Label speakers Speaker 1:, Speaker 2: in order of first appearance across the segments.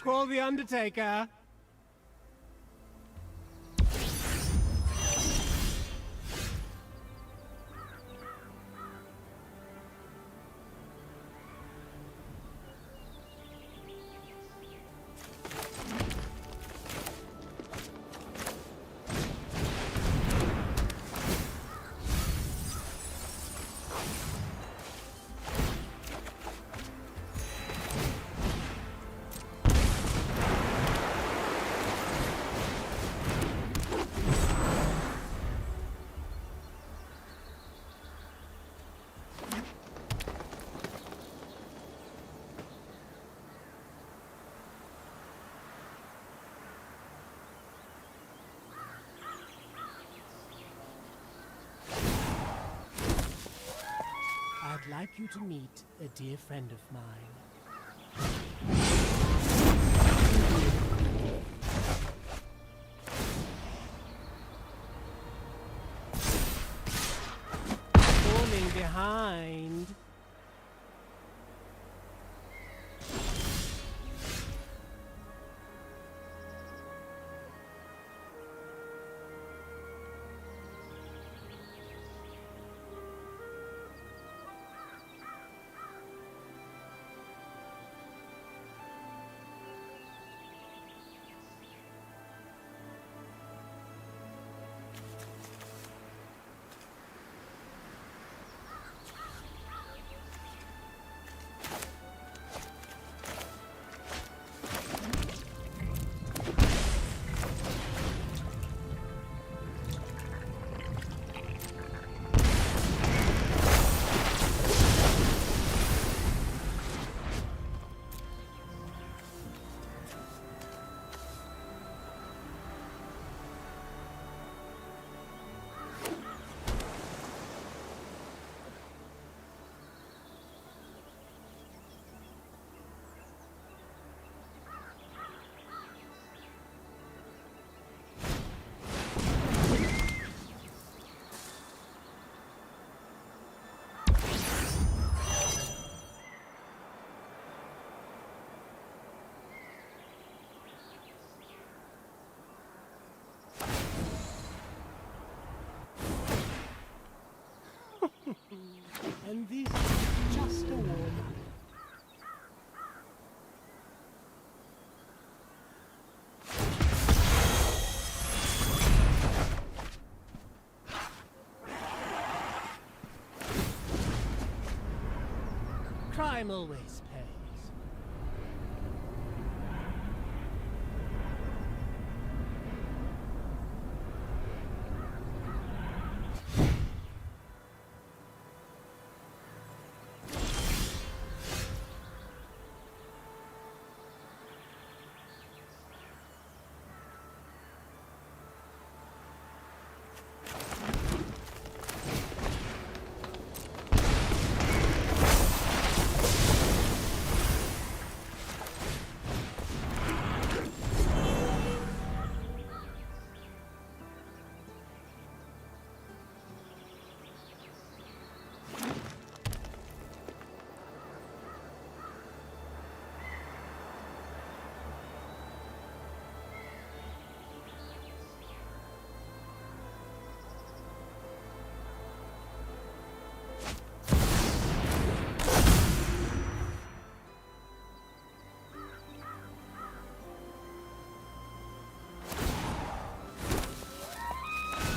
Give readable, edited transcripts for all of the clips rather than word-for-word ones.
Speaker 1: Call the Undertaker. I'd like you to meet a dear friend of mine. Falling behind. And this is just a warm-up. Crime always pays.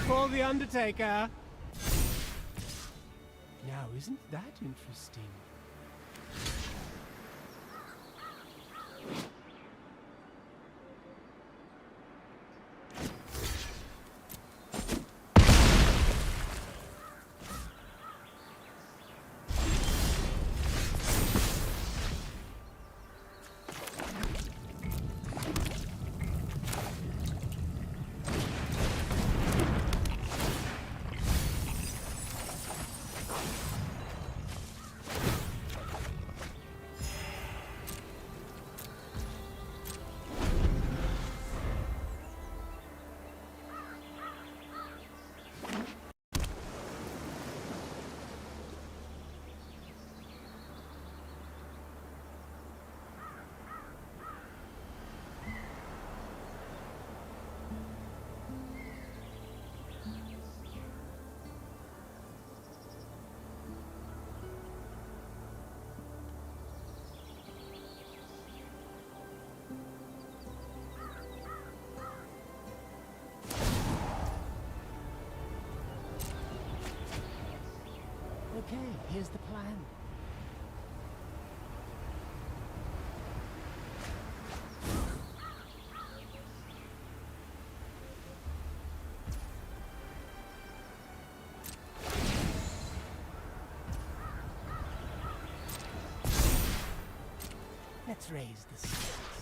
Speaker 1: Call the Undertaker. Now, isn't that interesting? here's the plan. Let's raise the stakes.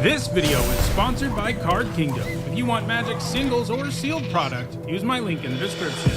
Speaker 2: This video is sponsored by Card Kingdom. If you want Magic singles or sealed product, use my link in the description.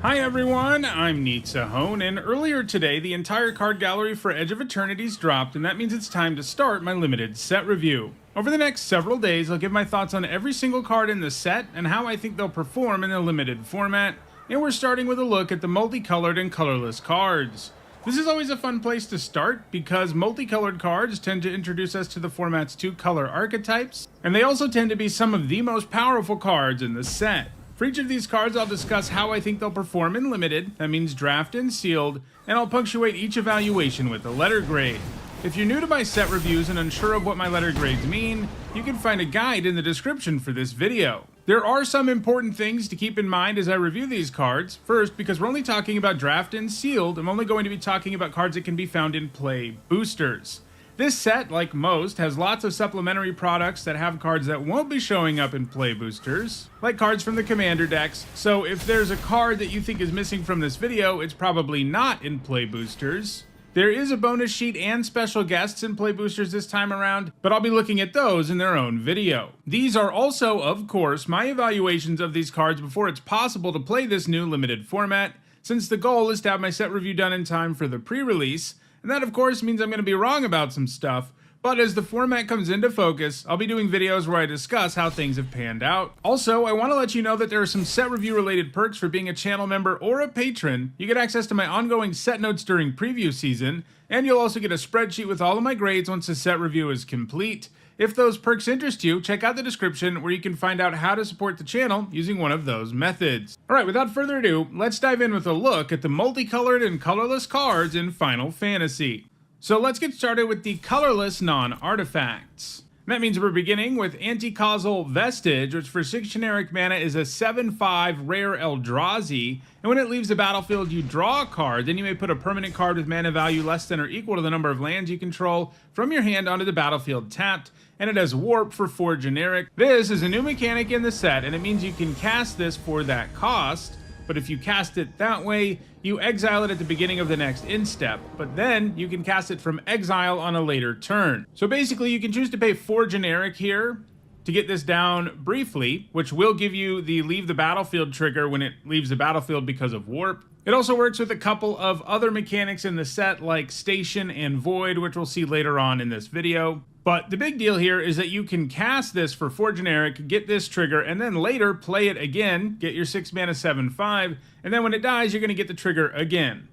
Speaker 2: Hi everyone, I'm Neatsahone, and earlier today the entire card gallery for Edge of Eternities dropped, and that means it's time to start my limited set review. Over the next several days, I'll give my thoughts on every single card in the set and how I think they'll perform in the limited format, and we're starting with a look at the multicolored and colorless cards. This is always a fun place to start because multicolored cards tend to introduce us to the format's two color archetypes, and they also tend to be some of the most powerful cards in the set. For each of these cards, I'll discuss how I think they'll perform in limited, that means draft and sealed, and I'll punctuate each evaluation with a letter grade. If you're new to my set reviews and unsure of what my letter grades mean, you can find a guide in the description for this video. There are some important things to keep in mind as I review these cards. First, because we're only talking about draft and sealed, I'm only going to be talking about cards that can be found in play boosters. This set, like most, has lots of supplementary products that have cards that won't be showing up in play boosters, like cards from the commander decks, so if there's a card that you think is missing from this video, it's probably not in play boosters. There is a bonus sheet and special guests in play boosters this time around, but I'll be looking at those in their own video. These are also, of course, my evaluations of these cards before it's possible to play this new limited format, since the goal is to have my set review done in time for the pre-release, and that of course means I'm going to be wrong about some stuff, but as the format comes into focus, I'll be doing videos where I discuss how things have panned out. Also, I want to let you know that there are some set review related perks for being a channel member or a patron. You get access to my ongoing set notes during preview season, and you'll also get a spreadsheet with all of my grades once the set review is complete. If those perks interest you, check out the description where you can find out how to support the channel using one of those methods. Alright, without further ado, let's dive in with a look at the multicolored and colorless cards in Final Fantasy. So let's get started with the colorless non-artifacts. That means we're beginning with Anti-Causal Vestige, which for 6 generic mana is a 7/5 rare Eldrazi, and when it leaves the battlefield you draw a card, then you may put a permanent card with mana value less than or equal to the number of lands you control from your hand onto the battlefield tapped, and it has Warp for 4 generic. This is a new mechanic in the set, and it means you can cast this for that cost, but if you cast it that way, you exile it at the beginning of the next instep, but then you can cast it from exile on a later turn. So basically you can choose to pay 4 generic here to get this down briefly, which will give you the leave the battlefield trigger when it leaves the battlefield because of warp. It also works with a couple of other mechanics in the set like Station and Void, which we'll see later on in this video. But the big deal here is that you can cast this for 4 generic, get this trigger, and then later play it again, get your 6 mana 7/5, and then when it dies, you're going to get the trigger again.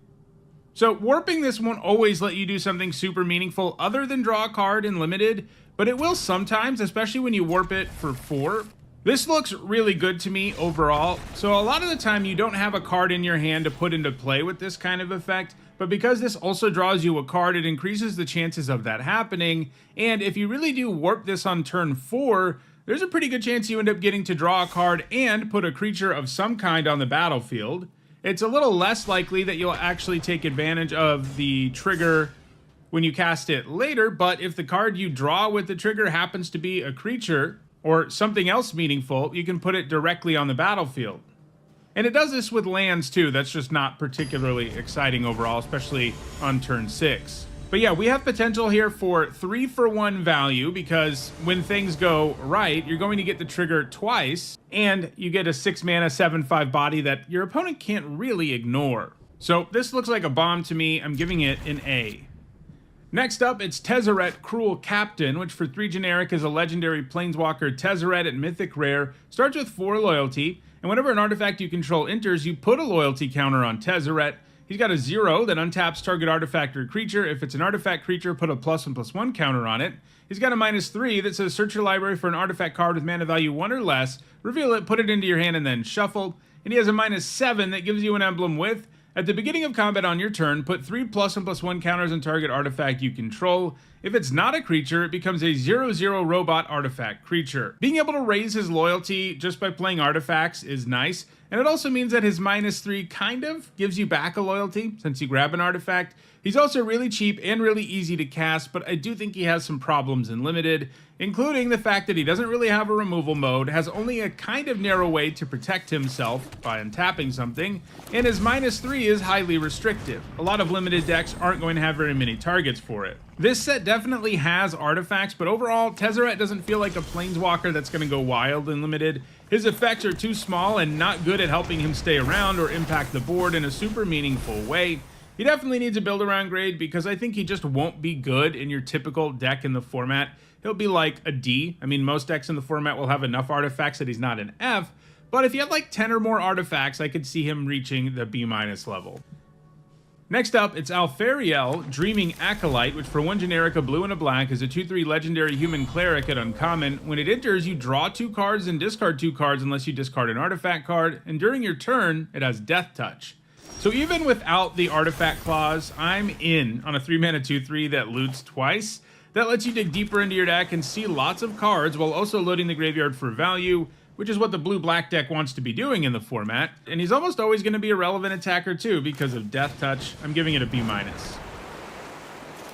Speaker 2: So warping this won't always let you do something super meaningful other than draw a card in limited, but it will sometimes, especially when you warp it for 4. This looks really good to me overall, so a lot of the time you don't have a card in your hand to put into play with this kind of effect, But because this also draws you a card, it increases the chances of that happening. And if you really do warp this on turn 4, there's a pretty good chance you end up getting to draw a card and put a creature of some kind on the battlefield. It's a little less likely that you'll actually take advantage of the trigger when you cast it later, but if the card you draw with the trigger happens to be a creature or something else meaningful, you can put it directly on the battlefield. And it does this with lands too. That's just not particularly exciting overall, especially on turn 6. But yeah, we have potential here for 3-for-1 value, because when things go right, you're going to get the trigger twice, and you get a 6-mana 7/5 body that your opponent can't really ignore. So this looks like a bomb to me. I'm giving it an A. Next up, it's Tezzeret, Cruel Captain, which for 3 generic is a legendary Planeswalker Tezzeret at Mythic Rare. Starts with 4 loyalty, and whenever an artifact you control enters, you put a loyalty counter on Tezzeret. He's got a 0 that untaps target artifact or creature. If it's an artifact creature, put a +1/+1 counter on it. He's got a -3 that says search your library for an artifact card with mana value 1 or less, reveal it, put it into your hand, and then shuffle. And he has a -7 that gives you an emblem with, at the beginning of combat on your turn, put 3 +1/+1 counters on target artifact you control. If it's not a creature, it becomes a 0/0 robot artifact creature. Being able to raise his loyalty just by playing artifacts is nice, and it also means that his -3 kind of gives you back a loyalty since you grab an artifact. He's also really cheap and really easy to cast, but I do think he has some problems in Limited, including the fact that he doesn't really have a removal mode, has only a kind of narrow way to protect himself by untapping something, and his -3 is highly restrictive. A lot of Limited decks aren't going to have very many targets for it. This set definitely has artifacts, but overall, Tezzeret doesn't feel like a Planeswalker that's going to go wild in Limited. His effects are too small and not good at helping him stay around or impact the board in a super meaningful way. He definitely needs a build-around grade, because I think he just won't be good in your typical deck in the format. He'll be like a D. I mean, most decks in the format will have enough artifacts that he's not an F, but if you had like 10 or more artifacts, I could see him reaching the B- level. Next up, it's Alfariel, Dreaming Acolyte, which for 1 generic, a blue and a black, is a 2/3 legendary human cleric at uncommon. When it enters, you draw 2 cards and discard 2 cards unless you discard an artifact card, and during your turn, it has Death Touch. So even without the artifact clause, I'm in on a 3-mana 2/3 that loots twice. That lets you dig deeper into your deck and see lots of cards while also loading the graveyard for value, which is what the blue-black deck wants to be doing in the format. And he's almost always going to be a relevant attacker too because of Death Touch. I'm giving it a B-.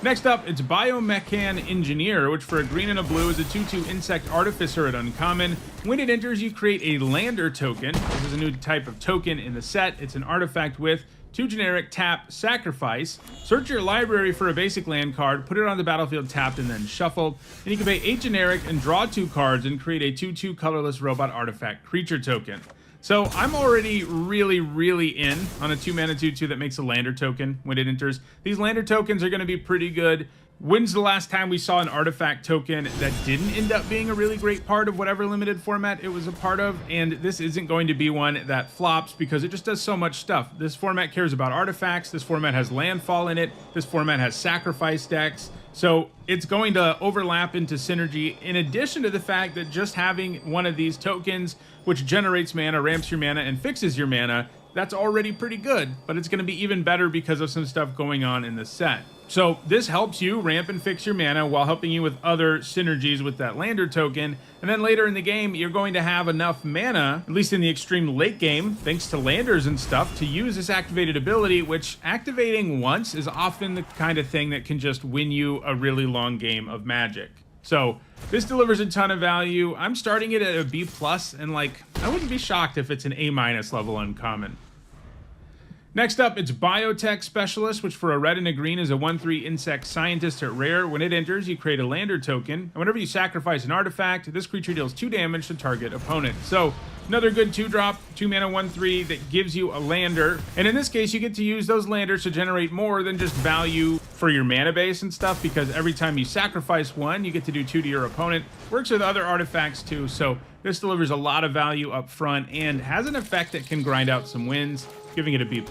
Speaker 2: Next up, it's Biomechan Engineer, which for a green and a blue is a 2/2 Insect Artificer at uncommon. When it enters, you create a Lander token. This is a new type of token in the set. It's an artifact with 2 generic, tap, sacrifice. Search your library for a basic land card, put it on the battlefield tapped, and then shuffled. And you can pay 8 generic and draw 2 cards and create a 2/2 colorless robot artifact creature token. So I'm already really in on a 2-mana 2/2 that makes a Lander token when it enters. These Lander tokens are going to be pretty good. When's the last time we saw an artifact token that didn't end up being a really great part of whatever Limited format it was a part of? And this isn't going to be one that flops because it just does so much stuff. This format cares about artifacts. This format has landfall in it. This format has sacrifice decks. So it's going to overlap into synergy, in addition to the fact that just having one of these tokens, which generates mana, ramps your mana, and fixes your mana, that's already pretty good, but it's going to be even better because of some stuff going on in the set. So this helps you ramp and fix your mana while helping you with other synergies with that Lander token, and then later in the game, you're going to have enough mana, at least in the extreme late game, thanks to Landers and stuff, to use this activated ability, which activating once is often the kind of thing that can just win you a really long game of Magic. So this delivers a ton of value. I'm starting it at a B+, and like, I wouldn't be shocked if it's an A- level uncommon. Next up, it's Biotech Specialist, which for a red and a green is a 1/3 Insect Scientist at rare. When it enters, you create a Lander token, and whenever you sacrifice an artifact, this creature deals 2 damage to target opponent. So another good 2-drop, 2-mana 1/3 that gives you a Lander, and in this case, you get to use those Landers to generate more than just value for your mana base and stuff, because every time you sacrifice one, you get to do 2 to your opponent. Works with other artifacts too, so this delivers a lot of value up front and has an effect that can grind out some wins, giving it a B+.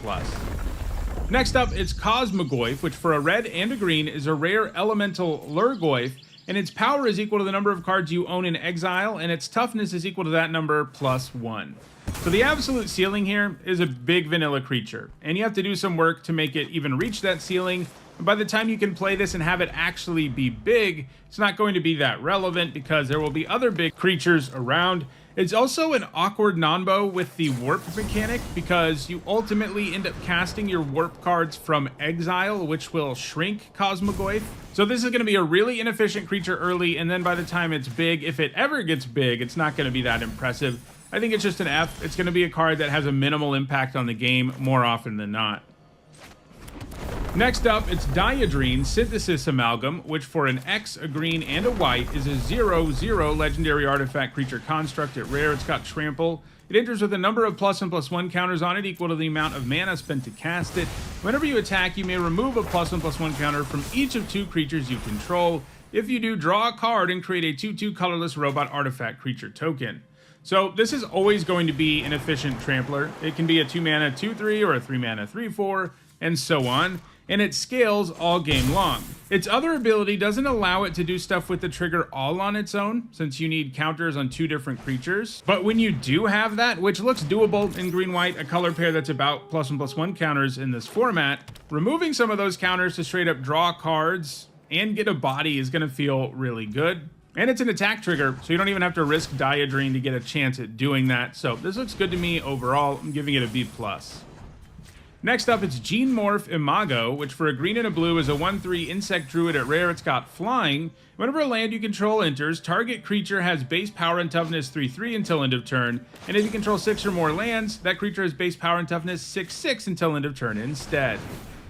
Speaker 2: Next up, it's Cosmogoyf, which for a red and a green is a rare elemental Lurgoyf. and its power is equal to the number of cards you own in exile, and its toughness is equal to that number plus 1. So the absolute ceiling here is a big vanilla creature, and you have to do some work to make it even reach that ceiling. And by the time you can play this and have it actually be big, it's not going to be that relevant because there will be other big creatures around. It's also an awkward non-bow with the warp mechanic because you ultimately end up casting your warp cards from exile, which will shrink Cosmogoyf. So this is going to be a really inefficient creature early, and then by the time it's big, if it ever gets big, it's not going to be that impressive. I think it's just an F. It's going to be a card that has a minimal impact on the game more often than not. Next up, it's Diadrine Synthesis Amalgam, which for an X, a green, and a white is a 0/0 legendary artifact creature construct. At rare, it's got Trample. It enters with a number of plus and plus 1 counters on it equal to the amount of mana spent to cast it. Whenever you attack, you may remove a plus and plus 1 counter from each of 2 creatures you control. If you do, draw a card and create a 2/2 colorless robot artifact creature token. So this is always going to be an efficient trampler. It can be a 2 mana 2/3 or a 3 mana 3/4, and so on. And it scales all game long. Its other ability doesn't allow it to do stuff with the trigger all on its own, since you need counters on 2 different creatures. But when you do have that, which looks doable in green-white, a color pair that's about plus and plus 1 counters in this format, removing some of those counters to straight up draw cards and get a body is going to feel really good. And it's an attack trigger, so you don't even have to risk Diadrine to get a chance at doing that. So this looks good to me overall. I'm giving it a B+. Next up, it's Gene Morph Imago, which for a green and a blue is a 1/3 insect druid. At rare, it's got flying. Whenever a land you control enters, target creature has base power and toughness 3/3 until end of turn. And if you control 6 or more lands, that creature has base power and toughness 6/6 until end of turn instead.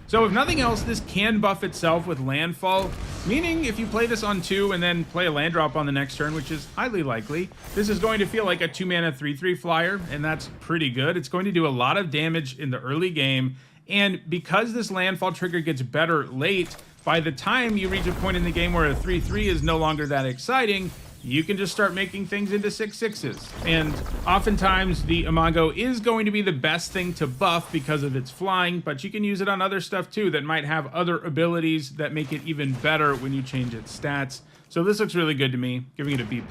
Speaker 2: So if nothing else, this can buff itself with landfall, meaning if you play this on 2 and then play a land drop on the next turn, which is highly likely, this is going to feel like a 2 mana 3/3 flyer, and that's pretty good. It's going to do a lot of damage in the early game, and because this landfall trigger gets better late, by the time you reach a point in the game where a 3/3 is no longer that exciting, you can just start making things into 6/6s. And oftentimes the Imago is going to be the best thing to buff because of its flying, but you can use it on other stuff too that might have other abilities that make it even better when you change its stats. So this looks really good to me, giving it a B+.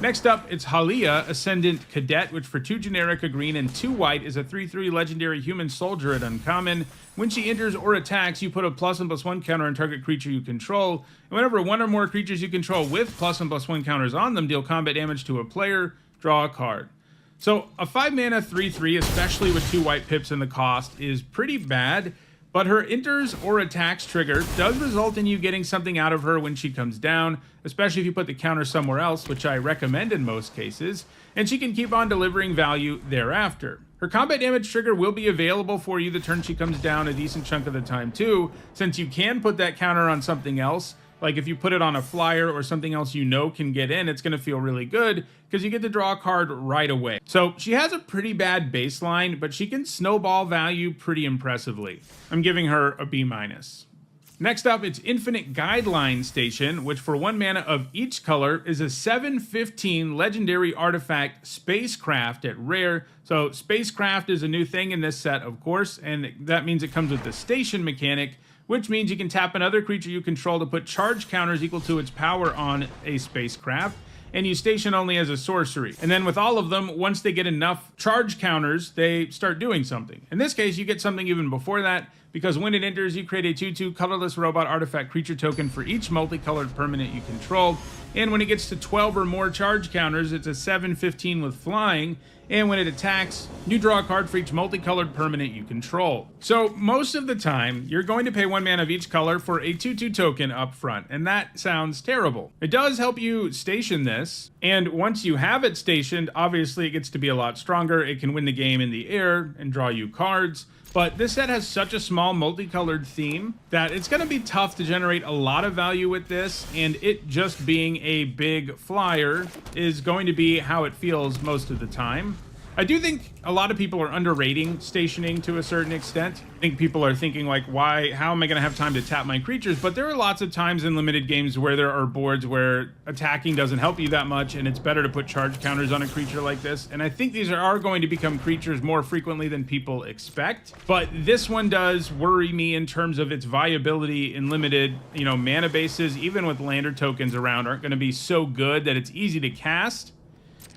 Speaker 2: Next up, it's Halia Ascendant Cadet, which for 2 generic, a green, and 2 white is a 3/3 legendary human soldier at uncommon. When she enters or attacks, you put a plus and plus 1 counter on target creature you control. And whenever 1 or more creatures you control with plus and plus 1 counters on them deal combat damage to a player, draw a card. So a 5 mana 3/3, especially with 2 white pips in the cost, is pretty bad. But her enters or attacks trigger does result in you getting something out of her when she comes down, especially if you put the counter somewhere else, which I recommend in most cases, and she can keep on delivering value thereafter. Her combat damage trigger will be available for you the turn she comes down a decent chunk of the time too, since you can put that counter on something else. Like if you put it on a flyer or something else you know can get in, it's going to feel really good because you get to draw a card right away. So she has a pretty bad baseline, but she can snowball value pretty impressively. I'm giving her a B-. Next up, it's Infinite Guideline Station, which for 1 mana of each color is a 7/15 legendary artifact spacecraft at rare. So spacecraft is a new thing in this set, of course, and that means it comes with the station mechanic, which means you can tap another creature you control to put charge counters equal to its power on a spacecraft, and you station only as a sorcery. And then with all of them, once they get enough charge counters, they start doing something. In this case, you get something even before that, because when it enters, you create a 2/2 colorless robot artifact creature token for each multicolored permanent you control. And when it gets to 12 or more charge counters, it's a 7/15 with flying. And when it attacks, you draw a card for each multicolored permanent you control. So most of the time, you're going to pay 1 mana of each color for a 2/2 token up front, and that sounds terrible. It does help you station this, and once you have it stationed, obviously it gets to be a lot stronger. It can win the game in the air and draw you cards. But this set has such a small multicolored theme that it's going to be tough to generate a lot of value with this, and it just being a big flyer is going to be how it feels most of the time. I do think a lot of people are underrating stationing to a certain extent. I think people are thinking like, how am I going to have time to tap my creatures? But there are lots of times in limited games where there are boards where attacking doesn't help you that much, and it's better to put charge counters on a creature like this. And I think these are going to become creatures more frequently than people expect. But this one does worry me in terms of its viability in limited, mana bases, even with lander tokens around, aren't going to be so good that it's easy to cast.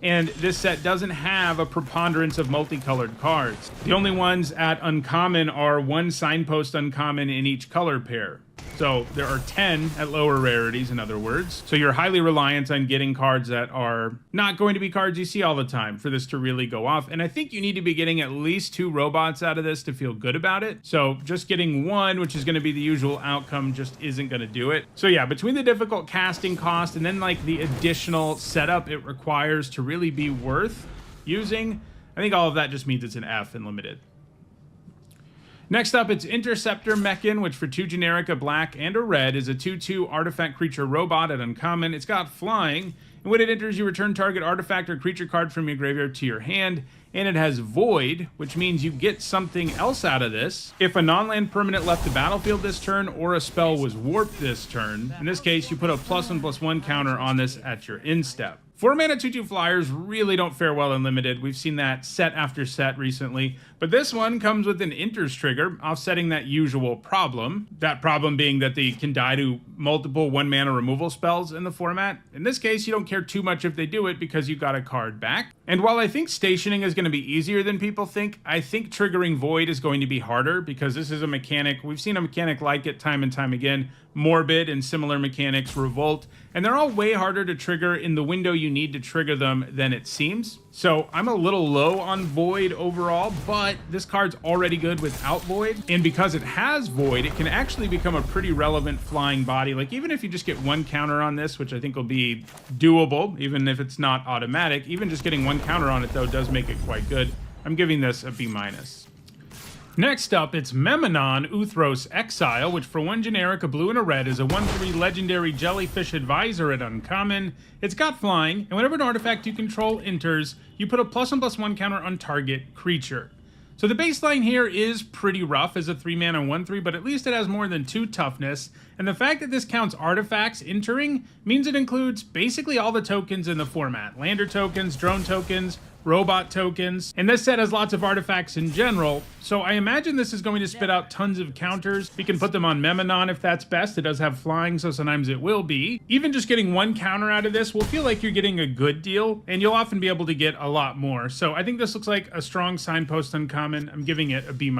Speaker 2: And this set doesn't have a preponderance of multicolored cards. The only ones at uncommon are one signpost uncommon in each color pair. So there are 10 at lower rarities, in other words. So you're highly reliant on getting cards that are not going to be cards you see all the time for this to really go off. And I think you need to be getting at least 2 robots out of this to feel good about it. So just getting 1, which is going to be the usual outcome, just isn't going to do it. So yeah, between the difficult casting cost and then like the additional setup it requires to really be worth using, I think all of that just means it's an F in limited. Next up, it's Interceptor Mechan, which for 2 generic, a black, and a red, is a 2/2 artifact creature robot at uncommon. It's got flying, and when it enters, you return target artifact or creature card from your graveyard to your hand, and it has Void, which means you get something else out of this. If a non-land permanent left the battlefield this turn, or a spell was warped this turn, in this case, you put a +1/+1 counter on this at your end step. 4 mana 2/2 flyers really don't fare well in limited. We've seen that set after set recently, but this one comes with an enters trigger, offsetting that usual problem. That problem being that they can die to multiple 1 mana removal spells in the format. In this case, you don't care too much if they do it because you got a card back. And while I think stationing is going to be easier than people think, I think triggering Void is going to be harder because this is a mechanic. We've seen a mechanic like it time and time again. Morbid and similar mechanics, Revolt, and they're all way harder to trigger in the window you need to trigger them than it seems. So I'm a little low on Void overall, but this card's already good without Void, and because it has Void, it can actually become a pretty relevant flying body. Like even if you just get 1 counter on this, which I think will be doable, even if it's not automatic, even just getting 1 counter on it though does make it quite good. I'm giving this a B-. Next up, it's Memnon Uthros Exile, which for 1 generic, a blue and a red, is a 1/3 legendary jellyfish advisor at uncommon. It's got flying, and whenever an artifact you control enters, you put a +1/+1 counter on target creature. So the baseline here is pretty rough as a 3 mana 1/3, but at least it has more than 2 toughness. And the fact that this counts artifacts entering means it includes basically all the tokens in the format. Lander tokens, drone tokens, robot tokens, and this set has lots of artifacts in general, so I imagine this is going to spit out tons of counters. We can put them on Memnon if that's best. It does have flying, so sometimes it will be. Even just getting 1 counter out of this will feel like you're getting a good deal, and you'll often be able to get a lot more. So I think this looks like a strong signpost uncommon. I'm giving it a B-.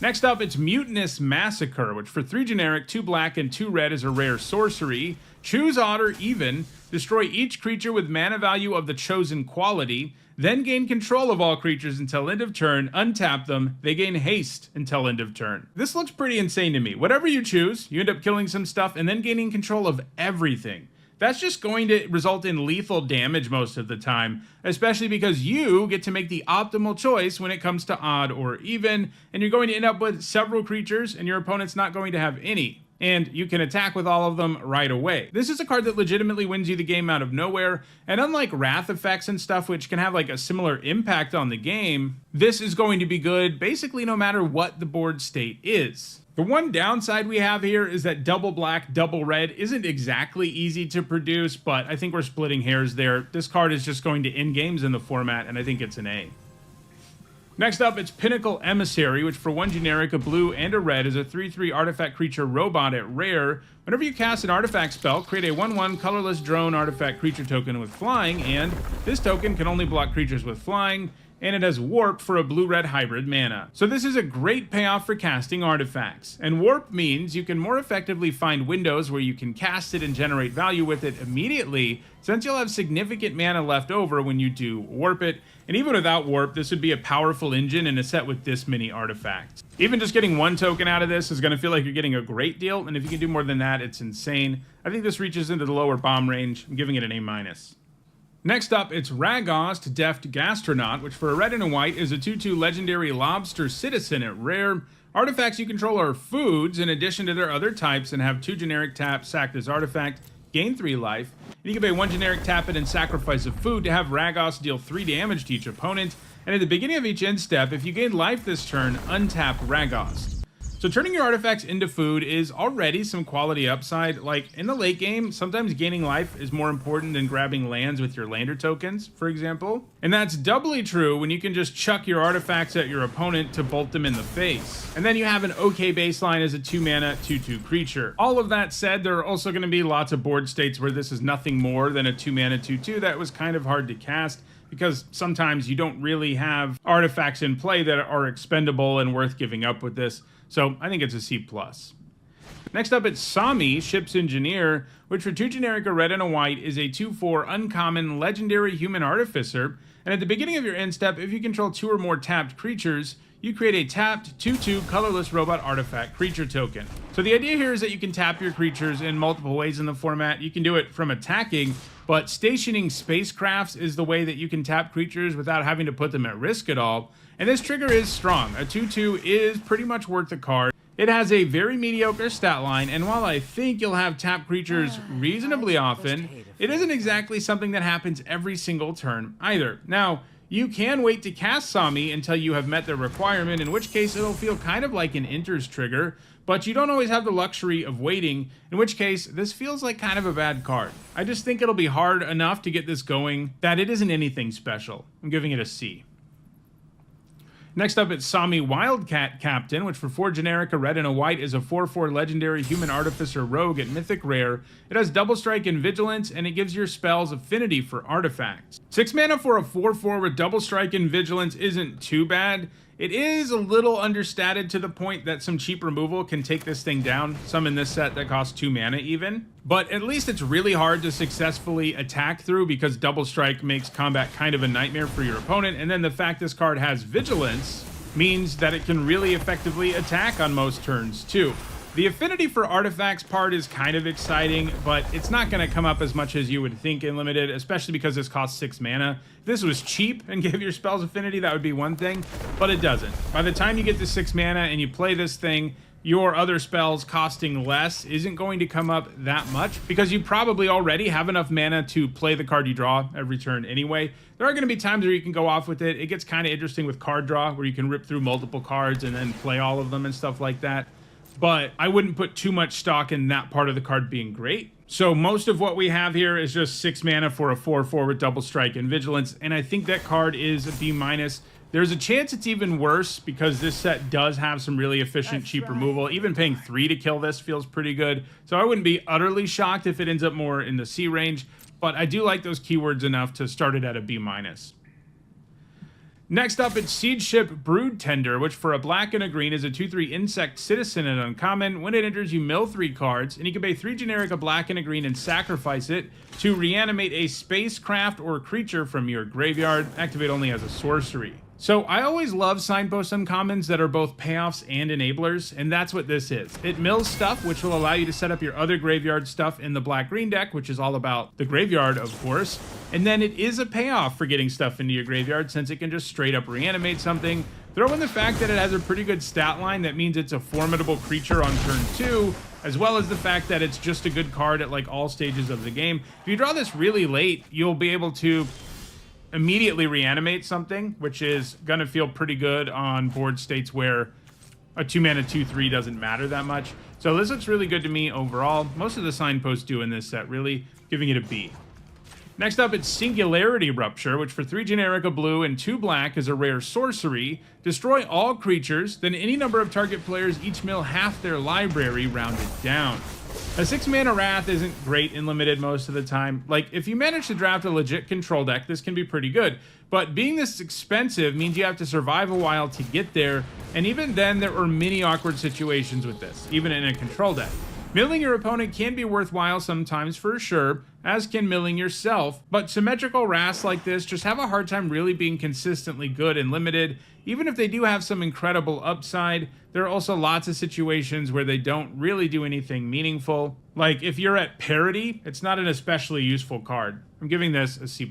Speaker 2: Next up, it's Mutinous Massacre, which for 3 generic, 2 black, and 2 red is a rare sorcery. Choose odd or even, destroy each creature with mana value of the chosen quality, then gain control of all creatures until end of turn, untap them, they gain haste until end of turn. This looks pretty insane to me. Whatever you choose, you end up killing some stuff and then gaining control of everything. That's just going to result in lethal damage most of the time, especially because you get to make the optimal choice when it comes to odd or even, and you're going to end up with several creatures and your opponent's not going to have any. And you can attack with all of them right away. This is a card that legitimately wins you the game out of nowhere, and unlike Wrath effects and stuff, which can have like a similar impact on the game, this is going to be good basically no matter what the board state is. The one downside we have here is that double black, double red isn't exactly easy to produce, but I think we're splitting hairs there. This card is just going to end games in the format, and I think it's an A. Next up, it's Pinnacle Emissary, which for 1 generic, a blue, and a red is a 3/3 artifact creature robot at rare. Whenever you cast an artifact spell, create a 1/1 colorless drone artifact creature token with flying, and this token can only block creatures with flying, and it has Warp for a blue-red hybrid mana. So this is a great payoff for casting artifacts. And Warp means you can more effectively find windows where you can cast it and generate value with it immediately, since you'll have significant mana left over when you do Warp it. And even without Warp, this would be a powerful engine in a set with this many artifacts. Even just getting 1 token out of this is going to feel like you're getting a great deal, and if you can do more than that, it's insane. I think this reaches into the lower bomb range. I'm giving it an A-. Next up, it's Ragost Deft Gastronaut, which for a red and a white is a 2/2 legendary lobster citizen at rare. Artifacts you control are foods in addition to their other types and have 2 generic taps sacked as artifact. gain 3 life, and you can pay 1 generic tap it and sacrifice a food to have Ragos deal 3 damage to each opponent, and at the beginning of each end step, if you gain life this turn, untap Ragos. So turning your artifacts into food is already some quality upside. Like, in the late game, sometimes gaining life is more important than grabbing lands with your lander tokens, for example. And that's doubly true when you can just chuck your artifacts at your opponent to bolt them in the face. And then you have an okay baseline as a 2-mana, 2/2 creature. All of that said, there are also going to be lots of board states where this is nothing more than a 2-mana, 2/2 that was kind of hard to cast, because sometimes you don't really have artifacts in play that are expendable and worth giving up with this. So I think it's a C+. Next up, it's Sami, Ship's Engineer, which for 2 generic, a red and a white, is a 2/4 uncommon legendary human artificer. And at the beginning of your end step, if you control 2 or more tapped creatures, you create a tapped 2/2 colorless robot artifact creature token. So the idea here is that you can tap your creatures in multiple ways in the format. You can do it from attacking, but stationing spacecrafts is the way that you can tap creatures without having to put them at risk at all. And this trigger is strong. A 2/2 is pretty much worth the card. It has a very mediocre stat line, and while I think you'll have tapped creatures reasonably often, it isn't exactly something that happens every single turn either. Now, you can wait to cast Sami until you have met the requirement, in which case it'll feel kind of like an enters trigger, but you don't always have the luxury of waiting, in which case this feels like kind of a bad card. I just think it'll be hard enough to get this going that it isn't anything special. I'm giving it a C. Next up, it's Sami Wildcat Captain, which for 4 generic, a red and a white, is a 4/4 legendary human artificer rogue at Mythic Rare. It has double strike and vigilance, and it gives your spells affinity for artifacts. 6 mana for a 4/4 with double strike and vigilance isn't too bad. It is a little understated to the point that some cheap removal can take this thing down, some in this set that cost 2 mana even. But at least it's really hard to successfully attack through because double strike makes combat kind of a nightmare for your opponent, and then the fact this card has vigilance means that it can really effectively attack on most turns too. The affinity for artifacts part is kind of exciting, but it's not going to come up as much as you would think in Limited, especially because this costs 6 mana. If this was cheap and gave your spells affinity, that would be one thing, but it doesn't. By the time you get to 6 mana and you play this thing, your other spells costing less isn't going to come up that much because you probably already have enough mana to play the card you draw every turn anyway. There are going to be times where you can go off with it. It gets kind of interesting with card draw, where you can rip through multiple cards and then play all of them and stuff like that. But I wouldn't put too much stock in that part of the card being great. So most of what we have here is just 6 mana for a 4/4 with double strike and vigilance, and I think that card is a B-. There's a chance it's even worse because this set does have some really efficient cheap removal. Even paying 3 to kill this feels pretty good. So I wouldn't be utterly shocked if it ends up more in the C range, but I do like those keywords enough to start it at a B-. Next up, it's Siege Ship Brood Tender, which for a black and a green is a 2/3 insect citizen and uncommon. When it enters, you mill 3 cards, and you can pay 3 generic, a black and a green, and sacrifice it to reanimate a spacecraft or creature from your graveyard. Activate only as a sorcery. So I always love signpost uncommons that are both payoffs and enablers, and that's what this is. It mills stuff, which will allow you to set up your other graveyard stuff in the black-green deck, which is all about the graveyard, of course. And then it is a payoff for getting stuff into your graveyard, since it can just straight up reanimate something. Throw in the fact that it has a pretty good stat line that means it's a formidable creature on turn 2, as well as the fact that it's just a good card at like all stages of the game. If you draw this really late, you'll be able to immediately reanimate something, which is going to feel pretty good on board states where a 2-mana 2/3 doesn't matter that much. So this looks really good to me overall. Most of the signposts do in this set, really, giving it a B. Next up, it's Singularity Rupture, which for 3 generic, a blue, and 2 black is a rare sorcery. Destroy all creatures, then any number of target players each mill half their library, rounded down. A 6 mana Wrath isn't great in Limited most of the time. Like, if you manage to draft a legit control deck, this can be pretty good. But being this expensive means you have to survive a while to get there, and even then there are many awkward situations with this, even in a control deck. Milling your opponent can be worthwhile sometimes for sure, as can milling yourself, but symmetrical Wraths like this just have a hard time really being consistently good and Limited. Even if they do have some incredible upside, there are also lots of situations where they don't really do anything meaningful. Like, if you're at parity, it's not an especially useful card. I'm giving this a C+.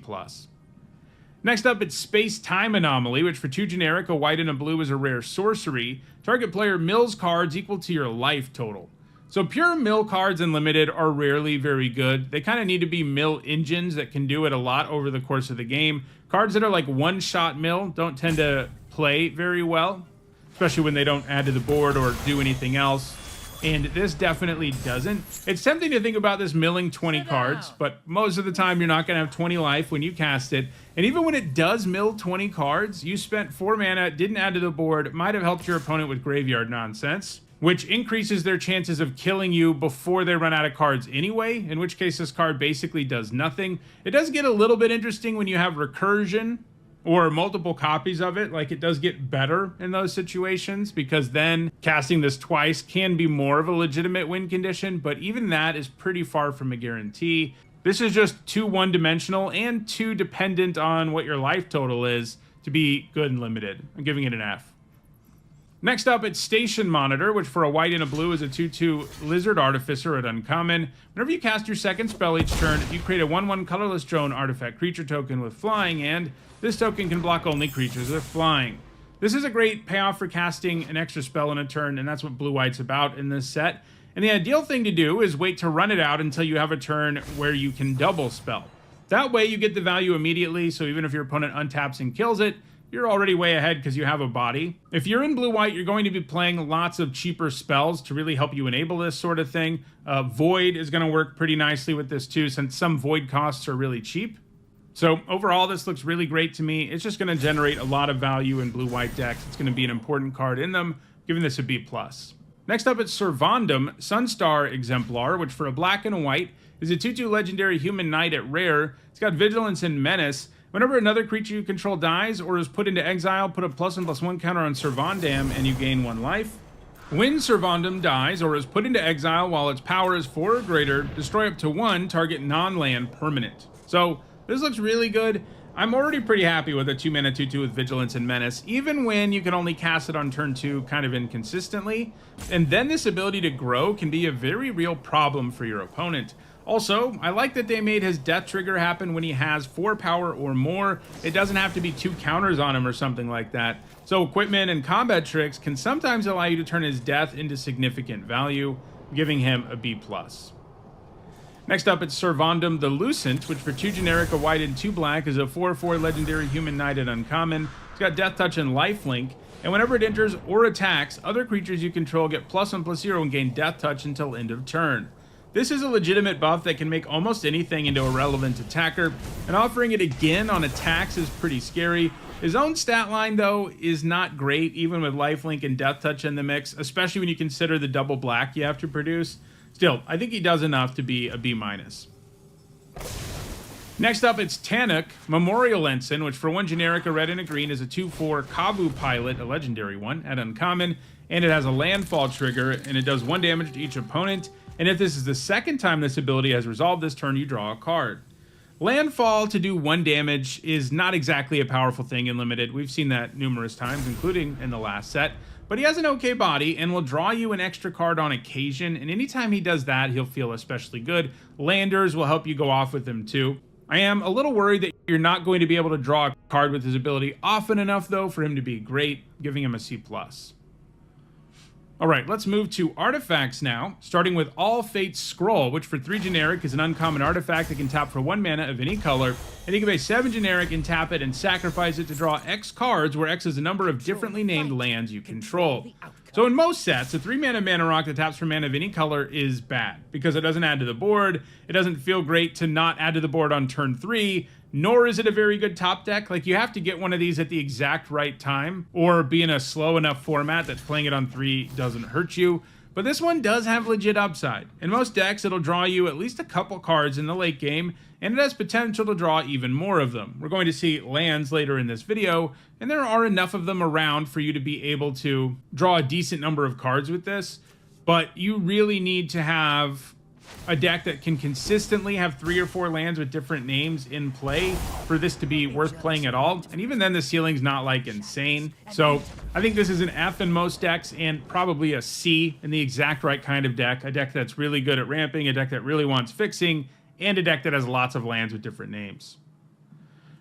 Speaker 2: Next up, it's Space-Time Anomaly, which for 2 generic, a white and a blue is a rare sorcery. Target player mills cards equal to your life total. So pure mill cards in limited are rarely very good. They kind of need to be mill engines that can do it a lot over the course of the game. Cards that are like one-shot mill don't tend to play very well, especially when they don't add to the board or do anything else. And this definitely doesn't. It's tempting to think about this milling 20 cards, but most of the time you're not going to have 20 life when you cast it. And even when it does mill 20 cards, you spent 4 mana, didn't add to the board, might have helped your opponent with graveyard nonsense, which increases their chances of killing you before they run out of cards anyway, in which case this card basically does nothing. It does get a little bit interesting when you have recursion or multiple copies of it. Like, it does get better in those situations, because then casting this twice can be more of a legitimate win condition, but even that is pretty far from a guarantee. This is just too one-dimensional and too dependent on what your life total is to be good and limited. I'm giving it an F. Next up, it's Station Monitor, which for a white and a blue is a 2/2 Lizard Artificer at Uncommon. Whenever you cast your second spell each turn, you create a 1/1 colorless drone artifact creature token with flying, and this token can block only creatures with flying. This is a great payoff for casting an extra spell in a turn, and that's what blue-white's about in this set. And the ideal thing to do is wait to run it out until you have a turn where you can double spell. That way you get the value immediately, so even if your opponent untaps and kills it, you're already way ahead because you have a body. If you're in blue-white, you're going to be playing lots of cheaper spells to really help you enable this sort of thing. Void is going to work pretty nicely with this too, since some Void costs are really cheap. So overall, this looks really great to me. It's just going to generate a lot of value in blue-white decks. It's going to be an important card in them, giving this a B+. Next up, it's Servandum, Sunstar Exemplar, which for a black and a white is a 2/2 legendary human knight at rare. It's got Vigilance and Menace. Whenever another creature you control dies or is put into exile, put a +1/+1 counter on Servandam and you gain 1 life. When Servandam dies or is put into exile while its power is 4 or greater, destroy up to 1 target non-land permanent. So this looks really good. I'm already pretty happy with a 2-mana 2/2 with Vigilance and Menace, even when you can only cast it on turn 2 kind of inconsistently. And then this ability to grow can be a very real problem for your opponent. Also, I like that they made his death trigger happen when he has 4 power or more. It doesn't have to be 2 counters on him or something like that. So equipment and combat tricks can sometimes allow you to turn his death into significant value, giving him a B+. Next up, it's Servandum the Lucent, which for 2 generic, a white, and 2 black is a 4/4 legendary human knight at Uncommon. It's got Death Touch and Lifelink, and whenever it enters or attacks, other creatures you control get +1/+0 and gain Death Touch until end of turn. This is a legitimate buff that can make almost anything into a relevant attacker, and offering it again on attacks is pretty scary. His own stat line, though, is not great, even with Lifelink and Death Touch in the mix, especially when you consider the double black you have to produce. Still, I think he does enough to be a B-. Next up, it's Tanuk, Memorial Ensign, which for 1 generic, a red and a green, is a 2/4 Kavu Pilot, a legendary one, at Uncommon, and it has a landfall trigger, and it does 1 damage to each opponent. And if this is the second time this ability has resolved this turn, you draw a card. Landfall to do 1 damage is not exactly a powerful thing in limited. We've seen that numerous times, including in the last set. But he has an okay body and will draw you an extra card on occasion. And anytime he does that, he'll feel especially good. Landers will help you go off with him too. I am a little worried that you're not going to be able to draw a card with his ability often enough, though, for him to be great, giving him a C+. All right, let's move to artifacts now, starting with All Fate's Scroll, which for 3 generic is an uncommon artifact that can tap for 1 mana of any color, and you can pay 7 generic and tap it and sacrifice it to draw X cards, where X is the number of differently named lands you control. So in most sets, a 3 mana rock that taps for mana of any color is bad, because it doesn't add to the board, it doesn't feel great to not add to the board on turn 3, nor is it a very good top deck. Like, you have to get one of these at the exact right time, or be in a slow enough format that playing it on 3 doesn't hurt you. But this one does have legit upside. In most decks, it'll draw you at least a couple cards in the late game, and it has potential to draw even more of them. We're going to see lands later in this video, and there are enough of them around for you to be able to draw a decent number of cards with this, but you really need to have a deck that can consistently have 3 or 4 lands with different names in play for this to be worth playing at all. And even then, the ceiling's not like insane. So I think this is an F in most decks and probably a C in the exact right kind of deck. A deck that's really good at ramping, a deck that really wants fixing, and a deck that has lots of lands with different names.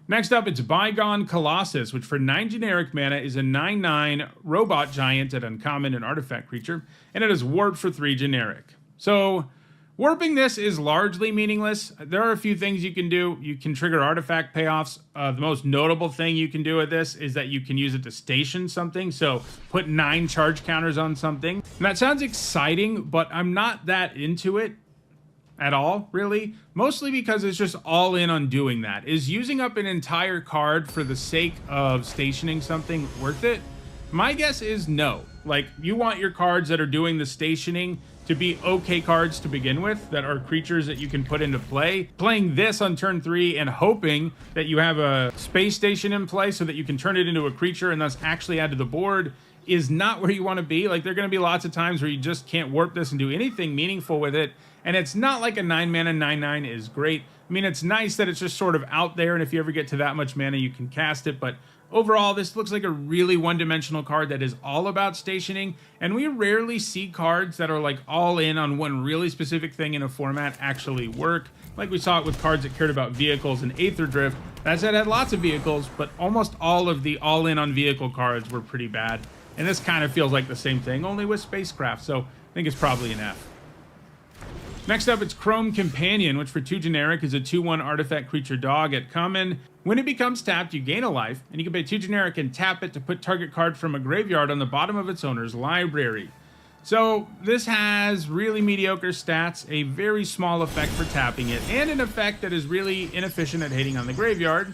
Speaker 2: Next up, it's Bygone Colossus, which for 9 generic mana is a 9/9 robot giant at uncommon and artifact creature, and it is warped for 3 generic. So warping this is largely meaningless. There are a few things you can do. You can trigger artifact payoffs. The most notable thing you can do with this is that you can use it to station something. So put 9 charge counters on something. And that sounds exciting, but I'm not that into it at all, really. Mostly because it's just all in on doing that. Is using up an entire card for the sake of stationing something worth it? My guess is no. Like, you want your cards that are doing the stationing to be okay cards to begin with, that are creatures that you can put into play. Playing this on turn 3 and hoping that you have a space station in play so that you can turn it into a creature and thus actually add to the board is not where you want to be. Like, there are going to be lots of times where you just can't warp this and do anything meaningful with it. And it's not like a 9-mana 9/9 is great. I mean, it's nice that it's just sort of out there, and if you ever get to that much mana, you can cast it. But overall, this looks like a really one-dimensional card that is all about stationing, and we rarely see cards that are like all in on one really specific thing in a format actually work. Like we saw it with cards that cared about vehicles and Aether Drift. That said, it had lots of vehicles, but almost all of the all-in on vehicle cards were pretty bad. And this kind of feels like the same thing, only with spacecraft, so I think it's probably an F. Next up, it's Chrome Companion, which for 2 generic is a 2/1 artifact creature dog at common. When it becomes tapped, you gain a life, and you can pay 2 generic and tap it to put target card from a graveyard on the bottom of its owner's library. So this has really mediocre stats, a very small effect for tapping it, and an effect that is really inefficient at hitting on the graveyard,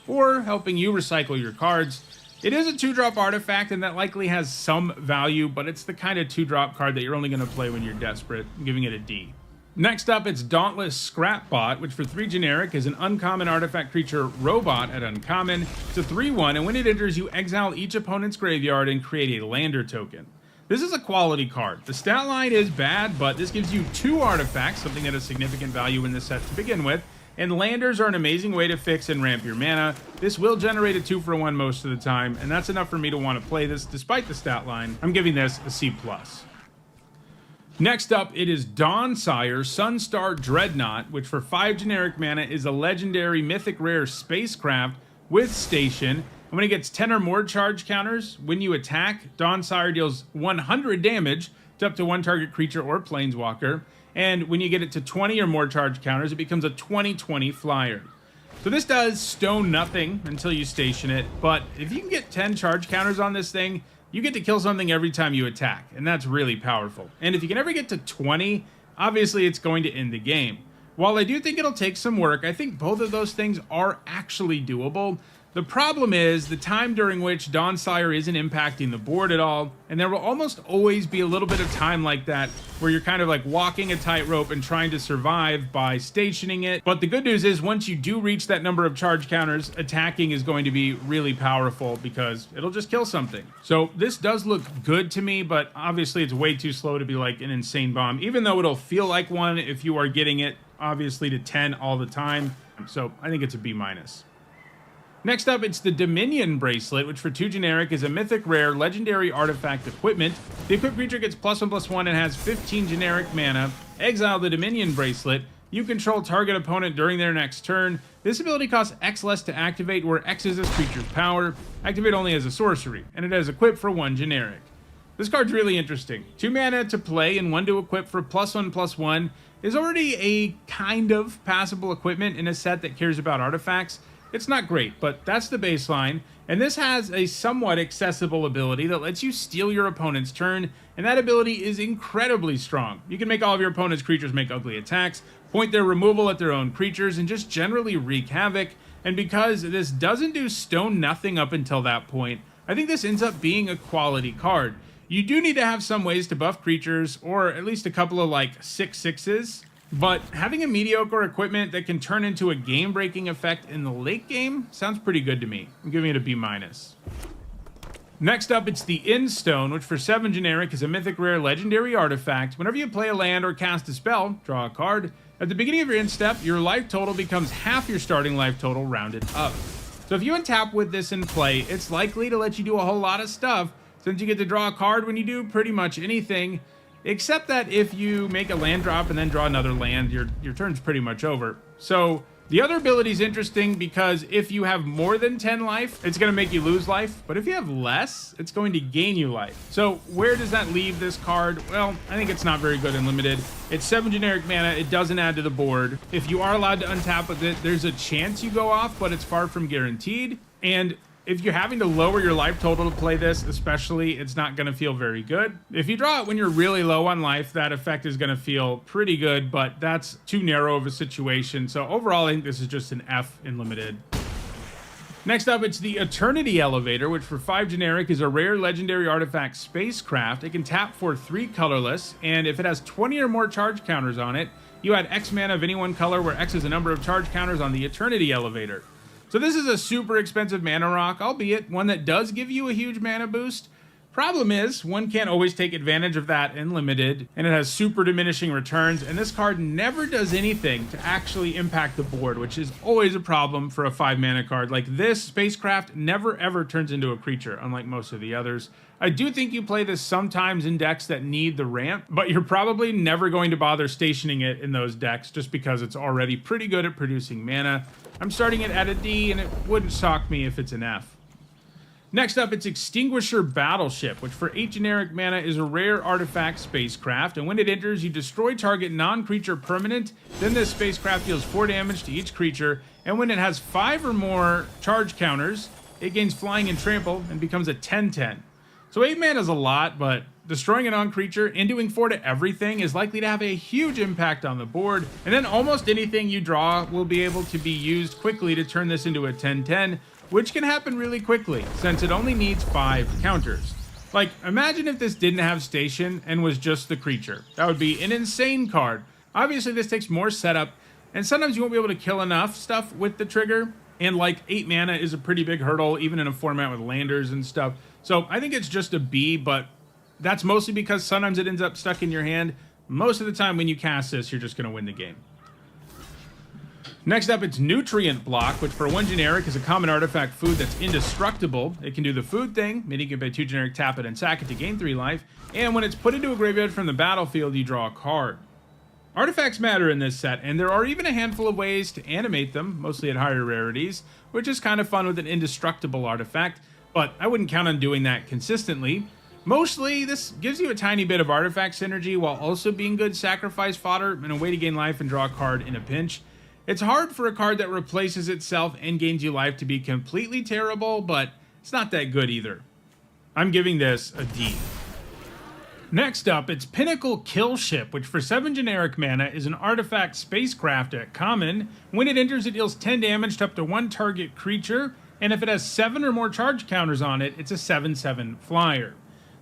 Speaker 2: or helping you recycle your cards. It is a 2-drop artifact, and that likely has some value, but it's the kind of 2-drop card that you're only going to play when you're desperate. I'm giving it a D. Next up, it's Dauntless Scrapbot, which for 3 generic is an uncommon artifact creature robot at uncommon. It's a 3/1, and when it enters, you exile each opponent's graveyard and create a lander token. This is a quality card. The stat line is bad, but this gives you 2 artifacts, something that has significant value in this set to begin with, and landers are an amazing way to fix and ramp your mana. This will generate a 2-for-1 most of the time, and that's enough for me to want to play this despite the stat line. I'm giving this a C+. Next up, it is Dawnsire Sunstar Dreadnought, which for 5 generic mana is a legendary mythic rare spacecraft with station. And when it gets 10 or more charge counters, when you attack, Dawnsire deals 100 damage to up to 1 target creature or planeswalker. And when you get it to 20 or more charge counters, it becomes a 20/20 flyer. So this does stone nothing until you station it, but if you can get 10 charge counters on this thing, you get to kill something every time you attack, and that's really powerful. And if you can ever get to 20, obviously it's going to end the game. While I do think it'll take some work, I think both of those things are actually doable. The problem is the time during which Dawnsire isn't impacting the board at all, and there will almost always be a little bit of time like that where you're kind of like walking a tightrope and trying to survive by stationing it. But the good news is once you do reach that number of charge counters, attacking is going to be really powerful because it'll just kill something. So this does look good to me, but obviously it's way too slow to be like an insane bomb, even though it'll feel like one if you are getting it obviously to 10 all the time. So I think it's a B-. Next up, it's the Dominion Bracelet, which for 2 generic is a mythic rare legendary artifact equipment. The equipped creature gets +1/+1 and has 15 generic mana. Exile the Dominion Bracelet. You control target opponent during their next turn. This ability costs X less to activate, where X is this creature's power. Activate only as a sorcery, and it has equipped for 1 generic. This card's really interesting. 2 mana to play and 1 to equip for +1/+1 is already a kind of passable equipment in a set that cares about artifacts. It's not great, but that's the baseline, and this has a somewhat accessible ability that lets you steal your opponent's turn, and that ability is incredibly strong. You can make all of your opponent's creatures make ugly attacks, point their removal at their own creatures, and just generally wreak havoc, and because this doesn't do stone nothing up until that point, I think this ends up being a quality card. You do need to have some ways to buff creatures, or at least a couple of like 6/6s, but having a mediocre equipment that can turn into a game-breaking effect in the late game sounds pretty good to me. I'm giving it a B-. Next up, it's the Instone, which for 7 generic is a mythic rare legendary artifact. Whenever you play a land or cast a spell, draw a card. At the beginning of your end step, your life total becomes half your starting life total rounded up. So if you untap with this in play, it's likely to let you do a whole lot of stuff, since you get to draw a card when you do pretty much anything. Except that if you make a land drop and then draw another land, your turn's pretty much over. So The other ability is interesting because if you have more than 10 life, it's going to make you lose life. But if you have less, it's going to gain you life. So where does that leave this card? Well, I think it's not very good in limited. It's 7 generic mana. It doesn't add to the board. If you are allowed to untap with it, there's a chance you go off, but it's far from guaranteed. And if you're having to lower your life total to play this, especially, it's not going to feel very good. If you draw it when you're really low on life, that effect is going to feel pretty good, but that's too narrow of a situation. So overall, I think this is just an F in limited. Next up, it's the Eternity Elevator, which for 5 generic is a rare legendary artifact spacecraft. It can tap for 3 colorless, and if it has 20 or more charge counters on it, you add X mana of any one color where X is the number of charge counters on the Eternity Elevator. So this is a super expensive mana rock, albeit one that does give you a huge mana boost. Problem is, one can't always take advantage of that in limited, and it has super diminishing returns, and this card never does anything to actually impact the board, which is always a problem for a 5 mana card. Like this, Spacecraft never ever turns into a creature, unlike most of the others. I do think you play this sometimes in decks that need the ramp, but you're probably never going to bother stationing it in those decks just because it's already pretty good at producing mana. I'm starting it at a D, and it wouldn't shock me if it's an F. Next up, it's Extinguisher Battleship, which for 8 generic mana is a rare artifact spacecraft, and when it enters, you destroy target non-creature permanent, then this spacecraft deals 4 damage to each creature, and when it has 5 or more charge counters, it gains flying and trample and becomes a 10/10. So 8 mana is a lot, but destroying a non-creature and doing 4 to everything is likely to have a huge impact on the board, and then almost anything you draw will be able to be used quickly to turn this into a 10/10, which can happen really quickly, since it only needs 5 counters. Like, imagine if this didn't have station and was just the creature. That would be an insane card. Obviously, this takes more setup, and sometimes you won't be able to kill enough stuff with the trigger, and like 8 mana is a pretty big hurdle, even in a format with landers and stuff. So I think it's just a B, but that's mostly because sometimes it ends up stuck in your hand. Most of the time when you cast this, you're just going to win the game. Next up, it's Nutrient Block, which for 1 generic is a common artifact food that's indestructible. It can do the food thing, meaning you can pay 2 generic, tap it, and sack it to gain 3 life. And when it's put into a graveyard from the battlefield, you draw a card. Artifacts matter in this set, and there are even a handful of ways to animate them, mostly at higher rarities, which is kind of fun with an indestructible artifact, but I wouldn't count on doing that consistently. Mostly, this gives you a tiny bit of artifact synergy while also being good sacrifice fodder and a way to gain life and draw a card in a pinch. It's hard for a card that replaces itself and gains you life to be completely terrible, but it's not that good either. I'm giving this a D. Next up, it's Pinnacle Killship, which for 7 generic mana is an artifact spacecraft at common. When it enters, it deals 10 damage to up to 1 target creature, and if it has 7 or more charge counters on it, it's a 7/7 flyer.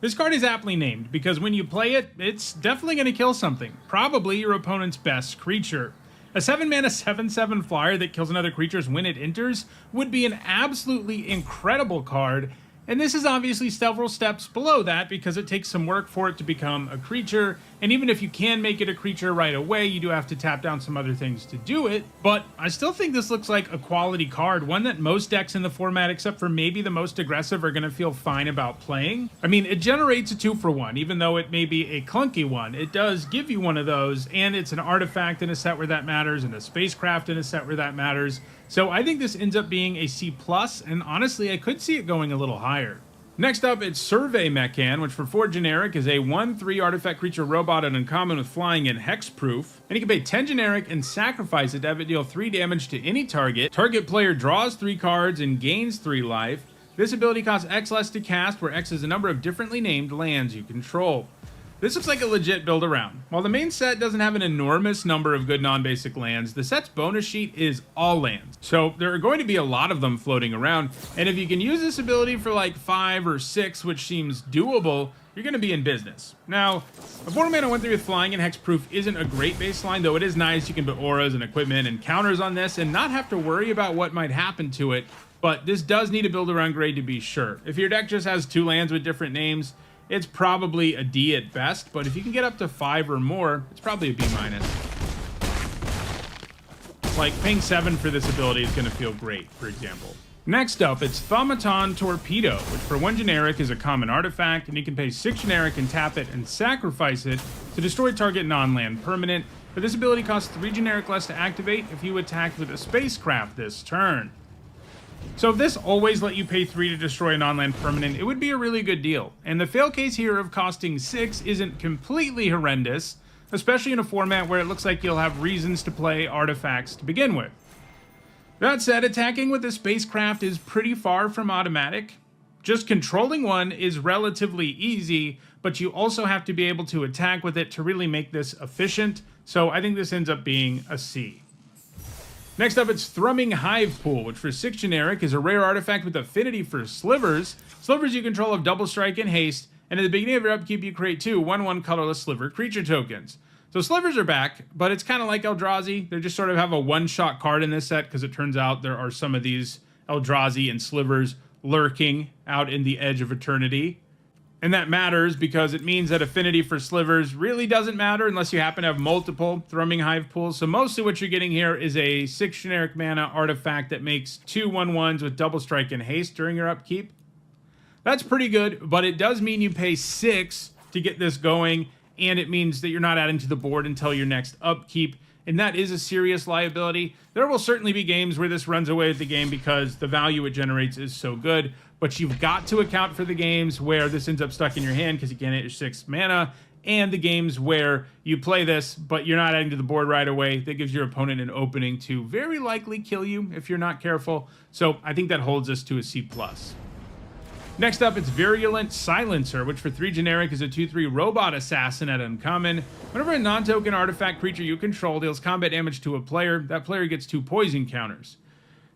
Speaker 2: This card is aptly named because when you play it, it's definitely going to kill something, probably your opponent's best creature. A 7 mana 7/7 flyer that kills another creature when it enters would be an absolutely incredible card, and this is obviously several steps below that because it takes some work for it to become a creature, and even if you can make it a creature right away, you do have to tap down some other things to do it. But I still think this looks like a quality card, one that most decks in the format, except for maybe the most aggressive, are going to feel fine about playing. I mean, it generates a 2-for-1, even though it may be a clunky one. It does give you one of those, and it's an artifact in a set where that matters, and a spacecraft in a set where that matters. So I think this ends up being a C+, and honestly, I could see it going a little higher. Next up, it's Survey Mechan, which for 4 generic is a 1/3 artifact creature robot at uncommon with flying and hexproof. And you can pay 10 generic and sacrifice it to have it deal 3 damage to any target. Target player draws 3 cards and gains 3 life. This ability costs X less to cast, where X is a number of differently named lands you control. This looks like a legit build around. While the main set doesn't have an enormous number of good non-basic lands, the set's bonus sheet is all lands. So there are going to be a lot of them floating around, and if you can use this ability for like 5 or 6, which seems doable, you're going to be in business. Now, a 4 mana 1/3 with flying and hexproof isn't a great baseline, though it is nice. You can put auras and equipment and counters on this and not have to worry about what might happen to it, but this does need a build around grade to be sure. If your deck just has 2 lands with different names, it's probably a D at best, but if you can get up to 5 or more, it's probably a B-. Like, paying 7 for this ability is going to feel great, for example. Next up, it's Thaumaton Torpedo, which for 1 generic is a common artifact, and you can pay 6 generic and tap it and sacrifice it to destroy target non-land permanent. but this ability costs 3 generic less to activate if you attack with a spacecraft this turn. So if this always let you pay 3 to destroy a non-land permanent, it would be a really good deal. And the fail case here of costing 6 isn't completely horrendous, especially in a format where it looks like you'll have reasons to play artifacts to begin with. That said, attacking with a spacecraft is pretty far from automatic. Just controlling one is relatively easy, but you also have to be able to attack with it to really make this efficient, so I think this ends up being a C. Next up, it's Thrumming Hive Pool, which for 6 generic is a rare artifact with affinity for Slivers. Slivers you control have double strike and haste, and at the beginning of your upkeep you create 2 1/1 colorless Sliver creature tokens. So Slivers are back, but it's kind of like Eldrazi. They just sort of have a one-shot card in this set because it turns out there are some of these Eldrazi and Slivers lurking out in the edge of eternity. And that matters because it means that affinity for Slivers really doesn't matter unless you happen to have multiple Thrumming Hive pools. So mostly what you're getting here is a 6 generic mana artifact that makes 2 1/1s with double strike and haste during your upkeep. That's pretty good, but it does mean you pay 6 to get this going, and it means that you're not adding to the board until your next upkeep, and that is a serious liability. There will certainly be games where this runs away with the game because the value it generates is so good, but you've got to account for the games where this ends up stuck in your hand because you can't hit your 6 mana, and the games where you play this, but you're not adding to the board right away. That gives your opponent an opening to very likely kill you if you're not careful, so I think that holds us to a C+. Next up, it's Virulent Silencer, which for 3 generic is a 2/3 robot assassin at uncommon. Whenever a non-token artifact creature you control deals combat damage to a player, that player gets 2 poison counters.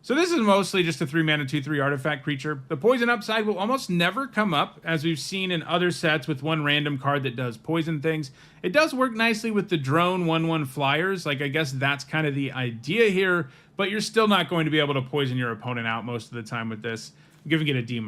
Speaker 2: So this is mostly just a 3 mana 2/3 artifact creature. The poison upside will almost never come up, as we've seen in other sets with one random card that does poison things. It does work nicely with the drone 1/1 flyers, like I guess that's kind of the idea here, but you're still not going to be able to poison your opponent out most of the time with this. I'm giving it a D-.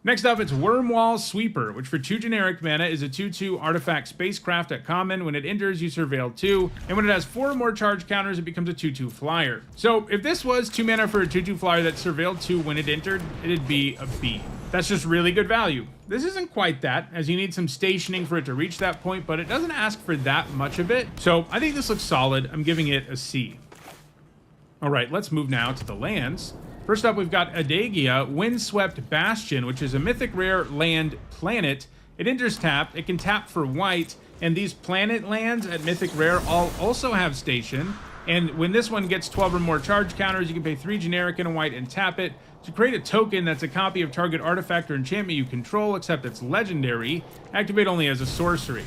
Speaker 2: Next up, it's Wormwall Sweeper, which for 2 generic mana is a 2/2 artifact spacecraft at common. When it enters, you surveil 2, and when it has 4 or more charge counters, it becomes a 2/2 flyer. So if this was 2 mana for a 2/2 flyer that surveilled 2 when it entered, it'd be a B. That's just really good value. This isn't quite that, as you need some stationing for it to reach that point, but it doesn't ask for that much of it. So I think this looks solid. I'm giving it a C. All right, let's move now to the lands. First up, we've got Adagia, Windswept Bastion, which is a mythic rare land planet. It enters tapped, it can tap for white, and these planet lands at mythic rare all also have station. And when this one gets 12 or more charge counters, you can pay 3 generic and a white and tap it to create a token that's a copy of target artifact or enchantment you control, except it's legendary. Activate only as a sorcery.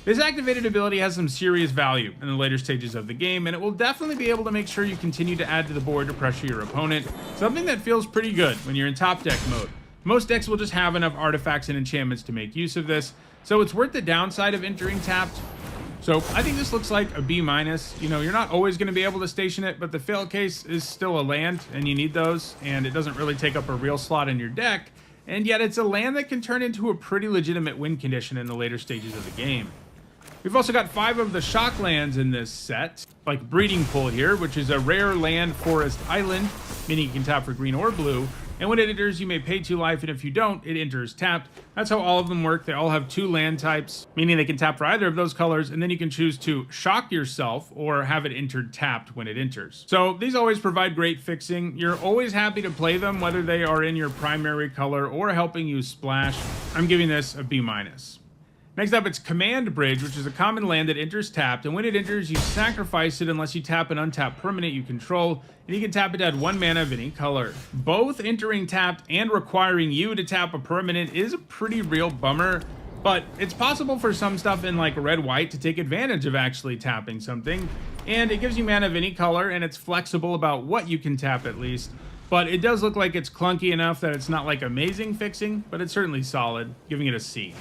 Speaker 2: This activated ability has some serious value in the later stages of the game, and it will definitely be able to make sure you continue to add to the board to pressure your opponent, something that feels pretty good when you're in top deck mode. Most decks will just have enough artifacts and enchantments to make use of this, so it's worth the downside of entering tapped. So I think this looks like a B-. You know, you're not always going to be able to station it, but the fail case is still a land, and you need those, and it doesn't really take up a real slot in your deck, and yet it's a land that can turn into a pretty legitimate win condition in the later stages of the game. We've also got 5 of the shock lands in this set, like Breeding Pool here, which is a rare land forest island, meaning you can tap for green or blue, and when it enters, you may pay 2 life, and if you don't, it enters tapped. That's how all of them work. They all have 2 land types, meaning they can tap for either of those colors, and then you can choose to shock yourself or have it entered tapped when it enters. So these always provide great fixing. You're always happy to play them, whether they are in your primary color or helping you splash. I'm giving this a B-. Next up, it's Command Bridge, which is a common land that enters tapped, and when it enters, you sacrifice it unless you tap an untapped permanent you control, and you can tap it to add 1 mana of any color. Both entering tapped and requiring you to tap a permanent is a pretty real bummer, but it's possible for some stuff in like red-white to take advantage of actually tapping something, and it gives you mana of any color, and it's flexible about what you can tap at least, but it does look like it's clunky enough that it's not like amazing fixing, but it's certainly solid, giving it a C.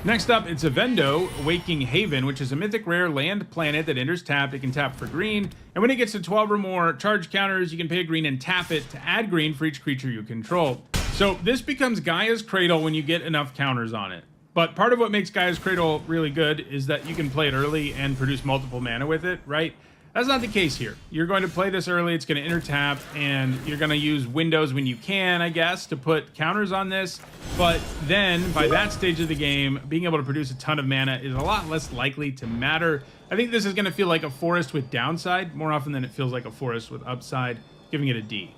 Speaker 2: Next up, it's Avendo, Waking Haven, which is a mythic rare land planet that enters tapped. It can tap for green, and when it gets to 12 or more charge counters, you can pay a green and tap it to add green for each creature you control. So this becomes Gaia's Cradle when you get enough counters on it. But part of what makes Gaia's Cradle really good is that you can play it early and produce multiple mana with it, right? That's not the case here. You're going to play this early, it's going to intertap, and you're going to use windows when you can, I guess, to put counters on this. But then, by that stage of the game, being able to produce a ton of mana is a lot less likely to matter. I think this is going to feel like a forest with downside, more often than it feels like a forest with upside, giving it a D.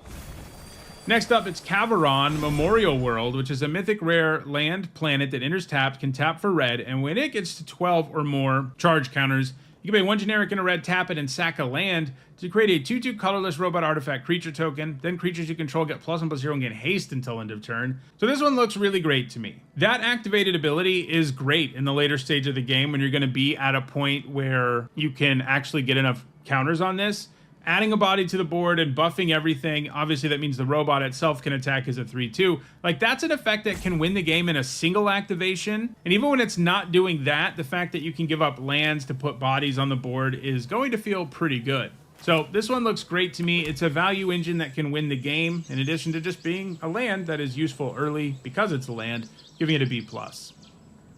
Speaker 2: Next up, it's Caveron Memorial World, which is a mythic rare land planet that enters tapped, can tap for red, and when it gets to 12 or more charge counters, you can pay 1 generic and a red, tap it, and sack a land to create a 2/2 colorless robot artifact creature token. Then creatures you control get +1/+0 and get haste until end of turn. So this one looks really great to me. That activated ability is great in the later stage of the game when you're going to be at a point where you can actually get enough counters on this. Adding a body to the board and buffing everything, obviously that means the robot itself can attack as a 3/2. Like, that's an effect that can win the game in a single activation. And even when it's not doing that, the fact that you can give up lands to put bodies on the board is going to feel pretty good. So this one looks great to me. It's a value engine that can win the game, in addition to just being a land that is useful early because it's a land, giving it a B+.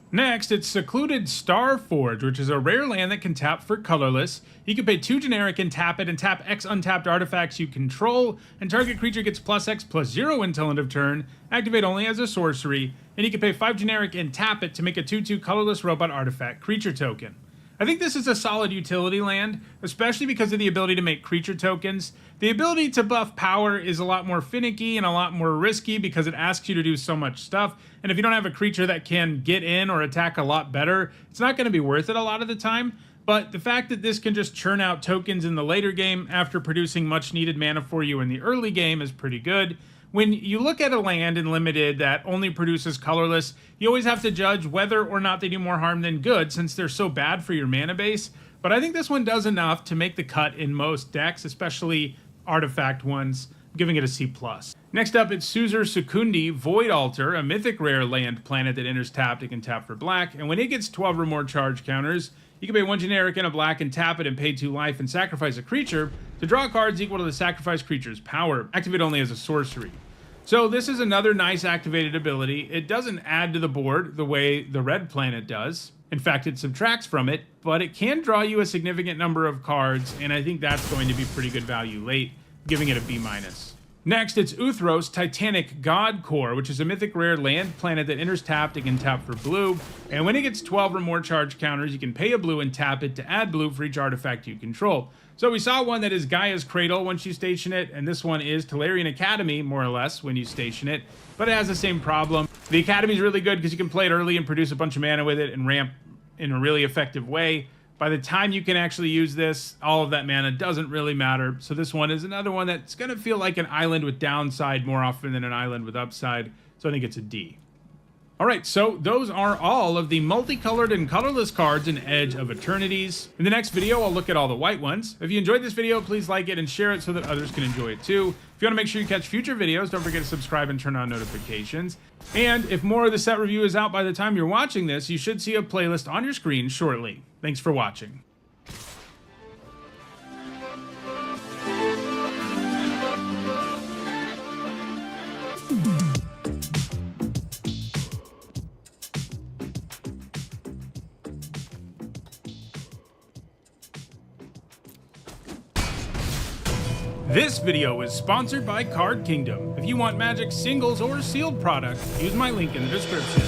Speaker 2: Next, it's Secluded Starforge, which is a rare land that can tap for colorless. You can pay 2 generic and tap it, and tap X untapped artifacts you control, and target creature gets +X/+0 until end of turn, activate only as a sorcery, and you can pay 5 generic and tap it to make a 2/2 colorless robot artifact creature token. I think this is a solid utility land, especially because of the ability to make creature tokens. The ability to buff power is a lot more finicky and a lot more risky because it asks you to do so much stuff, and if you don't have a creature that can get in or attack a lot better, it's not going to be worth it a lot of the time. But the fact that this can just churn out tokens in the later game after producing much needed mana for you in the early game is pretty good. When you look at a land in Limited that only produces colorless, you always have to judge whether or not they do more harm than good since they're so bad for your mana base. But I think this one does enough to make the cut in most decks, especially artifact ones, giving it a C+. Next up, it's Suzur Sukundi Void Altar, a mythic rare land planet that enters tapped. It can tap for black, and when it gets 12 or more charge counters, you can pay 1 generic and a black and tap it and pay 2 life and sacrifice a creature to draw cards equal to the sacrificed creature's power. Activate only as a sorcery. So this is another nice activated ability. It doesn't add to the board the way the red planet does. In fact, it subtracts from it, but it can draw you a significant number of cards, and I think that's going to be pretty good value late, giving it a B-. Next, it's Uthros Titanic God Core, which is a mythic rare land planet that enters tapped. It can tap for blue, and when it gets 12 or more charge counters, you can pay a blue and tap it to add blue for each artifact you control. So we saw one that is Gaia's Cradle once you station it, and this one is Tolarian Academy, more or less, when you station it, but it has the same problem. The Academy is really good because you can play it early and produce a bunch of mana with it and ramp in a really effective way. By the time you can actually use this, all of that mana doesn't really matter. So this one is another one that's going to feel like an island with downside more often than an island with upside. So I think it's a D. All right, so those are all of the multicolored and colorless cards in Edge of Eternities. In the next video, I'll look at all the white ones. If you enjoyed this video, please like it and share it so that others can enjoy it too. If you want to make sure you catch future videos, don't forget to subscribe and turn on notifications. And if more of the set review is out by the time you're watching this, you should see a playlist on your screen shortly. Thanks for watching. This video is sponsored by Card Kingdom. If you want Magic singles or sealed product, use my link in the description.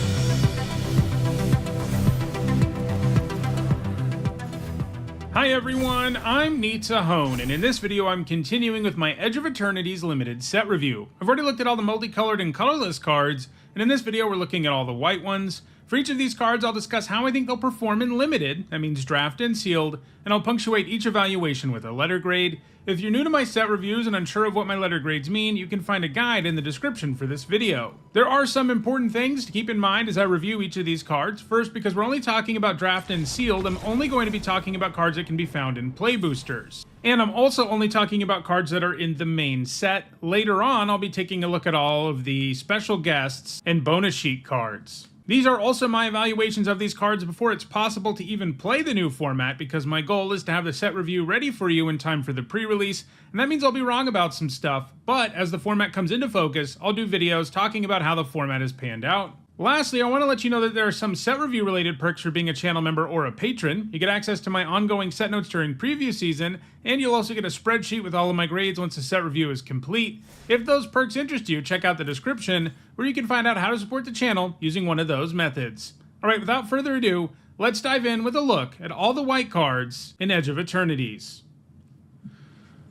Speaker 2: Hi everyone, I'm Nitsa Hone, and in this video I'm continuing with my Edge of Eternities limited set review. I've already looked at all the multicolored and colorless cards, and in this video we're looking at all the white ones. For each of these cards, I'll discuss how I think they'll perform in limited, that means draft and sealed, and I'll punctuate each evaluation with a letter grade. If you're new to my set reviews and unsure of what my letter grades mean, you can find a guide in the description for this video. There are some important things to keep in mind as I review each of these cards. First, because we're only talking about draft and sealed, I'm only going to be talking about cards that can be found in play boosters. And I'm also only talking about cards that are in the main set. Later on, I'll be taking a look at all of the special guests and bonus sheet cards. These are also my evaluations of these cards before it's possible to even play the new format, because my goal is to have the set review ready for you in time for the pre-release, and that means I'll be wrong about some stuff, but as the format comes into focus, I'll do videos talking about how the format is panned out. Lastly, I want to let you know that there are some set review related perks for being a channel member or a patron. You get access to my ongoing set notes during preview season, and you'll also get a spreadsheet with all of my grades once the set review is complete. If those perks interest you, check out the description where you can find out how to support the channel using one of those methods. Alright, without further ado, let's dive in with a look at all the white cards in Edge of Eternities.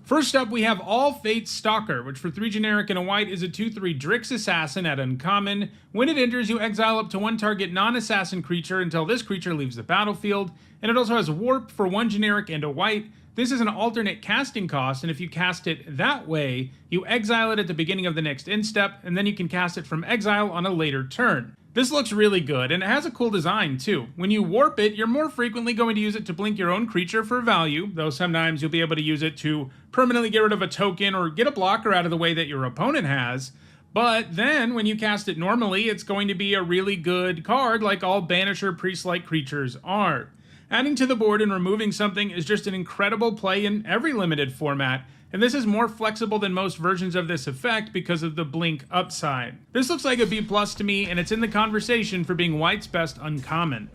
Speaker 2: First up, we have All Fate's Stalker, which for 3 generic and a white is a 2/3 Drix Assassin at uncommon. When it enters, you exile up to 1 target non-assassin creature until this creature leaves the battlefield, and it also has Warp for 1 generic and a white. This is an alternate casting cost, and if you cast it that way, you exile it at the beginning of the next end step, and then you can cast it from exile on a later turn. This looks really good, and it has a cool design too. When you warp it, you're more frequently going to use it to blink your own creature for value, though sometimes you'll be able to use it to permanently get rid of a token or get a blocker out of the way that your opponent has. But then, when you cast it normally, it's going to be a really good card like all Banisher Priest-like creatures are. Adding to the board and removing something is just an incredible play in every limited format, and this is more flexible than most versions of this effect because of the blink upside. This looks like a B+ to me, and it's in the conversation for being white's best uncommon.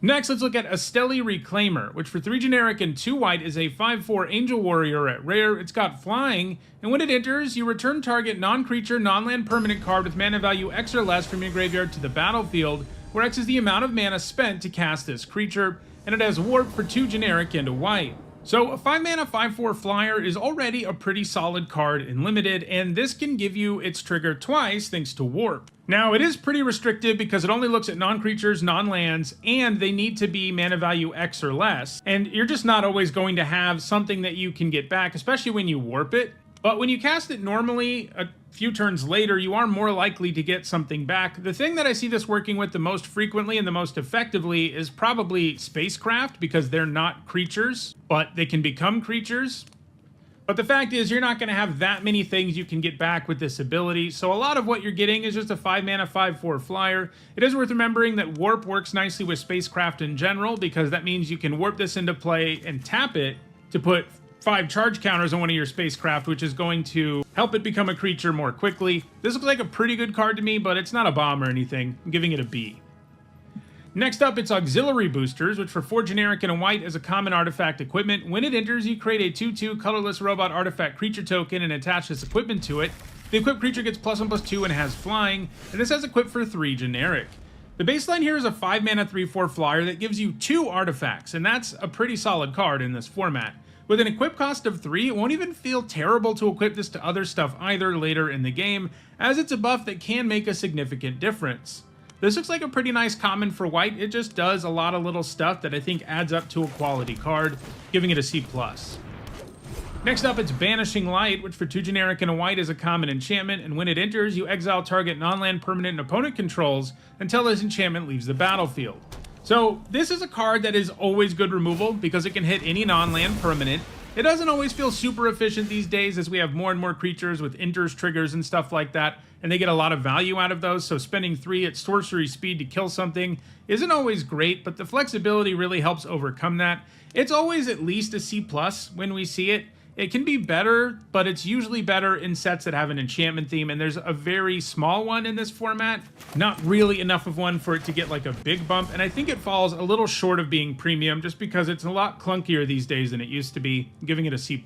Speaker 2: Next, let's look at Esteli Reclaimer, which for 3 generic and 2 white is a 5/4 Angel Warrior at rare. It's got flying, and when it enters, you return target non-creature, non-land permanent card with mana value X or less from your graveyard to the battlefield, where X is the amount of mana spent to cast this creature, and it has Warp for 2 generic and a white. So a 5 mana 5/4 flyer is already a pretty solid card in limited, and this can give you its trigger twice thanks to Warp. Now it is pretty restrictive because it only looks at non-creatures, non-lands, and they need to be mana value X or less, and you're just not always going to have something that you can get back, especially when you warp it. But when you cast it normally, a few turns later, you are more likely to get something back. The thing that I see this working with the most frequently and the most effectively is probably Spacecraft, because they're not creatures, but they can become creatures. But the fact is, you're not going to have that many things you can get back with this ability, so a lot of what you're getting is just a 5 mana 5/4 flyer. It is worth remembering that Warp works nicely with Spacecraft in general, because that means you can warp this into play and tap it to put 5 charge counters on one of your Spacecraft, which is going to help it become a creature more quickly. This looks like a pretty good card to me, but it's not a bomb or anything. I'm giving it a B. Next up, it's Auxiliary Boosters, which for 4 generic and a white is a common artifact equipment. When it enters, you create a 2/2 colorless robot artifact creature token and attach this equipment to it. The equipped creature gets +1/+2 and has flying, and this has equipped for 3 generic. The baseline here is a 5 mana 3/4 flyer that gives you 2 artifacts, and that's a pretty solid card in this format. With an equip cost of 3, it won't even feel terrible to equip this to other stuff either later in the game, as it's a buff that can make a significant difference. This looks like a pretty nice common for white. It just does a lot of little stuff that I think adds up to a quality card, giving it a C+. Next up, it's Banishing Light, which for 2 generic and a white is a common enchantment, and when it enters, you exile target non-land permanent an opponent controls until this enchantment leaves the battlefield. So this is a card that is always good removal because it can hit any non-land permanent. It doesn't always feel super efficient these days as we have more and more creatures with enters, triggers, and stuff like that, and they get a lot of value out of those, so spending 3 at sorcery speed to kill something isn't always great, but the flexibility really helps overcome that. It's always at least a C+ when we see it. It can be better, but it's usually better in sets that have an enchantment theme, and there's a very small one in this format. Not really enough of one for it to get like a big bump, and I think it falls a little short of being premium just because it's a lot clunkier these days than it used to be, giving it a C+.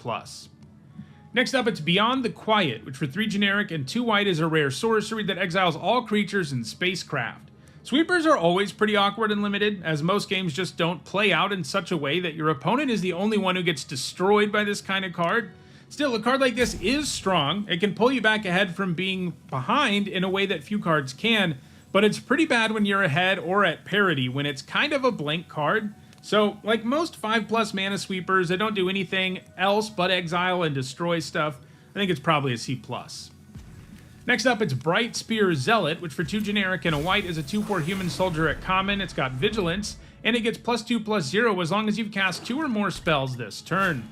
Speaker 2: Next up, it's Beyond the Quiet, which for 3 generic and 2 white is a rare sorcery that exiles all creatures in Spacecraft. Sweepers are always pretty awkward and limited, as most games just don't play out in such a way that your opponent is the only one who gets destroyed by this kind of card. Still, a card like this is strong. It can pull you back ahead from being behind in a way that few cards can, but it's pretty bad when you're ahead or at parity when it's kind of a blank card. So, like most 5+ mana sweepers that don't do anything else but exile and destroy stuff, I think it's probably a C+. Next up, it's Bright Spear Zealot, which for 2 generic and a white is a 2/4 human soldier at common. It's got vigilance, and it gets +2/+0 as long as you've cast 2 or more spells this turn.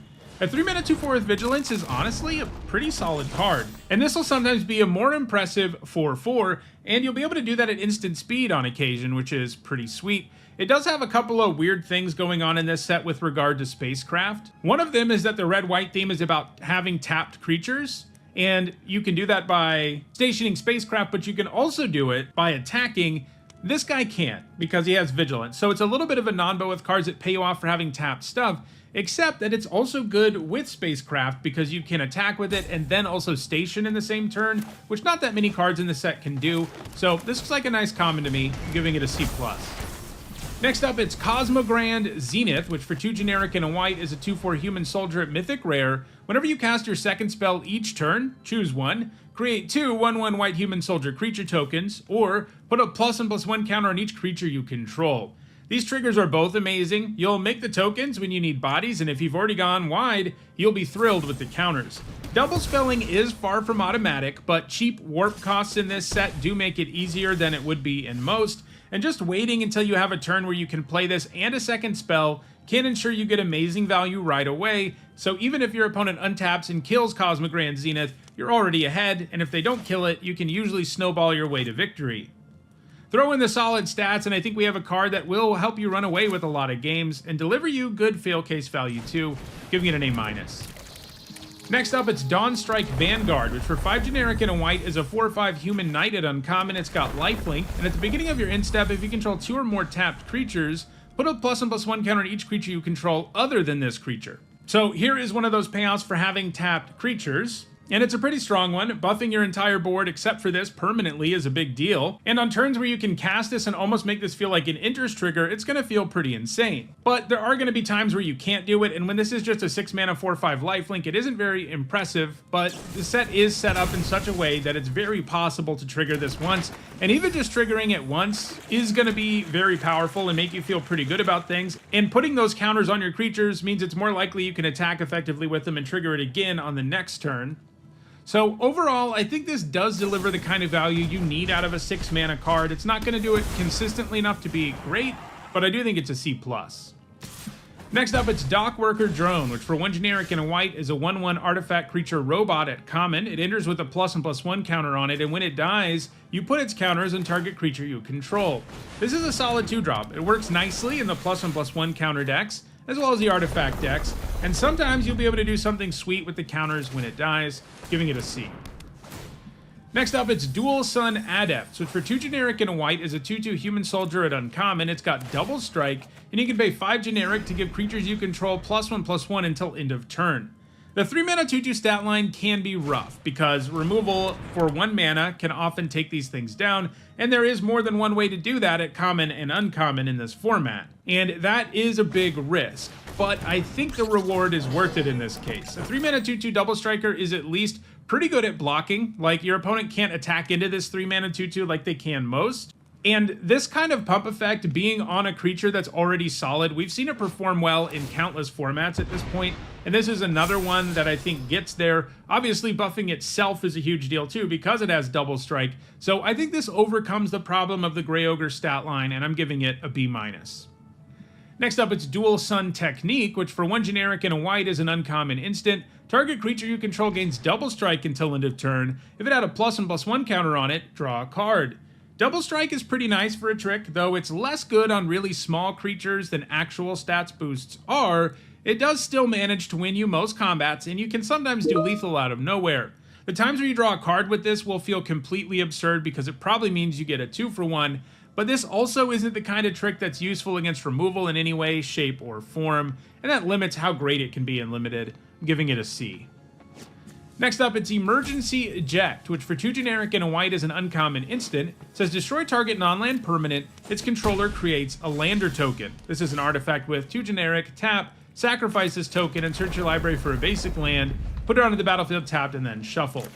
Speaker 2: A 3 mana 2/4 with vigilance is honestly a pretty solid card, and this will sometimes be a more impressive 4/4, and you'll be able to do that at instant speed on occasion, which is pretty sweet. It does have a couple of weird things going on in this set with regard to Spacecraft. One of them is that the red-white theme is about having tapped creatures, And you can do that by stationing spacecraft, but you can also do it by attacking. This guy can't because he has Vigilance. So it's a little bit of a non-bo with cards that pay you off for having tapped stuff, except that it's also good with spacecraft because you can attack with it and then also station in the same turn, which not that many cards in the set can do. So this looks like a nice common to me, giving it a C+. Next up, it's Cosmogrand Zenith, which for 2 generic and a white is a 2/4 human soldier at Mythic Rare. Whenever you cast your second spell each turn, choose one, create 2 1/1 white human soldier creature tokens, or put a +1/+1 counter on each creature you control. These triggers are both amazing. You'll make the tokens when you need bodies, and if you've already gone wide, you'll be thrilled with the counters. Double spelling is far from automatic, but cheap warp costs in this set do make it easier than it would be in most, and just waiting until you have a turn where you can play this and a second spell can ensure you get amazing value right away, so even if your opponent untaps and kills Cosmogrand Zenith, you're already ahead, and if they don't kill it, you can usually snowball your way to victory. Throw in the solid stats, and I think we have a card that will help you run away with a lot of games and deliver you good fail case value too, giving it an A-. Next up, it's Dawnstrike Vanguard, which for 5 generic and a white is a 4/5 human knight at uncommon. It's got lifelink, and at the beginning of your end step, if you control 2 or more tapped creatures, put a +1/+1 counter on each creature you control other than this creature. So here is one of those payouts for having tapped creatures. And it's a pretty strong one. Buffing your entire board except for this permanently is a big deal. And on turns where you can cast this and almost make this feel like an interest trigger, it's going to feel pretty insane. But there are going to be times where you can't do it, and when this is just a 6 mana 4/5 lifelink, it isn't very impressive, but the set is set up in such a way that it's very possible to trigger this once, and even just triggering it once is going to be very powerful and make you feel pretty good about things. And putting those counters on your creatures means it's more likely you can attack effectively with them and trigger it again on the next turn. So overall, I think this does deliver the kind of value you need out of a 6 mana card. It's not going to do it consistently enough to be great, but I do think it's a C+. Next up, it's Dockworker Drone, which for 1 generic and a white is a 1/1 artifact creature robot at common. It enters with a +1/+1 counter on it, and when it dies, you put its counters on target creature you control. This is a solid 2-drop. It works nicely in the +1/+1 counter decks, as well as the artifact decks, and sometimes you'll be able to do something sweet with the counters when it dies, giving it a C. Next up, it's Dual Sun Adepts, which for 2 generic and a white is a 2/2 human soldier at uncommon. It's got double strike, and you can pay 5 generic to give creatures you control +1/+1 until end of turn. The 3 mana 2/2 stat line can be rough, because removal for 1 mana can often take these things down, and there is more than one way to do that at common and uncommon in this format. And that is a big risk, but I think the reward is worth it in this case. A 3 mana 2/2 double striker is at least pretty good at blocking. Like, your opponent can't attack into this 3 mana 2/2 like they can most. And this kind of pump effect being on a creature that's already solid, we've seen it perform well in countless formats at this point, and this is another one that I think gets there. Obviously, buffing itself is a huge deal too because it has double strike, so I think this overcomes the problem of the Grey Ogre stat line, and I'm giving it a B-. Next up, it's Dual Sun Technique, which for 1 generic and a white is an uncommon instant. Target creature you control gains double strike until end of turn. If it had a +1/+1 counter on it, draw a card. Double strike is pretty nice for a trick, though it's less good on really small creatures than actual stats boosts are. It does still manage to win you most combats, and you can sometimes do lethal out of nowhere. The times where you draw a card with this will feel completely absurd because it probably means you get a 2-for-1, but this also isn't the kind of trick that's useful against removal in any way, shape, or form, and that limits how great it can be in Limited. I'm giving it a C. Next up, it's Emergency Eject, which for 2 generic and a white is an uncommon instant. It says destroy target non-land permanent. Its controller creates a lander token. This is an artifact with 2 generic, tap, sacrifice this token, and search your library for a basic land, put it onto the battlefield tapped, and then shuffle.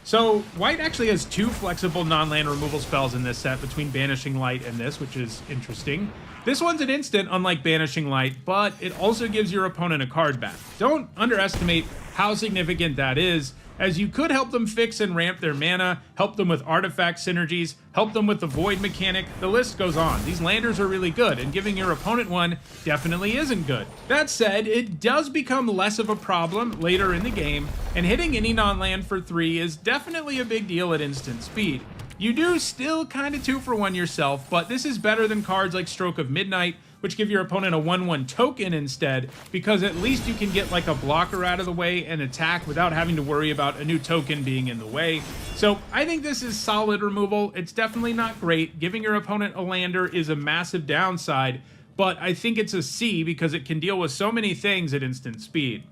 Speaker 2: So white actually has 2 flexible non-land removal spells in this set between Banishing Light and this, which is interesting. This one's an instant, unlike Banishing Light, but it also gives your opponent a card back. Don't underestimate how significant that is, as you could help them fix and ramp their mana, help them with artifact synergies, help them with the void mechanic, the list goes on. These landers are really good, and giving your opponent one definitely isn't good. That said, it does become less of a problem later in the game, and hitting any non-land for 3 is definitely a big deal at instant speed. You do still kind of 2-for-1 yourself, but this is better than cards like Stroke of Midnight, which give your opponent a 1/1 token instead, because at least you can get like a blocker out of the way and attack without having to worry about a new token being in the way. So I think this is solid removal. It's definitely not great. Giving your opponent a lander is a massive downside, but I think it's a C because it can deal with so many things at instant speed.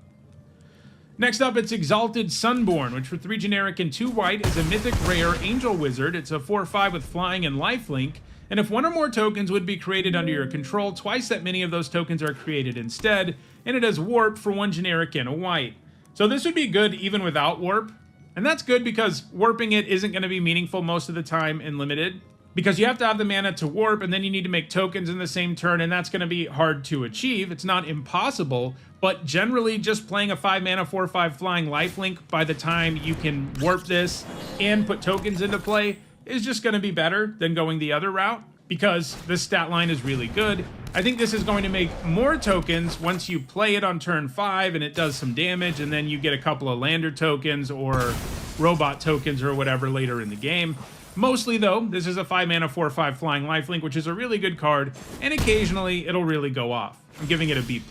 Speaker 2: Next up, it's Exalted Sunborn, which for 3 generic and 2 white is a mythic rare angel wizard. It's a 4/5 with flying and lifelink, and if 1 or more tokens would be created under your control, twice that many of those tokens are created instead, and it has warp for 1 generic and a white. So this would be good even without warp, and that's good because warping it isn't going to be meaningful most of the time in limited, because you have to have the mana to warp, and then you need to make tokens in the same turn, and that's going to be hard to achieve. It's not impossible, but generally just playing a 5 mana 4/5 flying lifelink by the time you can warp this and put tokens into play is just going to be better than going the other route, because this stat line is really good. I think this is going to make more tokens once you play it on turn 5 and it does some damage, and then you get a couple of lander tokens or robot tokens or whatever later in the game. Mostly, though, this is a 5 mana 4/5 flying lifelink, which is a really good card, and occasionally it'll really go off. I'm giving it a B+.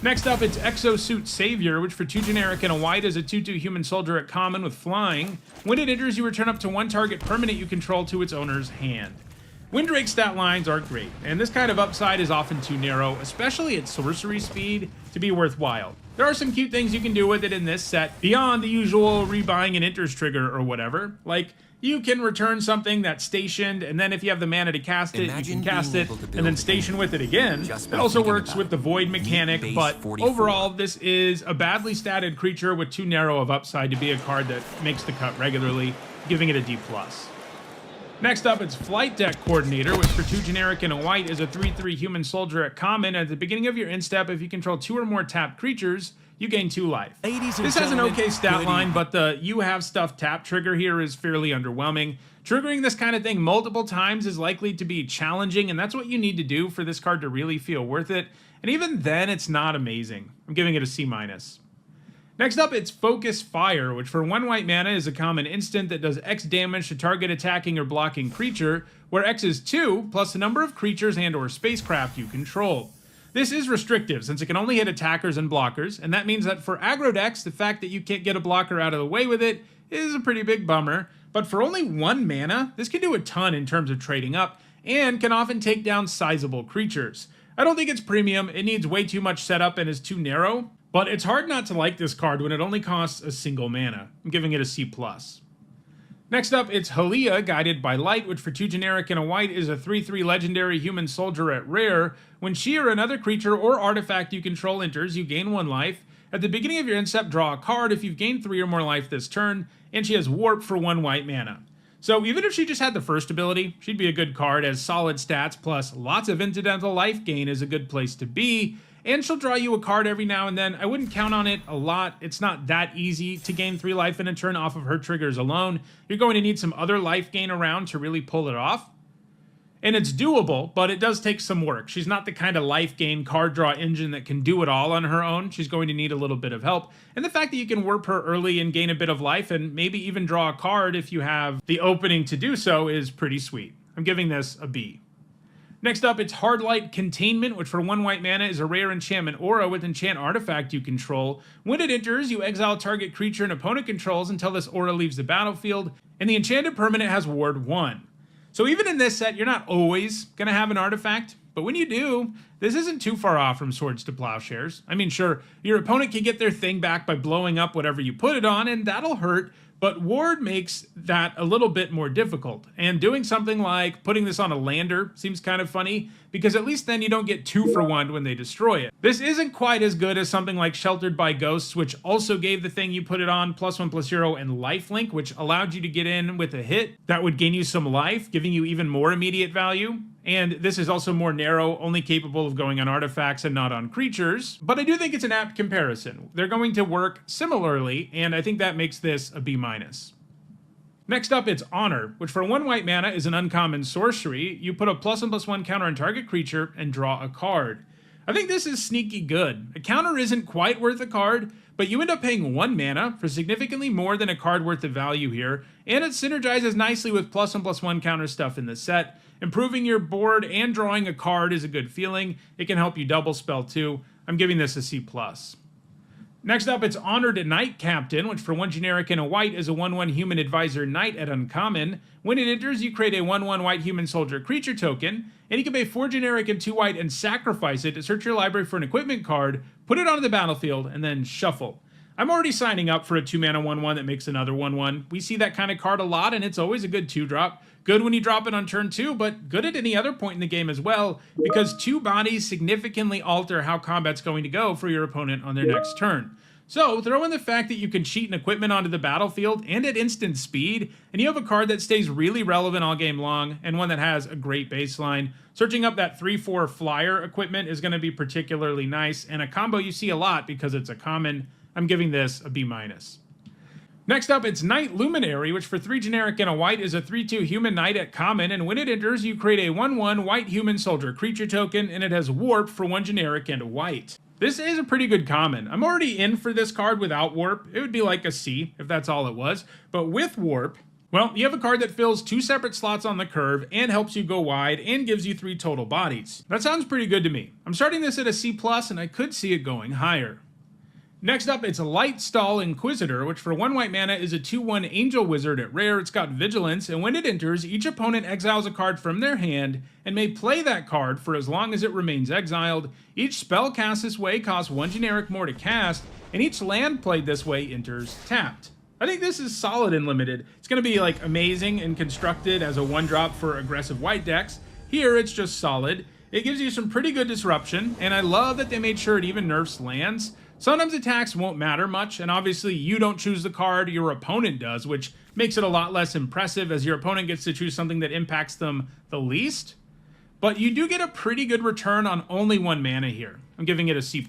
Speaker 2: Next up, it's Exosuit Savior, which for 2 generic and a white is a 2/2 human soldier at common with flying. When it enters, you return up to 1 target permanent you control to its owner's hand. Windrake stat lines aren't great, and this kind of upside is often too narrow, especially at sorcery speed, to be worthwhile. There are some cute things you can do with it in this set, beyond the usual rebuying an enters trigger or whatever. Like, you can return something that's stationed, and then if you have the mana to cast it, you can cast it, and then station with it again. It also works with the void mechanic, but overall, this is a badly statted creature with too narrow of upside to be a card that makes the cut regularly, giving it a D+. Next up, it's Flight Deck Coordinator, which for 2 generic and a white is a 3/3 human soldier at common. At the beginning of your end step, if you control 2 or more tapped creatures, you gain 2 life. This has an okay stat line, but the you have stuff tap trigger here is fairly underwhelming. Triggering this kind of thing multiple times is likely to be challenging, and that's what you need to do for this card to really feel worth it. And even then, it's not amazing. I'm giving it a C-. Next up, it's Focus Fire, which for 1 white mana is a common instant that does X damage to target attacking or blocking creature, where X is 2, plus the number of creatures and or spacecraft you control. This is restrictive, since it can only hit attackers and blockers, and that means that for aggro decks, the fact that you can't get a blocker out of the way with it is a pretty big bummer. But for only 1 mana, this can do a ton in terms of trading up, and can often take down sizable creatures. I don't think it's premium, it needs way too much setup and is too narrow, but it's hard not to like this card when it only costs a single mana. I'm giving it a C+. Next up, it's Halia, Guided by Light, which for 2 generic and a white is a 3/3 legendary human soldier at rare. When she or another creature or artifact you control enters, you gain 1 life. At the beginning of your end step, draw a card if you've gained 3 or more life this turn, and she has warp for 1 white mana. So even if she just had the first ability, she'd be a good card, as solid stats plus lots of incidental life gain is a good place to be. And she'll draw you a card every now and then. I wouldn't count on it a lot. It's not that easy to gain 3 life in a turn off of her triggers alone. You're going to need some other life gain around to really pull it off. And it's doable, but it does take some work. She's not the kind of life gain card draw engine that can do it all on her own. She's going to need a little bit of help. And the fact that you can warp her early and gain a bit of life and maybe even draw a card if you have the opening to do so is pretty sweet. I'm giving this a B. Next up, it's Hardlight Containment, which for 1 white mana is a rare enchantment aura with enchant artifact you control. When it enters, you exile target creature an opponent controls until this aura leaves the battlefield, and the enchanted permanent has ward 1. So even in this set, you're not always going to have an artifact, but when you do, this isn't too far off from Swords to Plowshares. I mean, sure, your opponent can get their thing back by blowing up whatever you put it on, and that'll hurt, but Ward makes that a little bit more difficult. And doing something like putting this on a lander seems kind of funny, because at least then you don't get 2 for 1 when they destroy it. This isn't quite as good as something like Sheltered by Ghosts, which also gave the thing you put it on +1/+0 and lifelink, which allowed you to get in with a hit that would gain you some life, giving you even more immediate value. And this is also more narrow, only capable of going on artifacts and not on creatures. But I do think it's an apt comparison. They're going to work similarly, and I think that makes this a B-. Next up, it's Honor, which for 1 white mana is an uncommon sorcery. You put a +1/+1 counter on target creature and draw a card. I think this is sneaky good. A counter isn't quite worth a card, but you end up paying 1 mana for significantly more than a card worth of value here, and it synergizes nicely with +1/+1 counter stuff in the set. Improving your board and drawing a card is a good feeling. It can help you double spell too. I'm giving this a C+. Next up, it's Honored Knight Captain, which for 1 generic and a white is a 1/1 human advisor knight at uncommon. When it enters, you create a 1/1 white human soldier creature token, and you can pay 4 generic and 2 white and sacrifice it to search your library for an equipment card, put it onto the battlefield, and then shuffle. I'm already signing up for a 2-mana 1/1 that makes another 1/1. We see that kind of card a lot, and it's always a good 2-drop. Good when you drop it on turn 2, but good at any other point in the game as well, because 2 bodies significantly alter how combat's going to go for your opponent on their next turn. So throw in the fact that you can cheat an equipment onto the battlefield and at instant speed, and you have a card that stays really relevant all game long, and one that has a great baseline. Searching up that 3/4 flyer equipment is going to be particularly nice, and a combo you see a lot because it's a common. I'm giving this a B-. Next up, it's Knight Luminary, which for 3 generic and a white is a 3/2 human knight at common, and when it enters, you create a 1/1 white human soldier creature token, and it has warp for 1 generic and a white. This is a pretty good common. I'm already in for this card without warp. It would be like a C if that's all it was, but with warp, well, you have a card that fills 2 separate slots on the curve and helps you go wide and gives you 3 total bodies. That sounds pretty good to me. I'm starting this at a C+, and I could see it going higher. Next up, it's a Lightstall Inquisitor, which for 1 white mana is a 2/1 Angel Wizard at rare. It's got Vigilance, and when it enters, each opponent exiles a card from their hand and may play that card for as long as it remains exiled. Each spell cast this way costs 1 generic more to cast, and each land played this way enters tapped. I think this is solid in limited. It's going to be like amazing and constructed as a 1-drop for aggressive white decks. Here, it's just solid. It gives you some pretty good disruption, and I love that they made sure it even nerfs lands. Sometimes attacks won't matter much, and obviously you don't choose the card, your opponent does, which makes it a lot less impressive as your opponent gets to choose something that impacts them the least. But you do get a pretty good return on only 1 mana here. I'm giving it a C+.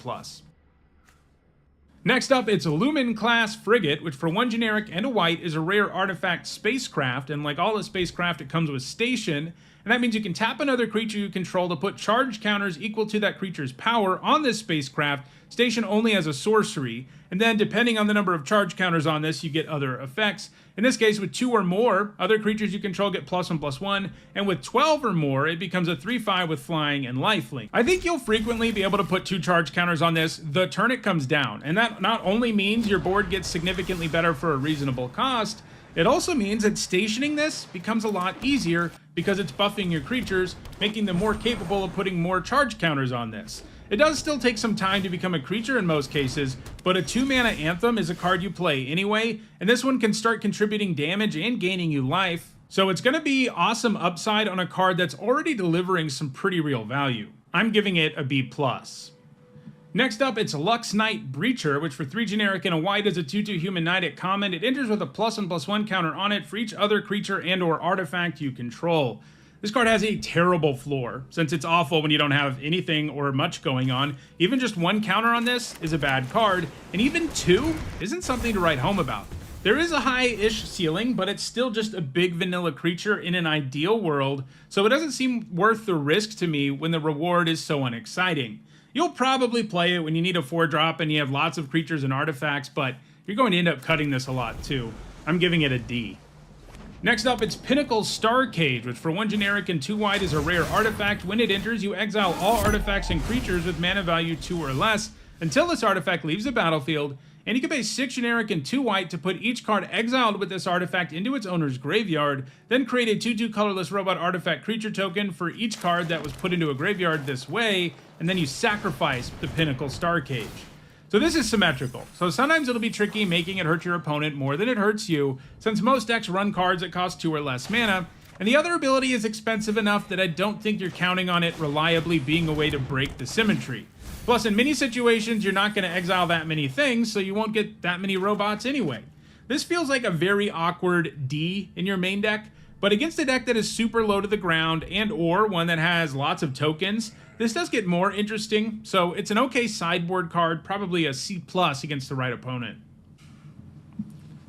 Speaker 2: Next up, it's a Lumen class Frigate, which for 1 generic and a white is a rare artifact spacecraft, and like all the spacecraft, it comes with station, and that means you can tap another creature you control to put charge counters equal to that creature's power on this spacecraft. Station only as a sorcery, and then depending on the number of charge counters on this, you get other effects. In this case, with 2 or more, other creatures you control get +1/+1, and with 12 or more, it becomes a 3/5 with flying and lifelink. I think you'll frequently be able to put 2 charge counters on this the turn it comes down, and that not only means your board gets significantly better for a reasonable cost, it also means that stationing this becomes a lot easier because it's buffing your creatures, making them more capable of putting more charge counters on this. It does still take some time to become a creature in most cases, but a 2-mana Anthem is a card you play anyway, and this one can start contributing damage and gaining you life, so it's going to be awesome upside on a card that's already delivering some pretty real value. I'm giving it a B+. Next up, it's Lux Knight Breacher, which for 3 generic and a white is a 2/2 human knight at common. It enters with a +1/+1 counter on it for each other creature and or artifact you control. This card has a terrible floor, since it's awful when you don't have anything or much going on. Even just 1 counter on this is a bad card, and even 2 isn't something to write home about. There is a high-ish ceiling, but it's still just a big vanilla creature in an ideal world, so it doesn't seem worth the risk to me when the reward is so unexciting. You'll probably play it when you need a 4-drop and you have lots of creatures and artifacts, but you're going to end up cutting this a lot too. I'm giving it a D. Next up, it's Pinnacle Star Cage, which for 1 generic and 2 white is a rare artifact. When it enters, you exile all artifacts and creatures with mana value 2 or less until this artifact leaves the battlefield, and you can pay 6 generic and 2 white to put each card exiled with this artifact into its owner's graveyard, then create a 2/2 colorless robot artifact creature token for each card that was put into a graveyard this way, and then you sacrifice the Pinnacle Star Cage. So this is symmetrical, so sometimes it'll be tricky making it hurt your opponent more than it hurts you, since most decks run cards that cost 2 or less mana, and the other ability is expensive enough that I don't think you're counting on it reliably being a way to break the symmetry. Plus, in many situations, you're not going to exile that many things, so you won't get that many robots anyway. This feels like a very awkward D in your main deck, but against a deck that is super low to the ground and or one that has lots of tokens, this does get more interesting, so it's an okay sideboard card, probably a C+ against the right opponent.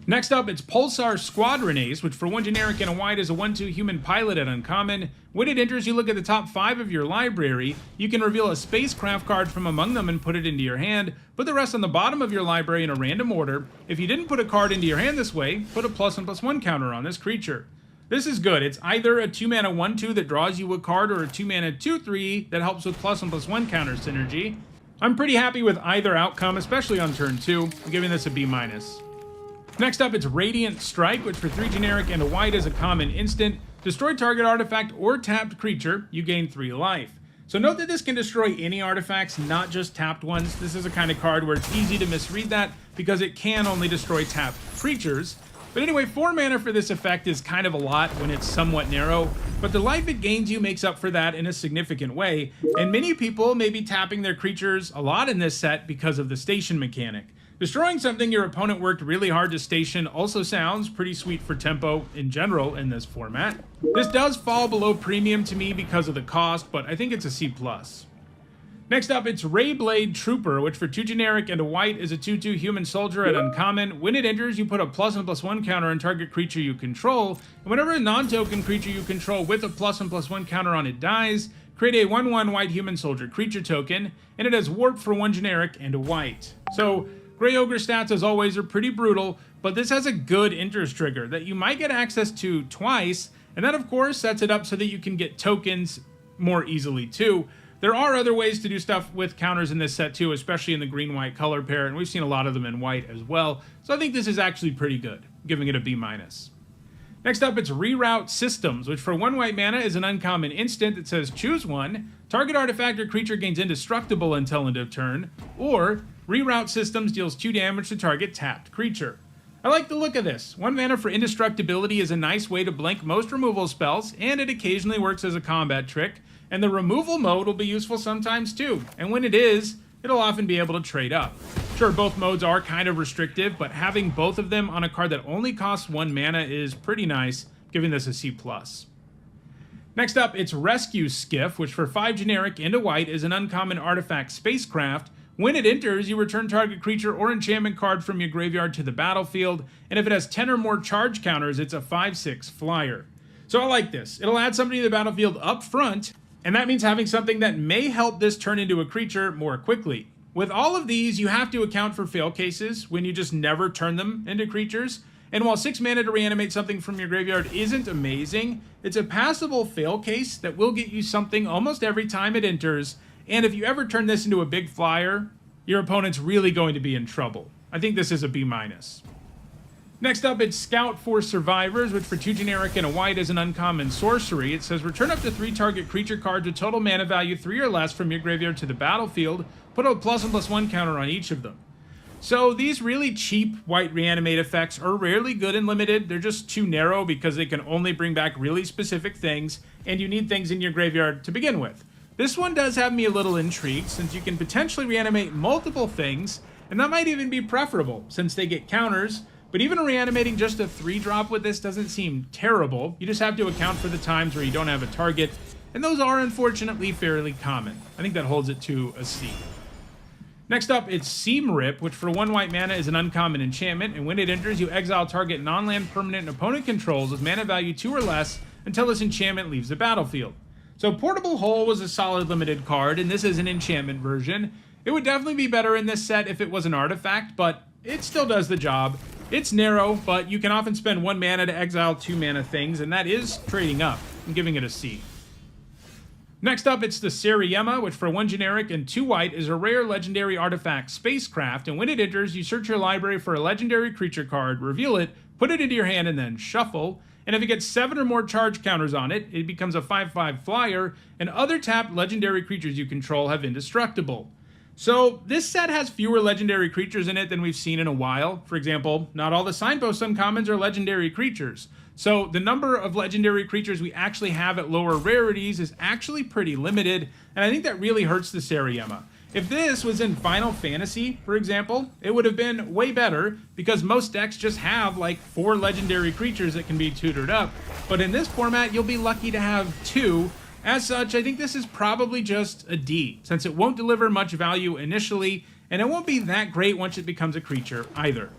Speaker 2: Next up, it's Pulsar Squadron-Ace, which for 1 generic and a white is a 1/2 human pilot at uncommon. When it enters, you look at the top 5 of your library. You can reveal a spacecraft card from among them and put it into your hand. Put the rest on the bottom of your library in a random order. If you didn't put a card into your hand this way, put a +1/+1 counter on this creature. This is good. It's either a 2-mana 1/2 that draws you a card or a 2-mana 2/3 that helps with +1/+1 counter synergy. I'm pretty happy with either outcome, especially on turn 2. I'm giving this a B-. Next up, it's Radiant Strike, which for 3 generic and a white is a common instant. Destroy target artifact or tapped creature, you gain 3 life. So note that this can destroy any artifacts, not just tapped ones. This is a kind of card where it's easy to misread that because it can only destroy tapped creatures. But anyway, 4 mana for this effect is kind of a lot when it's somewhat narrow, but the life it gains you makes up for that in a significant way, and many people may be tapping their creatures a lot in this set because of the station mechanic. Destroying something your opponent worked really hard to station also sounds pretty sweet for tempo in general in this format. This does fall below premium to me because of the cost, but I think it's a C+. Next up, it's Rayblade Trooper, which for 2 generic and a white is a 2/2 human soldier at uncommon. When it enters, you put a +1/+1 counter on target creature you control, and whenever a non-token creature you control with a +1/+1 counter on it dies, create a 1/1 white human soldier creature token, and it has warp for 1 generic and a white. So, Grey Ogre stats, as always, are pretty brutal, but this has a good enters trigger that you might get access to twice, and that, of course, sets it up so that you can get tokens more easily, too. There are other ways to do stuff with counters in this set, too, especially in the green-white color pair, and we've seen a lot of them in white as well, so I think this is actually pretty good, giving it a B-. Next up, it's Reroute Systems, which for 1 white mana is an uncommon instant that says choose one, target artifact or creature gains indestructible until end of turn, or Reroute Systems deals 2 damage to target tapped creature. I like the look of this. 1 mana for indestructibility is a nice way to blank most removal spells, and it occasionally works as a combat trick, and the removal mode will be useful sometimes too, and when it is, it'll often be able to trade up. Sure, both modes are kind of restrictive, but having both of them on a card that only costs 1 mana is pretty nice, giving this a C+. Next up, it's Rescue Skiff, which for 5 generic and a white is an uncommon artifact spacecraft. When it enters, you return target creature or enchantment card from your graveyard to the battlefield, and if it has 10 or more charge counters, it's a 5/6 flyer. So I like this. It'll add somebody to the battlefield up front, and that means having something that may help this turn into a creature more quickly. With all of these, you have to account for fail cases when you just never turn them into creatures, and while 6 mana to reanimate something from your graveyard isn't amazing, it's a passable fail case that will get you something almost every time it enters, and if you ever turn this into a big flyer, your opponent's really going to be in trouble. I think this is a B-. Next up, it's Scout for Survivors, which for 2 generic and a white is an uncommon sorcery. It says return up to 3 target creature cards with total mana value 3 or less from your graveyard to the battlefield. Put a +1/+1 counter on each of them. So these really cheap white reanimate effects are rarely good and limited. They're just too narrow because they can only bring back really specific things, and you need things in your graveyard to begin with. This one does have me a little intrigued, since you can potentially reanimate multiple things, and that might even be preferable, since they get counters, but even reanimating just a 3-drop with this doesn't seem terrible. You just have to account for the times where you don't have a target, and those are unfortunately fairly common. I think that holds it to a C. Next up, it's Seam Rip, which for 1 white mana is an uncommon enchantment, and when it enters, you exile target non-land permanent an opponent controls with mana value 2 or less until this enchantment leaves the battlefield. So Portable Hole was a solid limited card, and this is an enchantment version. It would definitely be better in this set if it was an artifact, but it still does the job. It's narrow, but you can often spend 1 mana to exile 2 mana things, and that is trading up. I'm giving it a C. Next up, it's the Seriema, which for 1 generic and 2 white is a rare legendary artifact spacecraft, and when it enters, you search your library for a legendary creature card, reveal it, put it into your hand, and then shuffle. And if it gets 7 or more charge counters on it, it becomes a 5/5 flyer, and other tapped legendary creatures you control have indestructible. So this set has fewer legendary creatures in it than we've seen in a while. For example, not all the Signpost uncommons are legendary creatures. So the number of legendary creatures we actually have at lower rarities is actually pretty limited, and I think that really hurts the Seriema. If this was in Final Fantasy, for example, it would have been way better because most decks just have like 4 legendary creatures that can be tutored up. But in this format, you'll be lucky to have 2. As such, I think this is probably just a D, since it won't deliver much value initially, and it won't be that great once it becomes a creature either.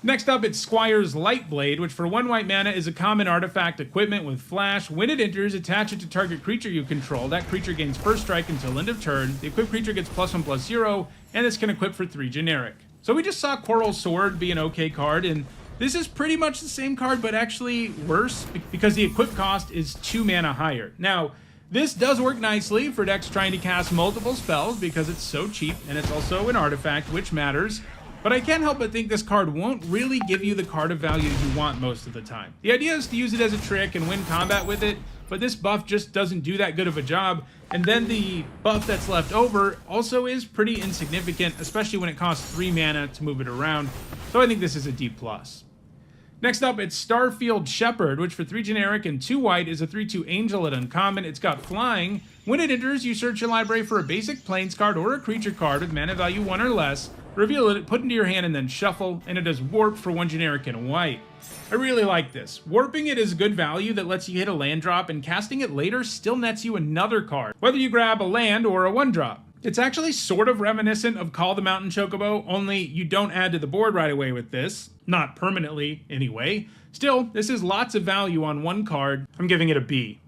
Speaker 2: Next up, it's Squire's Lightblade, which for 1 white mana is a common artifact equipment with flash. When it enters, attach it to target creature you control. That creature gains first strike until end of turn. The equipped creature gets +1/+0, and this can equip for 3 generic. So we just saw Coral Sword be an okay card, and This is pretty much the same card, but actually worse because the equip cost is 2 mana higher. Now, this does work nicely for decks trying to cast multiple spells because it's so cheap, and it's also an artifact, which matters. But I can't help but think this card won't really give you the card of value you want most of the time. The idea is to use it as a trick and win combat with it, but this buff just doesn't do that good of a job. And then the buff that's left over also is pretty insignificant, especially when it costs 3 mana to move it around. So I think this is a D+. Next up, it's Starfield Shepherd, which for 3 generic and 2 white is a 3/2 angel at uncommon. It's got flying. When it enters, you search your library for a basic plains card or a creature card with mana value 1 or less, reveal it, put it into your hand, and then shuffle, and it does warp for 1 generic and white. I really like this. Warping it is good value that lets you hit a land drop, and casting it later still nets you another card, whether you grab a land or a 1-drop. It's actually sort of reminiscent of Call the Mountain Chocobo, only you don't add to the board right away with this. Not permanently, anyway. Still, this is lots of value on 1 card. I'm giving it a B.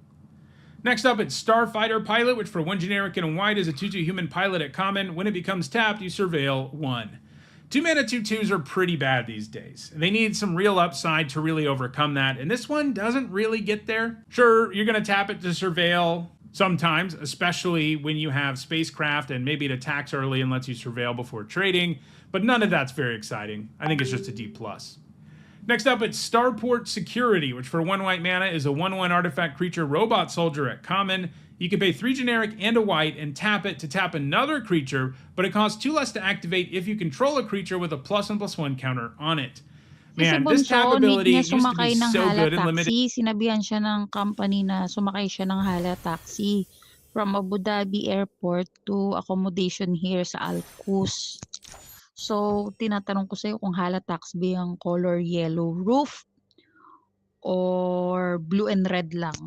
Speaker 2: Next up, it's Starfighter Pilot, which for 1 generic and a white is a 2/2 human pilot at common. When it becomes tapped, you surveil 1. 2 mana 2/2s are pretty bad these days. They need some real upside to really overcome that, and this one doesn't really get there. Sure, you're going to tap it to surveil sometimes, especially when you have spacecraft and maybe it attacks early and lets you surveil before trading, but none of that's very exciting. I think it's just a D+. Next up, it's Starport Security, which for 1 white mana is a 1/1 artifact creature robot soldier at common. You can pay 3 generic and a white and tap it to tap another creature, but it costs 2 less to activate if you control a creature with a +1/+1 counter on it.
Speaker 3: Kasi
Speaker 2: Man, this
Speaker 3: bunso,
Speaker 2: tap
Speaker 3: need
Speaker 2: ability
Speaker 3: niya
Speaker 2: used to be
Speaker 3: sumakay ng
Speaker 2: so
Speaker 3: Hala
Speaker 2: good in limited.
Speaker 3: Taxi. Sinabihan siya ng company na sumakay siya ng Hala Taxi from Abu Dhabi Airport to accommodation here sa Alcus. So, tinatanong ko sa'yo kung Hala Taxi ba yung color yellow roof or blue and red lang?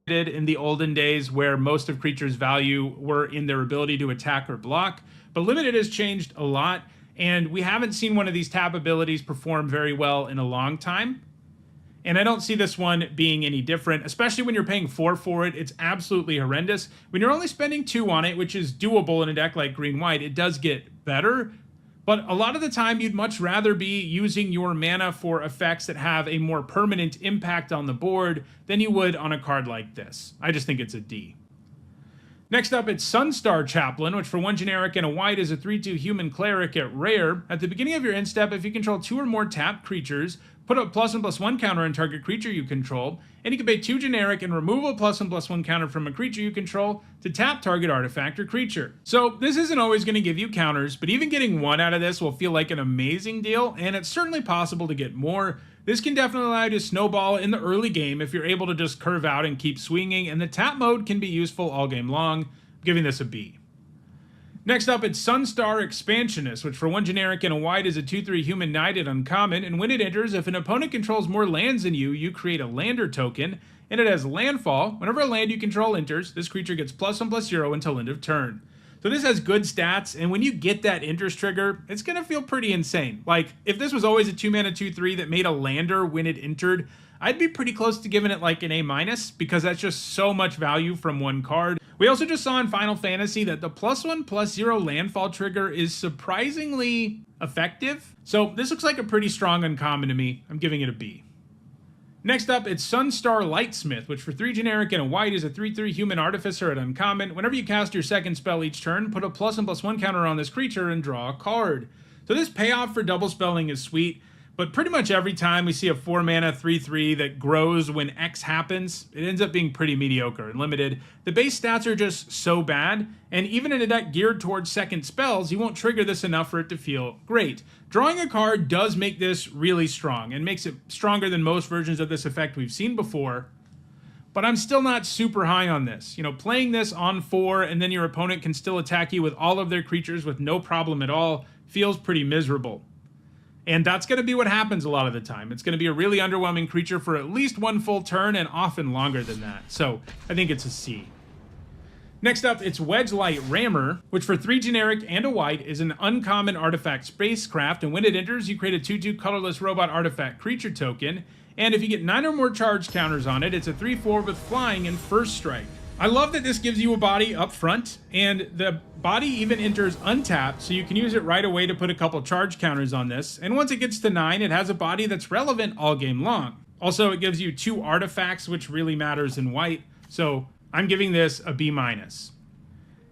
Speaker 2: in the olden days where most of creatures' value were in their ability to attack or block, but limited has changed a lot, and we haven't seen one of these tap abilities perform very well in a long time. And I don't see this one being any different, especially when you're paying 4 for it. It's absolutely horrendous. When you're only spending 2 on it, which is doable in a deck like green-white, it does get better. But a lot of the time, you'd much rather be using your mana for effects that have a more permanent impact on the board than you would on a card like this. I just think it's a D. Next up, it's Sunstar Chaplain, which for 1 generic and a white is a 3/2 human cleric at rare. At the beginning of your end step, if you control 2 or more tapped creatures, put a +1/+1 counter on target creature you control, and you can pay 2 generic and remove a +1/+1 counter from a creature you control to tap target artifact or creature. So this isn't always going to give you counters, but even getting 1 out of this will feel like an amazing deal, and it's certainly possible to get more. This can definitely allow you to snowball in the early game if you're able to just curve out and keep swinging, and the tap mode can be useful all game long. I'm giving this a B. Next up, it's Sunstar Expansionist, which for 1 generic and a white is a 2/3 human knight at uncommon, and when it enters, if an opponent controls more lands than you, you create a lander token, and it has landfall. Whenever a land you control enters, this creature gets +1/+0 until end of turn. So this has good stats, and when you get that enters trigger, it's going to feel pretty insane. Like, if this was always a 2-mana 2/3 that made a lander when it entered, I'd be pretty close to giving it like an A-, because that's just so much value from one card. We also just saw in Final Fantasy that the +1/+0 landfall trigger is surprisingly effective. So this looks like a pretty strong uncommon to me. I'm giving it a B. Next up, it's Sunstar Lightsmith, which for 3 generic and a white is a 3/3 human artificer at uncommon. Whenever you cast your second spell each turn, put a +1/+1 counter on this creature and draw a card. So this payoff for double spelling is sweet, but pretty much every time we see a 4-mana 3/3 that grows when X happens, it ends up being pretty mediocre and limited. The base stats are just so bad, and even in a deck geared towards second spells, you won't trigger this enough for it to feel great. Drawing a card does make this really strong, and makes it stronger than most versions of this effect we've seen before, but I'm still not super high on this. You know, playing this on 4 and then your opponent can still attack you with all of their creatures with no problem at all feels pretty miserable. And that's going to be what happens a lot of the time. It's going to be a really underwhelming creature for at least 1 full turn and often longer than that. So I think it's a C. Next up, it's Wedgelight Rammer, which for 3 generic and a white is an uncommon artifact spacecraft, and when it enters, you create a 2/2 colorless robot artifact creature token, and if you get 9 or more charge counters on it, it's a 3/4 with flying and first strike. I love that this gives you a body up front, and the body even enters untapped, so you can use it right away to put a couple charge counters on this, and once it gets to 9, it has a body that's relevant all game long. Also, it gives you 2 artifacts, which really matters in white, so I'm giving this a B-.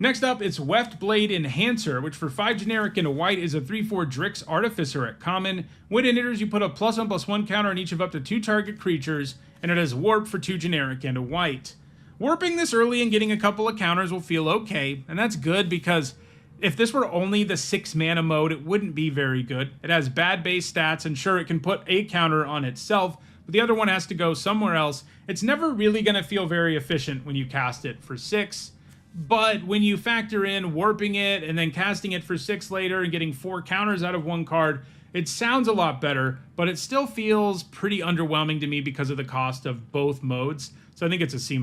Speaker 2: Next up, it's Weftblade Enhancer, which for 5 generic and a white is a 3/4 Drix Artificer at common. When it enters, you put a +1/+1 counter on each of up to 2 target creatures, and it has Warp for 2 generic and a white. Warping this early and getting a couple of counters will feel okay, and that's good because if this were only the 6-mana mode, it wouldn't be very good. It has bad base stats, and sure, it can put a counter on itself, but the other one has to go somewhere else. It's never really going to feel very efficient when you cast it for 6, but when you factor in warping it and then casting it for 6 later and getting 4 counters out of 1 card, it sounds a lot better, but it still feels pretty underwhelming to me because of the cost of both modes. So I think it's a C-.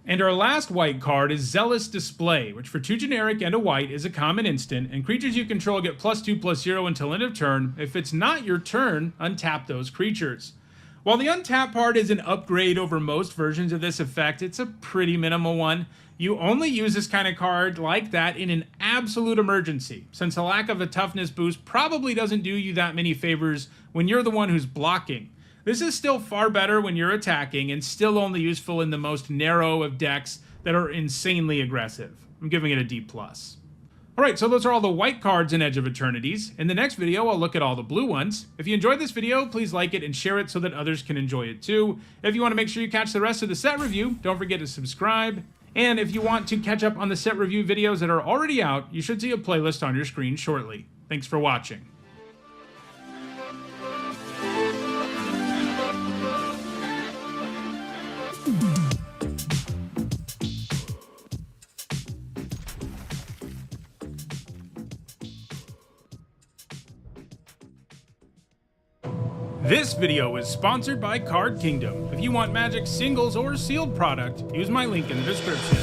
Speaker 2: And our last white card is Zealous Display, which for 2 generic and a white is a common instant, and creatures you control get +2/+0 until end of turn. If it's not your turn, untap those creatures. While the untap part is an upgrade over most versions of this effect, it's a pretty minimal one. You only use this kind of card like that in an absolute emergency, since the lack of a toughness boost probably doesn't do you that many favors when you're the one who's blocking. This is still far better when you're attacking, and still only useful in the most narrow of decks that are insanely aggressive. I'm giving it a D+. Alright, so those are all the white cards in Edge of Eternities. In the next video, I'll look at all the blue ones. If you enjoyed this video, please like it and share it so that others can enjoy it too. If you want to make sure you catch the rest of the set review, don't forget to subscribe. And if you want to catch up on the set review videos that are already out, you should see a playlist on your screen shortly. Thanks for watching. This video is sponsored by Card Kingdom. If you want Magic singles or sealed product, use my link in the description.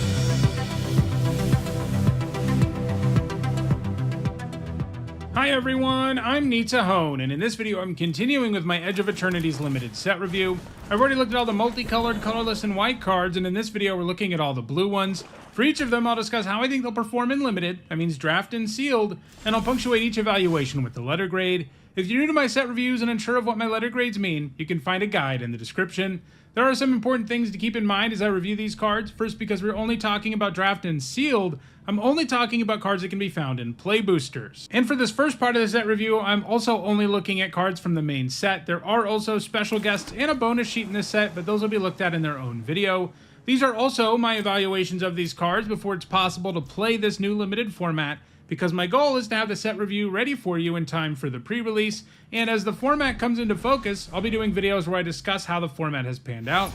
Speaker 2: Hi everyone, I'm Nita Hone, and in this video I'm continuing with my Edge of Eternities limited set review. I've already looked at all the multicolored, colorless, and white cards, and in this video we're looking at all the blue ones. For each of them, I'll discuss how I think they'll perform in limited, that means draft and sealed, and I'll punctuate each evaluation with the letter grade. If you're new to my set reviews and unsure of what my letter grades mean, you can find a guide in the description. There are some important things to keep in mind as I review these cards. First, because we're only talking about draft and sealed, I'm only talking about cards that can be found in play boosters. And for this first part of the set review, I'm also only looking at cards from the main set. There are also special guests and a bonus sheet in this set, but those will be looked at in their own video. These are also my evaluations of these cards before it's possible to play this new limited format, because my goal is to have the set review ready for you in time for the pre-release, and as the format comes into focus, I'll be doing videos where I discuss how the format has panned out.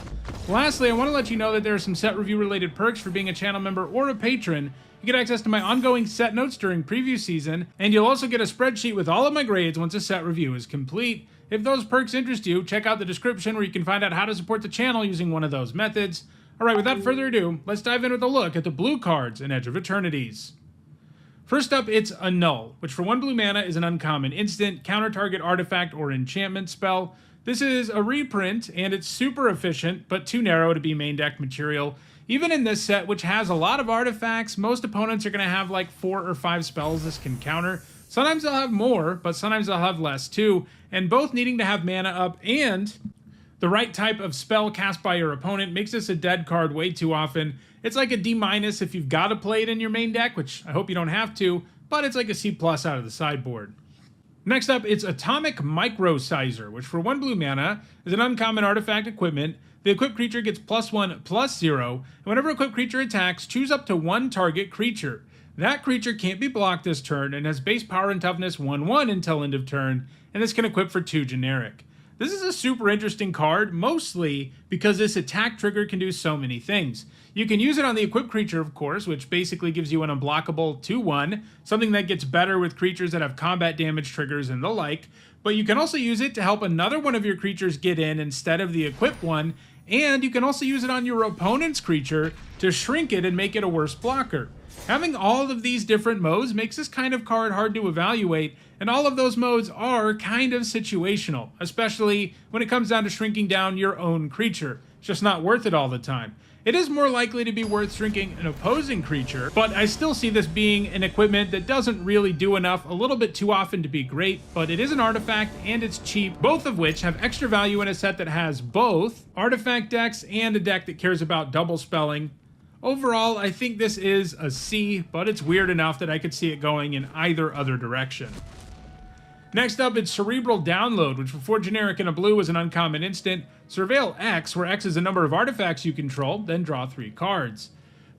Speaker 2: Lastly, I want to let you know that there are some set review related perks for being a channel member or a patron. You get access to my ongoing set notes during preview season, and you'll also get a spreadsheet with all of my grades once a set review is complete. If those perks interest you, check out the description where you can find out how to support the channel using one of those methods. Alright, without further ado, let's dive in with a look at the blue cards in Edge of Eternities. First up, it's Annul, which for 1 blue mana is an uncommon instant, counter target artifact or enchantment spell. This is a reprint, and it's super efficient, but too narrow to be main deck material. Even in this set, which has a lot of artifacts, most opponents are going to have like 4 or 5 spells this can counter. Sometimes they'll have more, but sometimes they'll have less too, and both needing to have mana up and the right type of spell cast by your opponent makes this a dead card way too often. It's like a D- if you've got to play it in your main deck, which I hope you don't have to, but it's like a C+ out of the sideboard. Next up, it's Atomic Micro-Sizer, which for 1 blue mana is an uncommon artifact equipment. The equipped creature gets +1/+0, and whenever equipped creature attacks, choose up to 1 target creature. That creature can't be blocked this turn and has base power and toughness 1/1 until end of turn, and this can equip for 2 generic. This is a super interesting card, mostly because this attack trigger can do so many things. You can use it on the equipped creature, of course, which basically gives you an unblockable 2/1, something that gets better with creatures that have combat damage triggers and the like, but you can also use it to help another one of your creatures get in instead of the equipped one, and you can also use it on your opponent's creature to shrink it and make it a worse blocker. Having all of these different modes makes this kind of card hard to evaluate, and all of those modes are kind of situational, especially when it comes down to shrinking down your own creature. It's just not worth it all the time. It is more likely to be worth shrinking an opposing creature, but I still see this being an equipment that doesn't really do enough a little bit too often to be great, but it is an artifact and it's cheap, both of which have extra value in a set that has both artifact decks and a deck that cares about double spelling. Overall, I think this is a C, but it's weird enough that I could see it going in either other direction. Next up, it's Cerebral Download, which for 4 generic and a blue is an uncommon instant. Surveil X, where X is the number of artifacts you control, then draw 3 cards.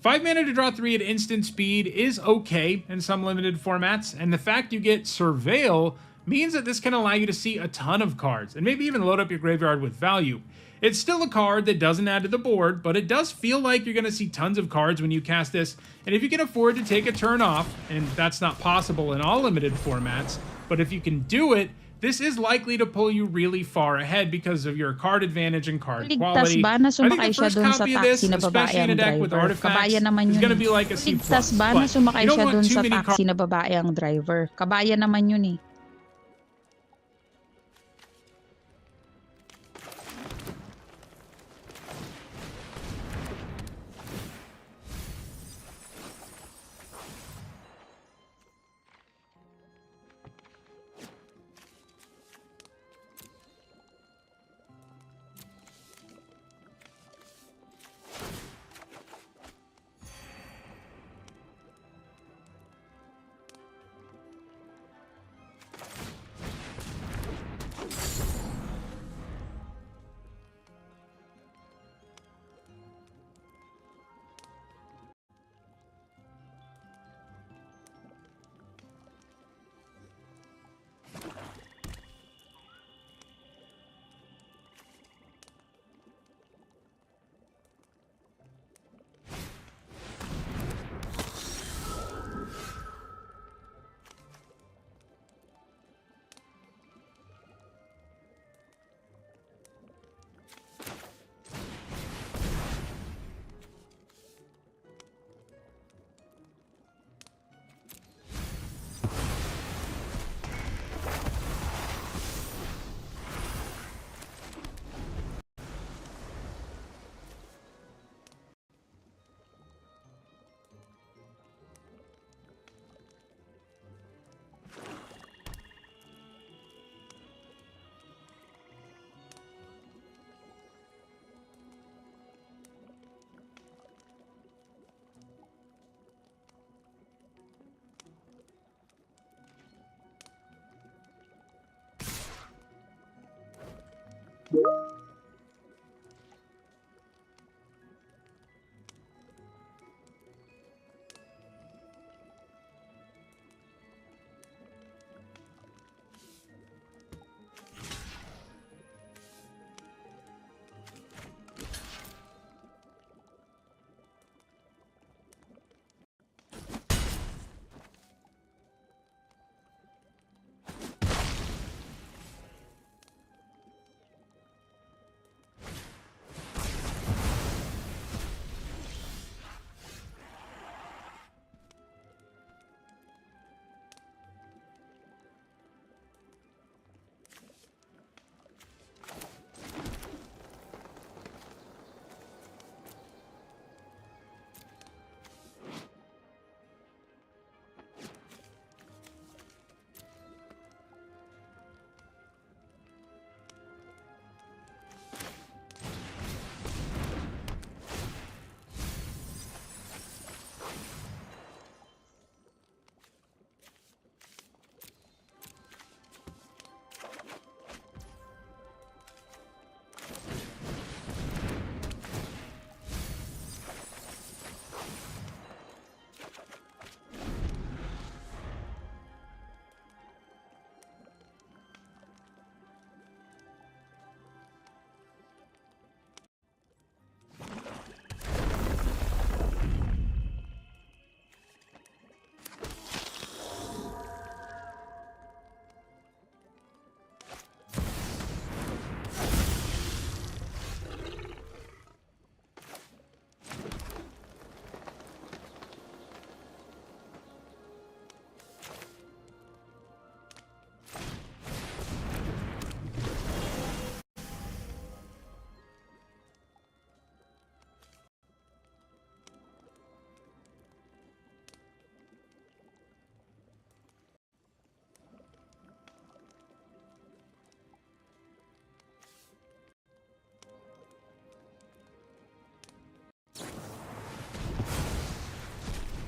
Speaker 2: 5 mana to draw 3 at instant speed is okay in some limited formats, and the fact you get Surveil means that this can allow you to see a ton of cards, and maybe even load up your graveyard with value. It's still a card that doesn't add to the board, but it does feel like you're going to see tons of cards when you cast this, and if you can afford to take a turn off, and that's not possible in all limited formats, but if you can do it, this is likely to pull you really far ahead because of your card advantage and card quality.
Speaker 3: Ligtas ba na
Speaker 2: I think
Speaker 3: sumakay
Speaker 2: the
Speaker 3: siya
Speaker 2: first
Speaker 3: dun sa
Speaker 2: copy of this,
Speaker 3: taxi na babae
Speaker 2: especially in a
Speaker 3: ang
Speaker 2: deck with
Speaker 3: driver?
Speaker 2: artifacts,
Speaker 3: Kabayan naman
Speaker 2: is
Speaker 3: yun
Speaker 2: going to
Speaker 3: eh.
Speaker 2: be like a C+.
Speaker 3: Ligtas ba na
Speaker 2: But
Speaker 3: sumakay
Speaker 2: you don't
Speaker 3: siya
Speaker 2: want
Speaker 3: dun
Speaker 2: too
Speaker 3: sa
Speaker 2: many
Speaker 3: taxi na babae ang driver? Kabayan naman yun eh.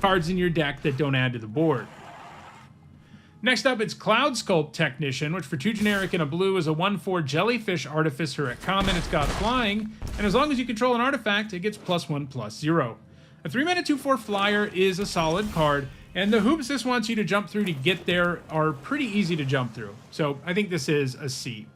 Speaker 2: Cards in your deck that don't add to the board. Next up, it's Cloud Sculpt Technician, which for 2 generic and a blue is a 1/4 Jellyfish Artificer at common. It's got flying, and as long as you control an artifact, it gets +1/+0. A 3-mana 2/4 flyer is a solid card, and the hoops this wants you to jump through to get there are pretty easy to jump through. So I think this is a C.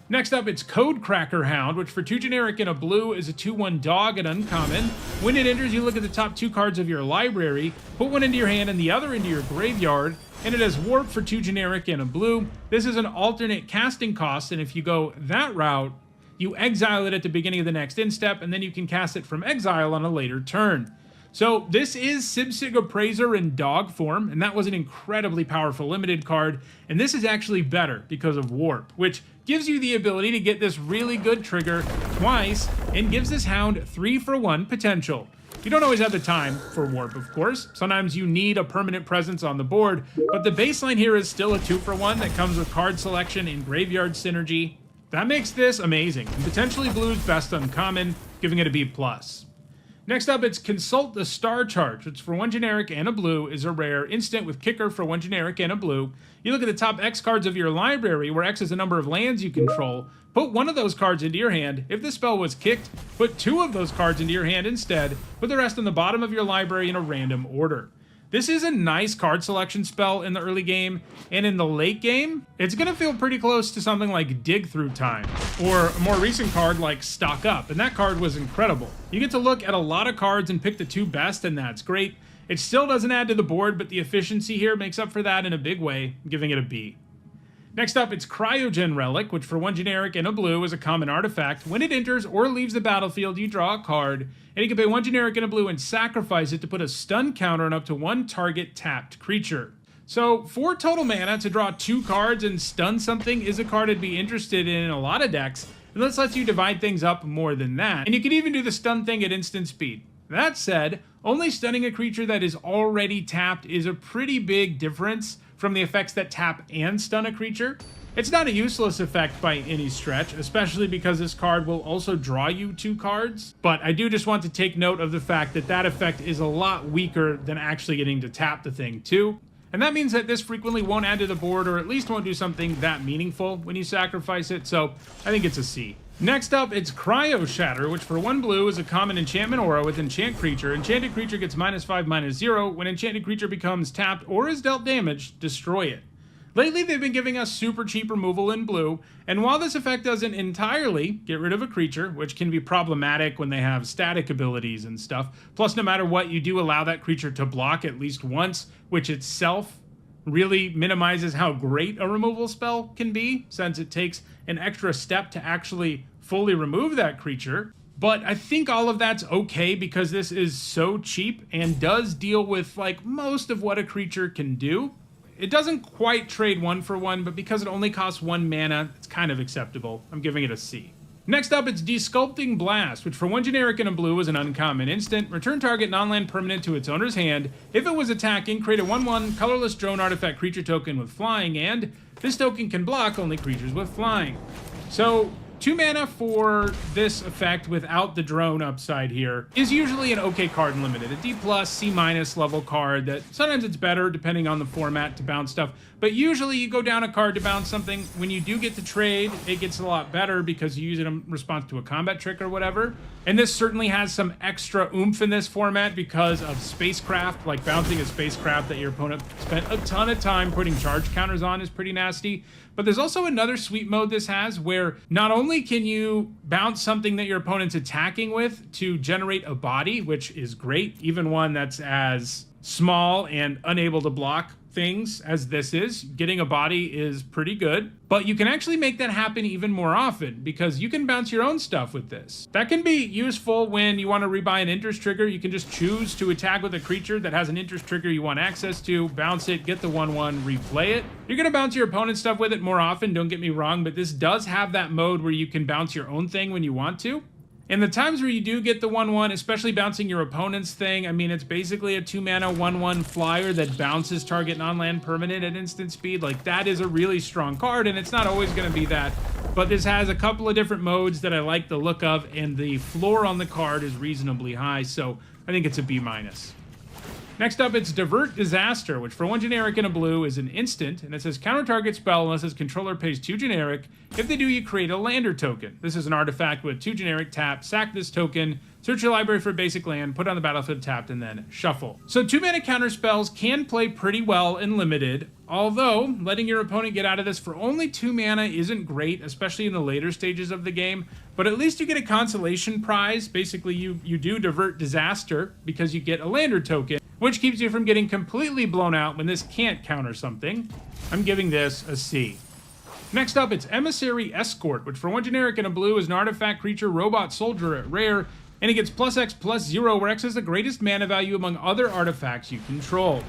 Speaker 2: Next up, it's Code Cracker Hound, which for 2 generic and a blue is a 2/1 dog at uncommon. When it enters, you look at the top 2 cards of your library, put one into your hand and the other into your graveyard, and it has Warp for 2 generic and a blue. This is an alternate casting cost, and if you go that route, you exile it at the beginning of the next end step, and then you can cast it from exile on a later turn. So this is Sibsig Appraiser in dog form, and that was an incredibly powerful limited card, and this is actually better because of Warp, which gives you the ability to get this really good trigger twice, and gives this hound 3-for-1 potential. You don't always have the time for Warp, of course. Sometimes you need a permanent presence on the board, but the baseline here is still a 2-for-1 that comes with card selection and graveyard synergy. That makes this amazing, and potentially blue's best uncommon, giving it a B+. Next up, it's Consult the Star Charge, which for 1 generic and a blue is a rare instant with kicker for 1 generic and a blue. You look at the top X cards of your library, where X is the number of lands you control. Put one of those cards into your hand. If the spell was kicked, put 2 of those cards into your hand instead. Put the rest on the bottom of your library in a random order. This is a nice card selection spell in the early game, and in the late game, it's going to feel pretty close to something like Dig Through Time, or a more recent card like Stock Up, and that card was incredible. You get to look at a lot of cards and pick the 2 best, and that's great. It still doesn't add to the board, but the efficiency here makes up for that in a big way, giving it a B. Next up, it's Cryogen Relic, which for 1 generic and a blue is a common artifact. When it enters or leaves the battlefield, you draw a card, and you can pay 1 generic and a blue and sacrifice it to put a stun counter on up to 1 target tapped creature. So 4 total mana to draw 2 cards and stun something is a card I'd be interested in a lot of decks, and this lets you divide things up more than that. And you can even do the stun thing at instant speed. That said, only stunning a creature that is already tapped is a pretty big difference from the effects that tap and stun a creature. It's not a useless effect by any stretch, especially because this card will also draw you 2 cards, but I do just want to take note of the fact that that effect is a lot weaker than actually getting to tap the thing too. and that means that this frequently won't add to the board, or at least won't do something that meaningful when you sacrifice it, so I think it's a C. Next up, it's Cryo Shatter, which for 1 blue is a common enchantment aura with enchant creature. Enchanted creature gets -5/-0. When enchanted creature becomes tapped or is dealt damage, destroy it. Lately, they've been giving us super cheap removal in blue, and while this effect doesn't entirely get rid of a creature, which can be problematic when they have static abilities and stuff, plus no matter what, you do allow that creature to block at least once, which itself really minimizes how great a removal spell can be, since it takes an extra step to actually fully remove that creature. But I think all of that's okay because this is so cheap and does deal with like most of what a creature can do. It doesn't quite trade 1 for 1, but because it only costs 1 mana, it's kind of acceptable. I'm giving it a C. Next up, it's Desculpting Blast, which for 1 generic and a blue is an uncommon instant. Return target non-land permanent to its owner's hand. If it was attacking, create a 1/1 colorless drone artifact creature token with flying, and this token can block only creatures with flying. So 2 mana for this effect without the drone upside here is usually an okay card in Limited. A D+, C- level card that sometimes it's better depending on the format to bounce stuff, but usually you go down a card to bounce something. When you do get to trade, it gets a lot better because you use it in response to a combat trick or whatever. And this certainly has some extra oomph in this format because of spacecraft, like bouncing a spacecraft that your opponent spent a ton of time putting charge counters on is pretty nasty. But there's also another sweet mode this has where not only can you bounce something that your opponent's attacking with to generate a body, which is great, even one that's as small and unable to block things as this is. Getting a body is pretty good, but you can actually make that happen even more often because you can bounce your own stuff with this. That can be useful when you want to rebuy an interest trigger. You can just choose to attack with a creature that has an interest trigger you want access to, bounce it, get the 1/1, replay it. You're going to bounce your opponent's stuff with it more often, don't get me wrong, but this does have that mode where you can bounce your own thing when you want to. And the times where you do get the 1/1, especially bouncing your opponent's thing, I mean, it's basically a 2 mana 1/1 flyer that bounces target non-land permanent at instant speed. Like, that is a really strong card, and it's not always going to be that. But this has a couple of different modes that I like the look of, and the floor on the card is reasonably high, so I think it's a B-. Next up, it's Divert Disaster, which for 1 generic and a blue is an instant, and it says counter target spell unless its controller pays 2 generic. If they do, you create a lander token. This is an artifact with 2 generic tap, sack this token, search your library for a basic land, put it on the battlefield tapped, and then shuffle. So 2 mana counter spells can play pretty well in Limited, although letting your opponent get out of this for only 2 mana isn't great, especially in the later stages of the game, but at least you get a consolation prize. Basically, you do Divert Disaster because you get a lander token, which keeps you from getting completely blown out when this can't counter something. I'm giving this a C. Next up, it's Emissary Escort, which for 1 generic and a blue is an artifact creature robot soldier at rare, and it gets +X/+0, where X is the greatest mana value among other artifacts you control.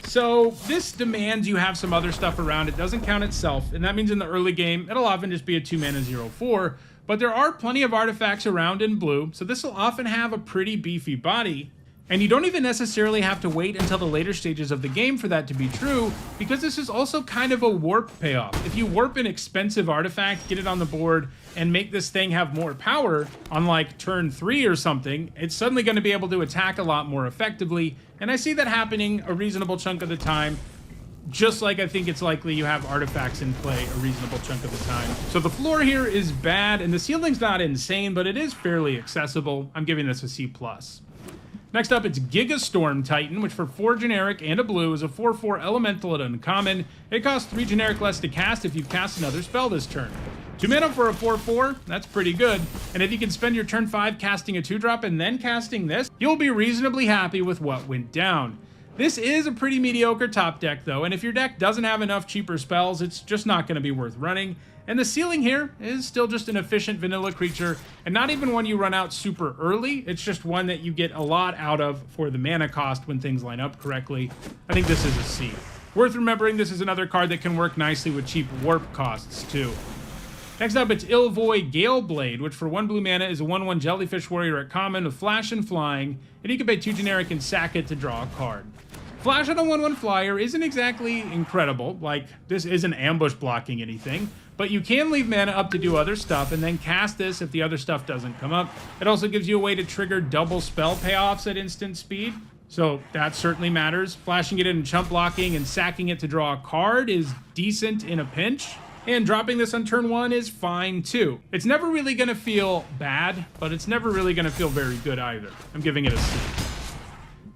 Speaker 2: So this demands you have some other stuff around. It doesn't count itself, and that means in the early game, it'll often just be a 2 mana 0/4, but there are plenty of artifacts around in blue, so this will often have a pretty beefy body. And you don't even necessarily have to wait until the later stages of the game for that to be true, because this is also kind of a warp payoff. If you warp an expensive artifact, get it on the board, and make this thing have more power on like turn 3 or something, it's suddenly going to be able to attack a lot more effectively. And I see that happening a reasonable chunk of the time, just like I think it's likely you have artifacts in play a reasonable chunk of the time. So the floor here is bad, and the ceiling's not insane, but it is fairly accessible. I'm giving this a C+. Next up, it's Gigastorm Titan, which for 4 generic and a blue is a 4/4 elemental at uncommon. It costs 3 generic less to cast if you cast another spell this turn. 2 mana for a 4/4, that's pretty good. And if you can spend your turn 5 casting a 2-drop and then casting this, you'll be reasonably happy with what went down. This is a pretty mediocre top deck though, and if your deck doesn't have enough cheaper spells, it's just not going to be worth running. And the ceiling here is still just an efficient vanilla creature, and not even one you run out super early. It's just one that you get a lot out of for the mana cost when things line up correctly. I think this is a C. Worth remembering, this is another card that can work nicely with cheap warp costs too. Next up, it's Ilvoy Galeblade, which for 1 blue mana is a 1/1 jellyfish warrior at common with flash and flying, and you can pay 2 generic and sack it to draw a card. Flash on a 1/1 flyer isn't exactly incredible, like this isn't ambush blocking anything, but you can leave mana up to do other stuff and then cast this if the other stuff doesn't come up. It also gives you a way to trigger double spell payoffs at instant speed. So that certainly matters. Flashing it in chump blocking and sacking it to draw a card is decent in a pinch. And dropping this on turn 1 is fine too. It's never really going to feel bad, but it's never really going to feel very good either. I'm giving it a C.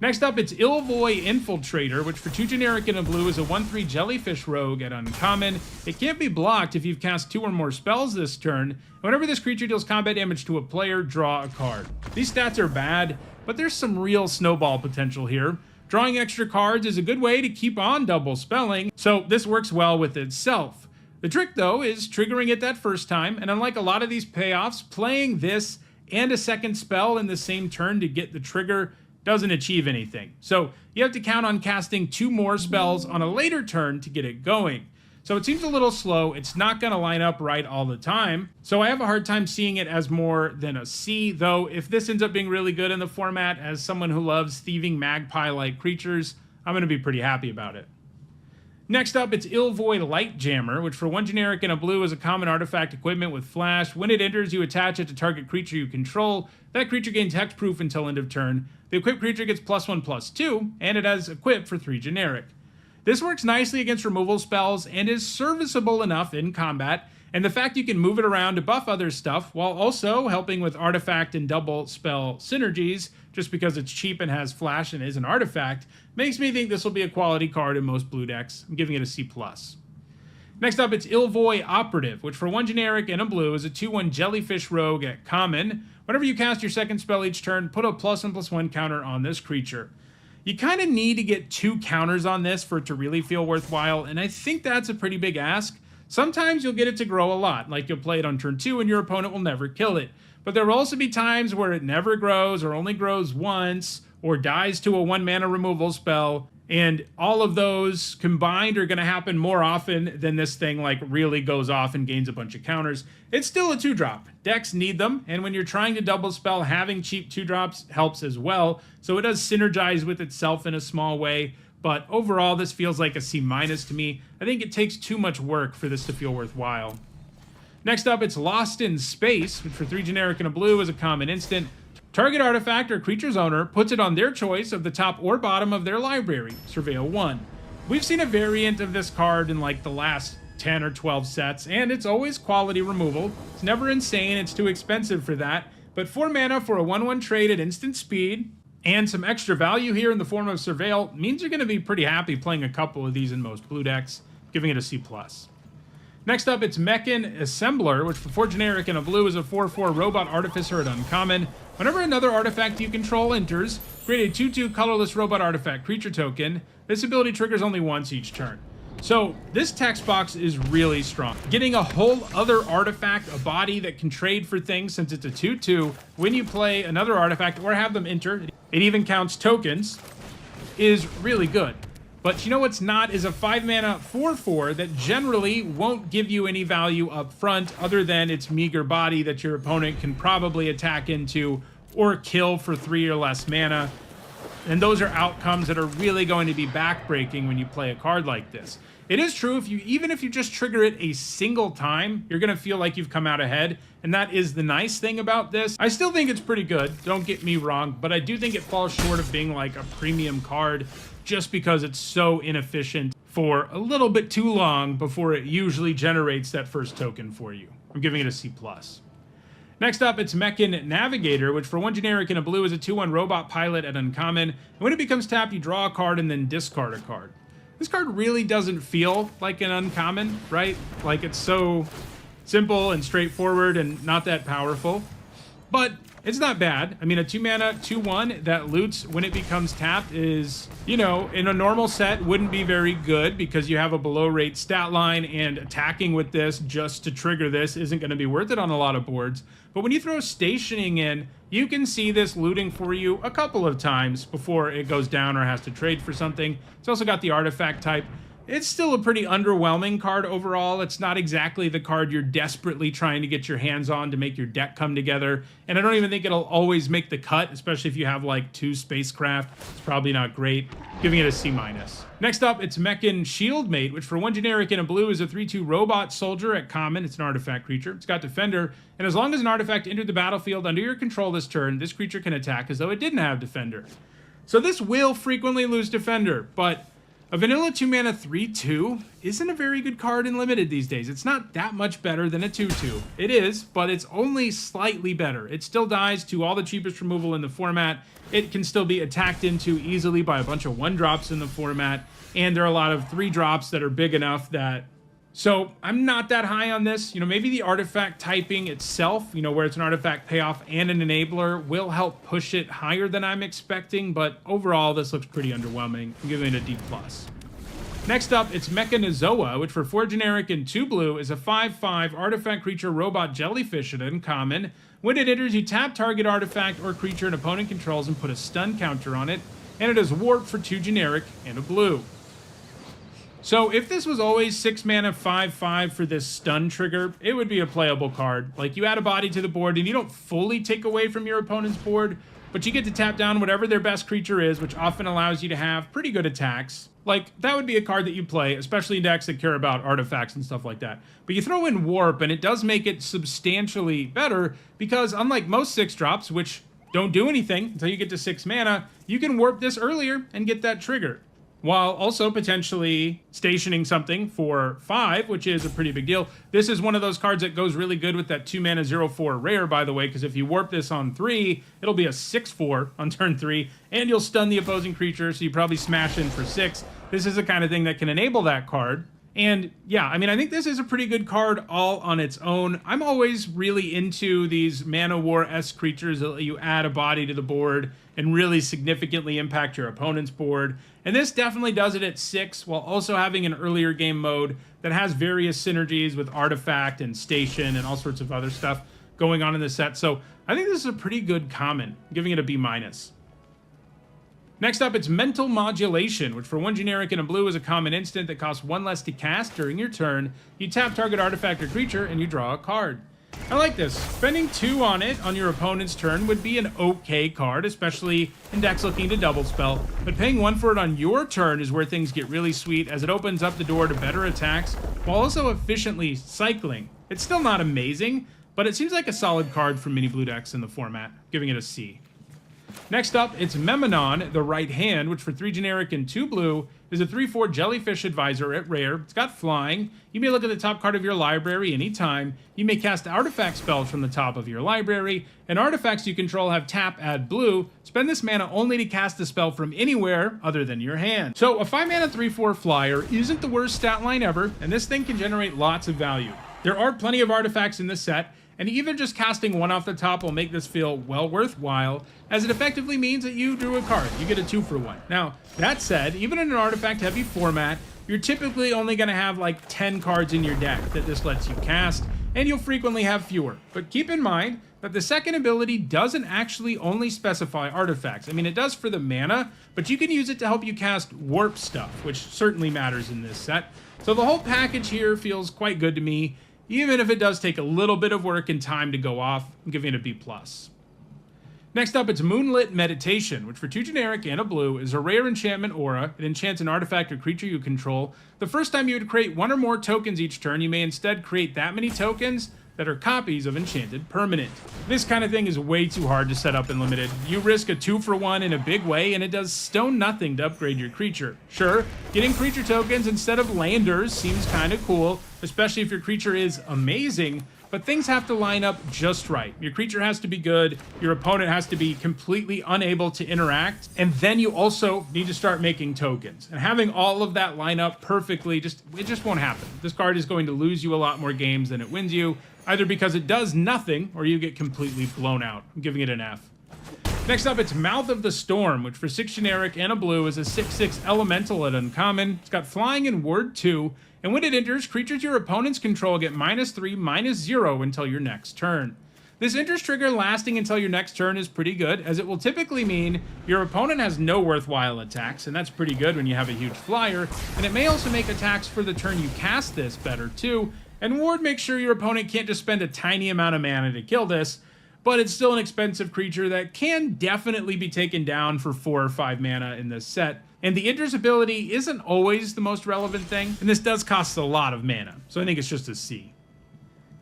Speaker 2: Next up, it's Ilvoy Infiltrator, which for 2 generic and a blue is a 1/3 Jellyfish Rogue at uncommon. It can't be blocked if you've cast 2 or more spells this turn. And whenever this creature deals combat damage to a player, draw a card. These stats are bad, but there's some real snowball potential here. Drawing extra cards is a good way to keep on double spelling, so this works well with itself. The trick, though, is triggering it that first time, and unlike a lot of these payoffs, playing this and a second spell in the same turn to get the trigger doesn't achieve anything. So you have to count on casting 2 more spells on a later turn to get it going. So it seems a little slow. It's not going to line up right all the time. So I have a hard time seeing it as more than a C, though if this ends up being really good in the format, as someone who loves thieving magpie-like creatures, I'm going to be pretty happy about it. Next up, it's Ilvoy Lightjammer, which for 1 generic and a blue is a common artifact equipment with flash. When it enters, you attach it to target creature you control. That creature gains hexproof until end of turn. The equipped creature gets +1/+2, and it has equip for 3 generic. This works nicely against removal spells and is serviceable enough in combat, and the fact you can move it around to buff other stuff while also helping with artifact and double spell synergies, just because it's cheap and has flash and is an artifact, makes me think this will be a quality card in most blue decks. I'm giving it a C+. Next up, it's Ilvoy Operative, which for 1 generic and a blue is a 2/1 Jellyfish Rogue at common. Whenever you cast your second spell each turn, put a +1/+1 counter on this creature. You kind of need to get 2 counters on this for it to really feel worthwhile, and I think that's a pretty big ask. Sometimes you'll get it to grow a lot, like you'll play it on turn 2 and your opponent will never kill it. But there will also be times where it never grows or only grows once or dies to a 1 mana removal spell, and all of those combined are going to happen more often than this thing like really goes off and gains a bunch of counters. It's still a 2-drop. Decks need them, and when you're trying to double spell, having cheap 2-drops helps as well, so it does synergize with itself in a small way. But overall, this feels like a C- to me. I think it takes too much work for this to feel worthwhile. Next up, it's Lost in Space, which for 3 generic and a blue is a common instant. Target artifact or creature's owner puts it on their choice of the top or bottom of their library, Surveil 1. We've seen a variant of this card in like the last 10 or 12 sets, and it's always quality removal. It's never insane, it's too expensive for that, but 4 mana for a 1/1 trade at instant speed, and some extra value here in the form of Surveil means you're going to be pretty happy playing a couple of these in most blue decks, giving it a C+. Next up, it's Mechan Assembler, which for 4 generic and a blue is a 4/4 Robot Artificer at uncommon. Whenever another artifact you control enters, create a 2/2 colorless Robot Artifact creature token. This ability triggers only once each turn. So this text box is really strong. Getting a whole other artifact, a body that can trade for things since it's a 2/2, when you play another artifact or have them enter, it even counts tokens, is really good. But you know what's not is a 5 mana 4/4 that generally won't give you any value up front other than its meager body that your opponent can probably attack into or kill for 3 or less mana. And those are outcomes that are really going to be backbreaking when you play a card like this. It is true, even if you just trigger it a single time, you're going to feel like you've come out ahead, and that is the nice thing about this. I still think it's pretty good, don't get me wrong, but I do think it falls short of being like a premium card just because it's so inefficient for a little bit too long before it usually generates that first token for you. I'm giving it a C+. Next up, it's Mechan Navigator, which for 1 generic and a blue is a 2/1 Robot Pilot at uncommon. And when it becomes tapped, you draw a card and then discard a card. This card really doesn't feel like an uncommon, right? Like it's so simple and straightforward and not that powerful. But it's not bad. I mean, a 2 mana 2/1 that loots when it becomes tapped is, you know, in a normal set wouldn't be very good because you have a below rate stat line, and attacking with this just to trigger this isn't going to be worth it on a lot of boards. But when you throw stationing in, you can see this looting for you a couple of times before it goes down or has to trade for something. It's also got the artifact type. It's still a pretty underwhelming card overall. It's not exactly the card you're desperately trying to get your hands on to make your deck come together. And I don't even think it'll always make the cut, especially if you have like 2 spacecraft. It's probably not great. Giving it a C-. Next up, it's Mechan Shieldmate, which for 1 generic and a blue is a 3/2 Robot Soldier at common. It's an artifact creature. It's got Defender, and as long as an artifact entered the battlefield under your control this turn, this creature can attack as though it didn't have Defender. So this will frequently lose Defender, but a vanilla 2-mana 3/2 isn't a very good card in Limited these days. It's not that much better than a 2/2. It is, but it's only slightly better. It still dies to all the cheapest removal in the format. It can still be attacked into easily by a bunch of 1-drops in the format, and there are a lot of 3-drops that are big enough that... So I'm not that high on this. Maybe the artifact typing itself, where it's an artifact payoff and an enabler, will help push it higher than I'm expecting, but overall this looks pretty underwhelming. I'm giving it a D+. Next up, it's Mechanizoa, which for 4 generic and 2 blue is a 5/5 artifact creature robot jellyfish at uncommon. When it enters, you tap target artifact or creature an opponent controls and put a stun counter on it, and it is warp for 2 generic and a blue. So if this was always 6 mana 5/5 for this stun trigger, it would be a playable card. Like, you add a body to the board and you don't fully take away from your opponent's board, but you get to tap down whatever their best creature is, which often allows you to have pretty good attacks. Like, that would be a card that you play, especially in decks that care about artifacts and stuff like that. But you throw in Warp and it does make it substantially better, because unlike most 6-drops, which don't do anything until you get to 6 mana, you can warp this earlier and get that trigger, while also potentially stationing something for 5, which is a pretty big deal. This is one of those cards that goes really good with that 2 mana 0/4 rare, by the way, because if you warp this on 3, it'll be a 6/4 on turn 3, and you'll stun the opposing creature, so you probably smash in for 6. This is the kind of thing that can enable that card. And yeah, I mean, I think this is a pretty good card all on its own. I'm always really into these Mana War-esque creatures that let you add a body to the board and really significantly impact your opponent's board. And this definitely does it at 6, while also having an earlier game mode that has various synergies with Artifact and Station and all sorts of other stuff going on in the set. So I think this is a pretty good common, I'm giving it a B-. Next up, it's Mental Modulation, which for 1 generic and a blue is a common instant that costs 1 less to cast during your turn. You tap target artifact or creature, and you draw a card. I like this. Spending 2 on it on your opponent's turn would be an okay card, especially in decks looking to double spell, but paying 1 for it on your turn is where things get really sweet, as it opens up the door to better attacks, while also efficiently cycling. It's still not amazing, but it seems like a solid card for mini blue decks in the format, giving it a C. Next up, it's Memenon, the Right Hand, which for 3 generic and 2 blue is a 3/4 jellyfish advisor at rare. It's got flying. You may look at the top card of your library anytime. You may cast artifact spells from the top of your library, and artifacts you control have tap, add blue. Spend this mana only to cast the spell from anywhere other than your hand. So a 5 mana 3/4 flyer isn't the worst stat line ever, and this thing can generate lots of value. There are plenty of artifacts in this set, and even just casting 1 off the top will make this feel well worthwhile, as it effectively means that you drew a card. You get a 2-for-1. Now, that said, even in an artifact-heavy format, you're typically only going to have like 10 cards in your deck that this lets you cast, and you'll frequently have fewer. But keep in mind that the second ability doesn't actually only specify artifacts. I mean, it does for the mana, but you can use it to help you cast warp stuff, which certainly matters in this set. So the whole package here feels quite good to me, even if it does take a little bit of work and time to go off. I'm giving it a B+. Next up, it's Moonlit Meditation, which for 2 generic and a blue is a rare enchantment aura. It enchants an artifact or creature you control. The first time you would create 1 or more tokens each turn, you may instead create that many tokens that are copies of enchanted permanent. This kind of thing is way too hard to set up in Limited. You risk a 2-for-1 in a big way, and it does stone nothing to upgrade your creature. Sure, getting creature tokens instead of landers seems kind of cool, especially if your creature is amazing, but things have to line up just right. Your creature has to be good, your opponent has to be completely unable to interact, and then you also need to start making tokens. And having all of that line up perfectly, it just won't happen. This card is going to lose you a lot more games than it wins you, either because it does nothing or you get completely blown out. I'm giving it an F. Next up, it's Mouth of the Storm, which for 6 generic and a blue is a 6/6 elemental at uncommon. It's got flying and word 2, and when it enters, creatures your opponents control get -3/-0 until your next turn. This enters trigger lasting until your next turn is pretty good, as it will typically mean your opponent has no worthwhile attacks, and that's pretty good when you have a huge flyer, and it may also make attacks for the turn you cast this better too, and ward makes sure your opponent can't just spend a tiny amount of mana to kill this, but it's still an expensive creature that can definitely be taken down for 4 or 5 mana in this set. And the enters ability isn't always the most relevant thing, and this does cost a lot of mana, so I think it's just a C.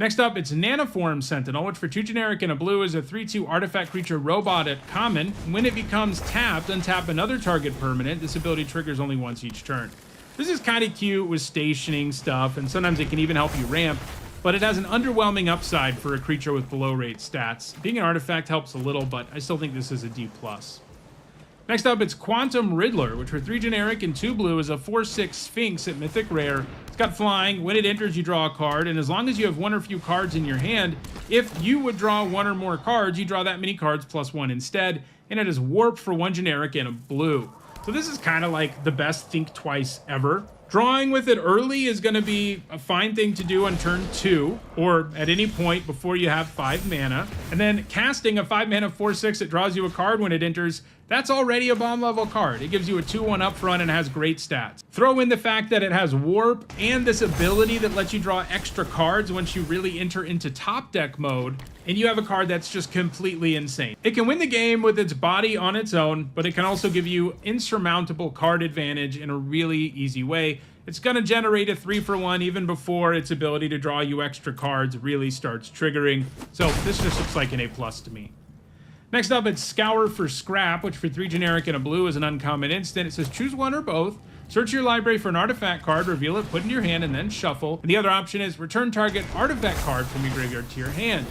Speaker 2: Next up, it's Nanoform Sentinel, which for 2 generic and a blue is a 3/2 artifact creature robot at common. When it becomes tapped, untap another target permanent. This ability triggers only once each turn. This is kind of cute with stationing stuff, and sometimes it can even help you ramp, but it has an underwhelming upside for a creature with below rate stats. Being an artifact helps a little, but I still think this is a D+. Next up, it's Quantum Riddler, which for 3 generic and 2 blue is a 4/6 Sphinx at Mythic Rare. It's got flying. When it enters, you draw a card, and as long as you have one or few cards in your hand, if you would draw one or more cards, you draw that many cards plus 1 instead, and it is warp for 1 generic and a blue. So this is kind of like the best Think Twice ever. Drawing with it early is going to be a fine thing to do on turn 2, or at any point before you have 5 mana. And then casting a 5 mana 4/6 that draws you a card when it enters, that's already a bomb level card. It gives you a 2/1 up front and has great stats. Throw in the fact that it has warp and this ability that lets you draw extra cards once you really enter into top deck mode, and you have a card that's just completely insane. It can win the game with its body on its own, but it can also give you insurmountable card advantage in a really easy way. It's going to generate a 3-for-1 even before its ability to draw you extra cards really starts triggering. So this just looks like an A+ to me. Next up, it's Scour for Scrap, which for 3 generic and a blue is an uncommon instant. It says choose one or both. Search your library for an artifact card, reveal it, put it into your hand, and then shuffle. And the other option is return target artifact card from your graveyard to your hand.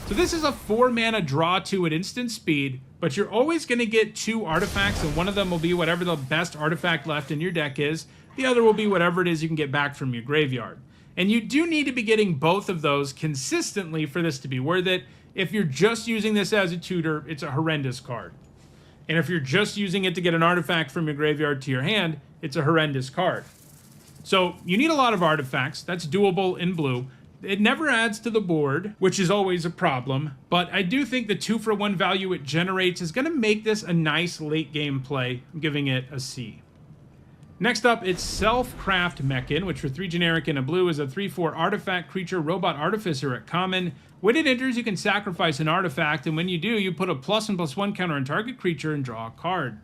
Speaker 2: So this is a 4 mana draw 2 at instant speed, but you're always going to get 2 artifacts, and one of them will be whatever the best artifact left in your deck is. The other will be whatever it is you can get back from your graveyard. And you do need to be getting both of those consistently for this to be worth it. If you're just using this as a tutor, it's a horrendous card. And if you're just using it to get an artifact from your graveyard to your hand, it's a horrendous card. So you need a lot of artifacts. That's doable in blue. It never adds to the board, which is always a problem, but I do think the 2-for-1 value it generates is going to make this a nice late game play. I'm giving it a C. Next up, it's Self-Craft Mechan, which for 3 generic and a blue is a 3/4 artifact creature robot artificer at common. When it enters, you can sacrifice an artifact, and when you do, you put a +1/+1 counter on target creature and draw a card.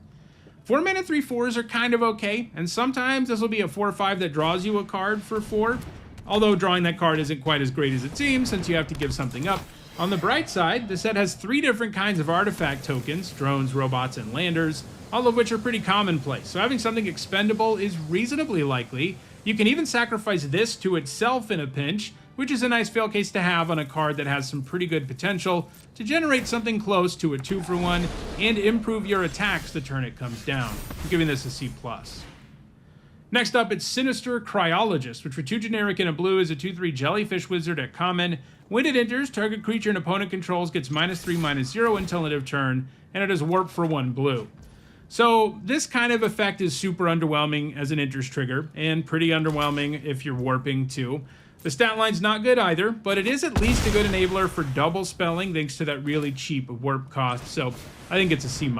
Speaker 2: 4 mana 3/4s are kind of okay, and sometimes this will be a 4/5 that draws you a card for 4, although drawing that card isn't quite as great as it seems since you have to give something up. On the bright side, the set has 3 different kinds of artifact tokens, drones, robots, and landers, all of which are pretty commonplace, so having something expendable is reasonably likely. You can even sacrifice this to itself in a pinch, which is a nice fail case to have on a card that has some pretty good potential to generate something close to a 2-for-1 and improve your attacks the turn it comes down. I'm giving this a C+. Next up, it's Sinister Cryologist, which for 2 generic and a blue is a 2/3 jellyfish wizard at common. When it enters, target creature an opponent controls gets -3/-0 until end of turn, and it is warp for 1 blue. So this kind of effect is super underwhelming as an enters trigger, and pretty underwhelming if you're warping too. The stat line's not good either, but it is at least a good enabler for double spelling thanks to that really cheap warp cost, so I think it's a C-.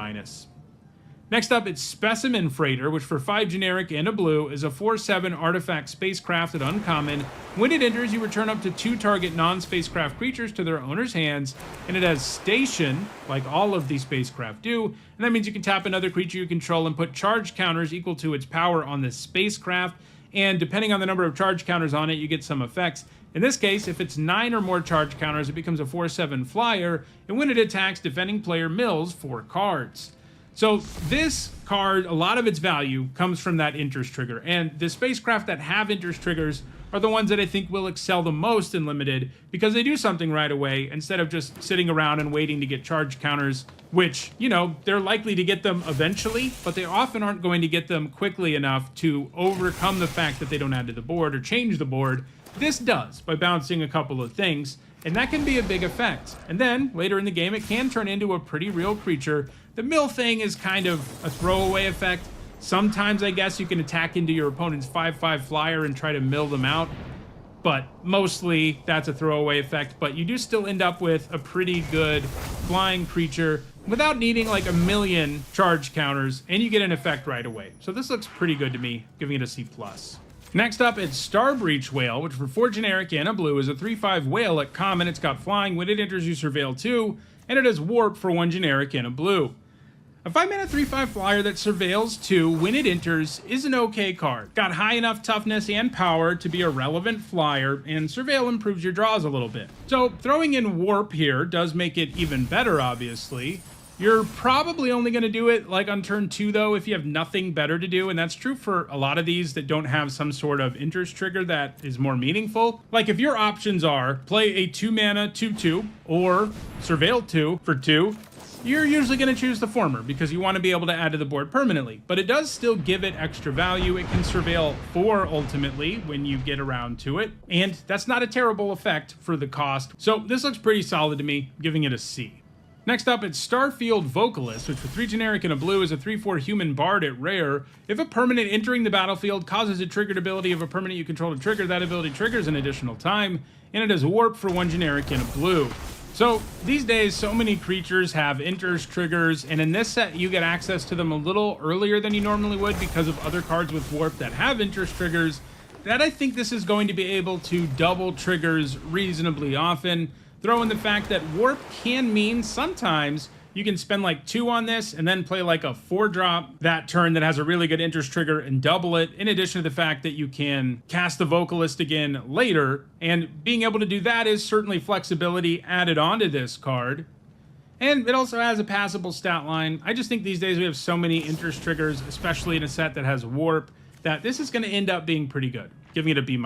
Speaker 2: Next up, it's Specimen Freighter, which for 5 generic and a blue is a 4/7 artifact spacecraft at uncommon. When it enters, you return up to 2 target non-spacecraft creatures to their owner's hands, and it has station, like all of these spacecraft do, and that means you can tap another creature you control and put charge counters equal to its power on this spacecraft, and depending on the number of charge counters on it, you get some effects. In this case, if it's 9 or more charge counters, it becomes a 4/7 flyer, and when it attacks, defending player mills 4 cards. So this card, a lot of its value comes from that enters trigger, and the spacecraft that have enters triggers are the ones that I think will excel the most in Limited because they do something right away instead of just sitting around and waiting to get charge counters, which, you know, they're likely to get them eventually, but they often aren't going to get them quickly enough to overcome the fact that they don't add to the board or change the board. This does by bouncing a couple of things, and that can be a big effect. And then later in the game, it can turn into a pretty real creature. The mill thing is kind of a throwaway effect. Sometimes I guess you can attack into your opponent's 5/5 flyer and try to mill them out, but mostly that's a throwaway effect. But you do still end up with a pretty good flying creature without needing like a million charge counters, and you get an effect right away. So this looks pretty good to me, giving it a C+. Next up, it's Starbreach Whale, which for 4 generic and a blue is a 3/5 whale at common. It's got flying. When it enters, you surveil 2, and it has warp for 1 generic and a blue. A 5-mana 3/5 flyer that surveils 2 when it enters is an okay card. Got high enough toughness and power to be a relevant flyer, and surveil improves your draws a little bit. So throwing in warp here does make it even better, obviously. You're probably only going to do it like on turn 2 though if you have nothing better to do, and that's true for a lot of these that don't have some sort of enters trigger that is more meaningful. Like if your options are play a 2-mana 2/2 or surveil 2 for 2, you're usually going to choose the former because you want to be able to add to the board permanently. But it does still give it extra value. It can surveil 4 ultimately when you get around to it, and that's not a terrible effect for the cost. So this looks pretty solid to me, giving it a C. Next up, it's Starfield Vocalist, which for 3 generic and a blue is a 3/4 human bard at rare. If a permanent entering the battlefield causes a triggered ability of a permanent you control to trigger, that ability triggers an additional time, and it has warp for 1 generic and a blue. So these days, so many creatures have enters triggers, and in this set, you get access to them a little earlier than you normally would because of other cards with warp that have enters triggers, that I think this is going to be able to double triggers reasonably often. Throw in the fact that warp can mean sometimes you can spend like 2 on this and then play like a 4-drop that turn that has a really good enters trigger and double it, in addition to the fact that you can cast the Vocalist again later, and being able to do that is certainly flexibility added onto this card. And it also has a passable stat line. I just think these days we have so many enters triggers, especially in a set that has warp, that this is going to end up being pretty good, giving it a B-.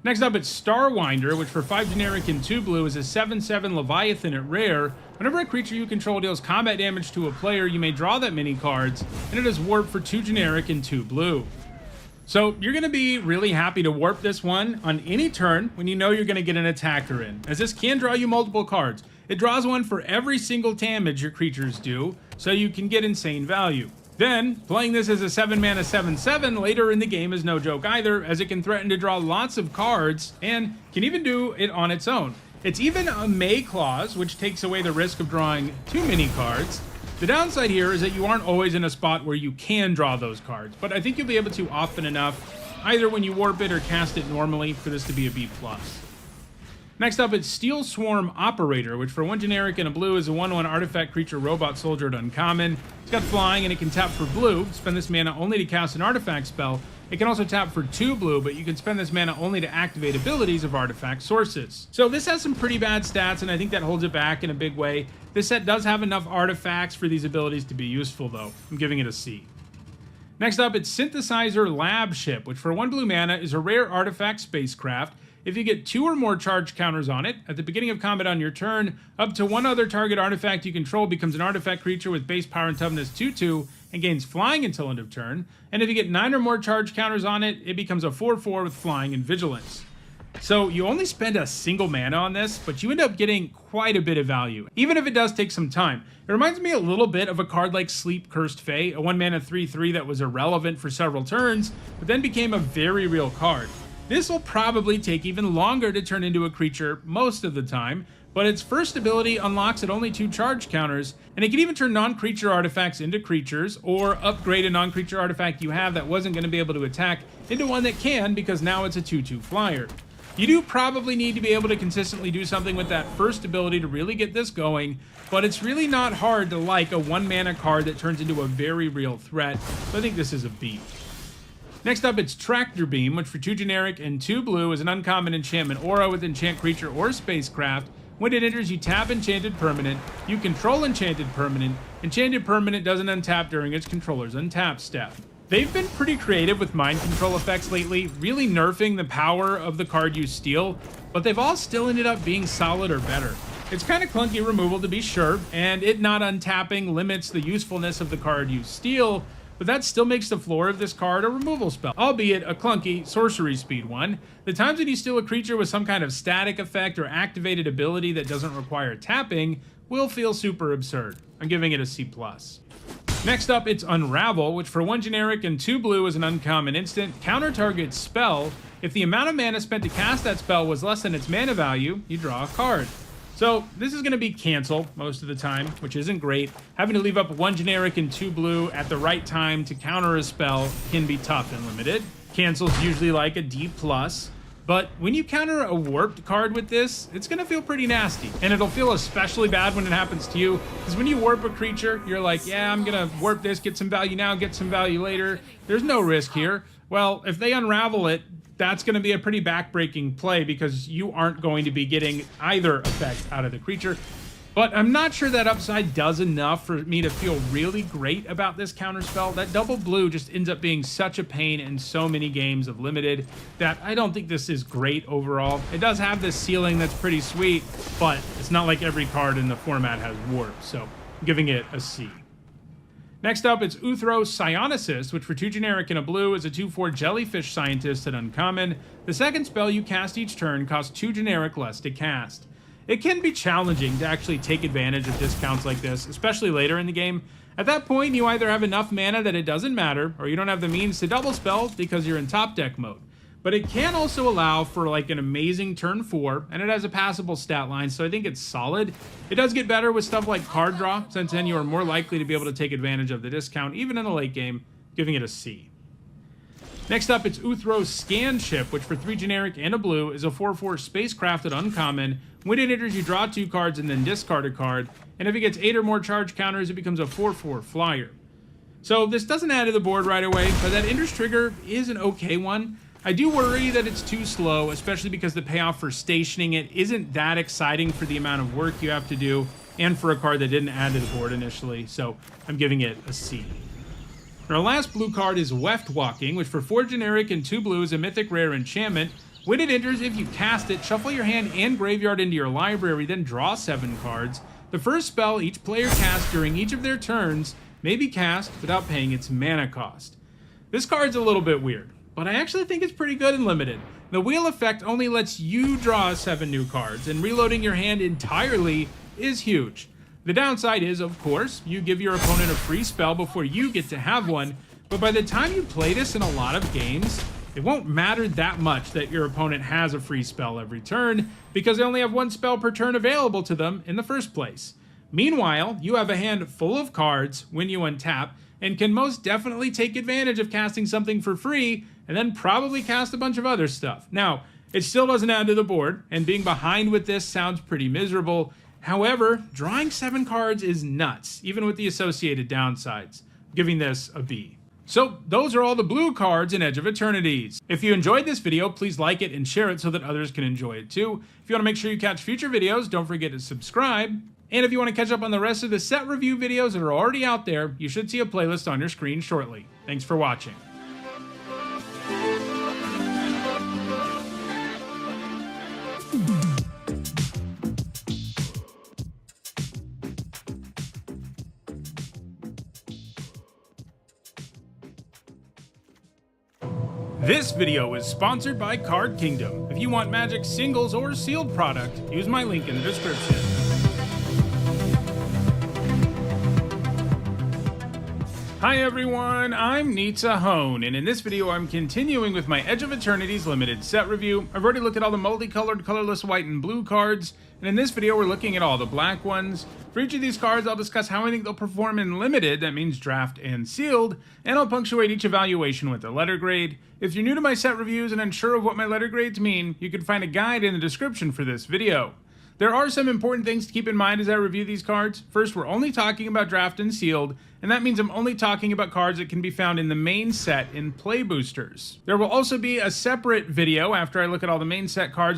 Speaker 2: Next up, it's Starwinder, which for 5 generic and 2 blue is a 7/7 Leviathan at rare. Whenever a creature you control deals combat damage to a player, you may draw that many cards, and it has warp for 2 generic and 2 blue. So you're going to be really happy to warp this one on any turn when you know you're going to get an attacker in, as this can draw you multiple cards. It draws one for every single damage your creatures do, so you can get insane value. Then, playing this as a 7-mana 7/7 later in the game is no joke either, as it can threaten to draw lots of cards, and can even do it on its own. It's even a May clause, which takes away the risk of drawing too many cards. The downside here is that you aren't always in a spot where you can draw those cards, but I think you'll be able to often enough, either when you warp it or cast it normally, for this to be a B+. Next up, it's Steel Swarm Operator, which for 1 generic and a blue is a 1/1 artifact creature robot soldier at uncommon. It's got flying and it can tap for blue. Spend this mana only to cast an artifact spell. It can also tap for 2 blue, but you can spend this mana only to activate abilities of artifact sources. So this has some pretty bad stats, and I think that holds it back in a big way. This set does have enough artifacts for these abilities to be useful, though. I'm giving it a C. Next up, it's Synthesizer Lab Ship, which for 1 blue mana is a rare artifact spacecraft. If you get 2 or more charge counters on it, at the beginning of combat on your turn, up to 1 other target artifact you control becomes an artifact creature with base power and toughness 2/2 and gains flying until end of turn. And if you get 9 or more charge counters on it, it becomes a 4/4 with flying and vigilance. So you only spend a single mana on this, but you end up getting quite a bit of value, even if it does take some time. It reminds me a little bit of a card like Sleep Cursed Fae, a 1 mana 3/3 that was irrelevant for several turns, but then became a very real card. This will probably take even longer to turn into a creature most of the time, but its first ability unlocks at only 2 charge counters, and it can even turn non-creature artifacts into creatures, or upgrade a non-creature artifact you have that wasn't going to be able to attack into one that can, because now it's a 2/2 flyer. You do probably need to be able to consistently do something with that first ability to really get this going, but it's really not hard to like a 1 mana card that turns into a very real threat, so I think this is a B. Next up, it's Tractor Beam, which for 2 generic and 2 blue is an uncommon enchantment aura with enchant creature or spacecraft. When it enters, you tap enchanted permanent. You control enchanted permanent. Enchanted permanent doesn't untap during its controller's untap step. They've been pretty creative with mind control effects lately, really nerfing the power of the card you steal, but they've all still ended up being solid or better. It's kind of clunky removal to be sure, and it not untapping limits the usefulness of the card you steal, but that still makes the floor of this card a removal spell, albeit a clunky sorcery speed one. The times that you steal a creature with some kind of static effect or activated ability that doesn't require tapping will feel super absurd. I'm giving it a C+. Next up, it's Unravel, which for 1 generic and 2 blue is an uncommon instant. Counter target spell. If the amount of mana spent to cast that spell was less than its mana value, you draw a card. So this is going to be cancel most of the time, which isn't great. Having to leave up 1 generic and 2 blue at the right time to counter a spell can be tough and limited. Cancel's usually like a D+. But when you counter a warped card with this, it's going to feel pretty nasty. And it'll feel especially bad when it happens to you, because when you warp a creature, you're like, yeah, I'm going to warp this, get some value now, get some value later. There's no risk here. Well, if they unravel it, that's going to be a pretty backbreaking play because you aren't going to be getting either effect out of the creature. But I'm not sure that upside does enough for me to feel really great about this counterspell. That double blue just ends up being such a pain in so many games of Limited that I don't think this is great overall. It does have this ceiling that's pretty sweet, but it's not like every card in the format has warp, so I'm giving it a C. Next up, it's Uthro Psionicist, which for 2 generic and a blue is a 2/4 jellyfish scientist at uncommon. The second spell you cast each turn costs 2 generic less to cast. It can be challenging to actually take advantage of discounts like this, especially later in the game. At that point, you either have enough mana that it doesn't matter, or you don't have the means to double spell because you're in top deck mode. But it can also allow for like an amazing turn 4, and it has a passable stat line, so I think it's solid. It does get better with stuff like card draw, since then you are more likely to be able to take advantage of the discount, even in a late game, giving it a C. Next up, it's Uthro's Scan Ship, which for 3 generic and a blue is a 4/4 spacecraft at uncommon. When it enters, you draw 2 cards and then discard a card, and if it gets 8 or more charge counters, it becomes a 4/4 flyer. So this doesn't add to the board right away, but that enters trigger is an okay one. I do worry that it's too slow, especially because the payoff for stationing it isn't that exciting for the amount of work you have to do, and for a card that didn't add to the board initially, so I'm giving it a C. Our last blue card is Weft Walking, which for 4 generic and 2 blue is a mythic rare enchantment. When it enters, if you cast it, shuffle your hand and graveyard into your library, then draw 7 cards. The first spell each player casts during each of their turns may be cast without paying its mana cost. This card's a little bit weird, but I actually think it's pretty good in Limited. The wheel effect only lets you draw 7 new cards, and reloading your hand entirely is huge. The downside is, of course, you give your opponent a free spell before you get to have one, but by the time you play this in a lot of games, it won't matter that much that your opponent has a free spell every turn, because they only have 1 spell per turn available to them in the first place. Meanwhile, you have a hand full of cards when you untap, and can most definitely take advantage of casting something for free, and then probably cast a bunch of other stuff. Now, it still doesn't add to the board, and being behind with this sounds pretty miserable. However, drawing 7 cards is nuts, even with the associated downsides, giving this a B. So those are all the blue cards in Edge of Eternities. If you enjoyed this video, please like it and share it so that others can enjoy it too. If you want to make sure you catch future videos, don't forget to subscribe. And if you want to catch up on the rest of the set review videos that are already out there, you should see a playlist on your screen shortly. Thanks for watching. This video is sponsored by Card Kingdom. If you want Magic singles or sealed product, use my link in the description. Hi everyone, I'm Hone, and in this video I'm continuing with my Edge of Eternities limited set review. I've already looked at all the multicolored, colorless white and blue cards, and in this video we're looking at all the black ones. For each of these cards I'll discuss how I think they'll perform in limited, that means draft and sealed, and I'll punctuate each evaluation with a letter grade. If you're new to my set reviews and unsure of what my letter grades mean, you can find a guide in the description for this video. There are some important things to keep in mind as I review these cards. First, we're only talking about draft and sealed, and that means I'm only talking about cards that can be found in the main set in play boosters. There will also be a separate video after I look at all the main set cards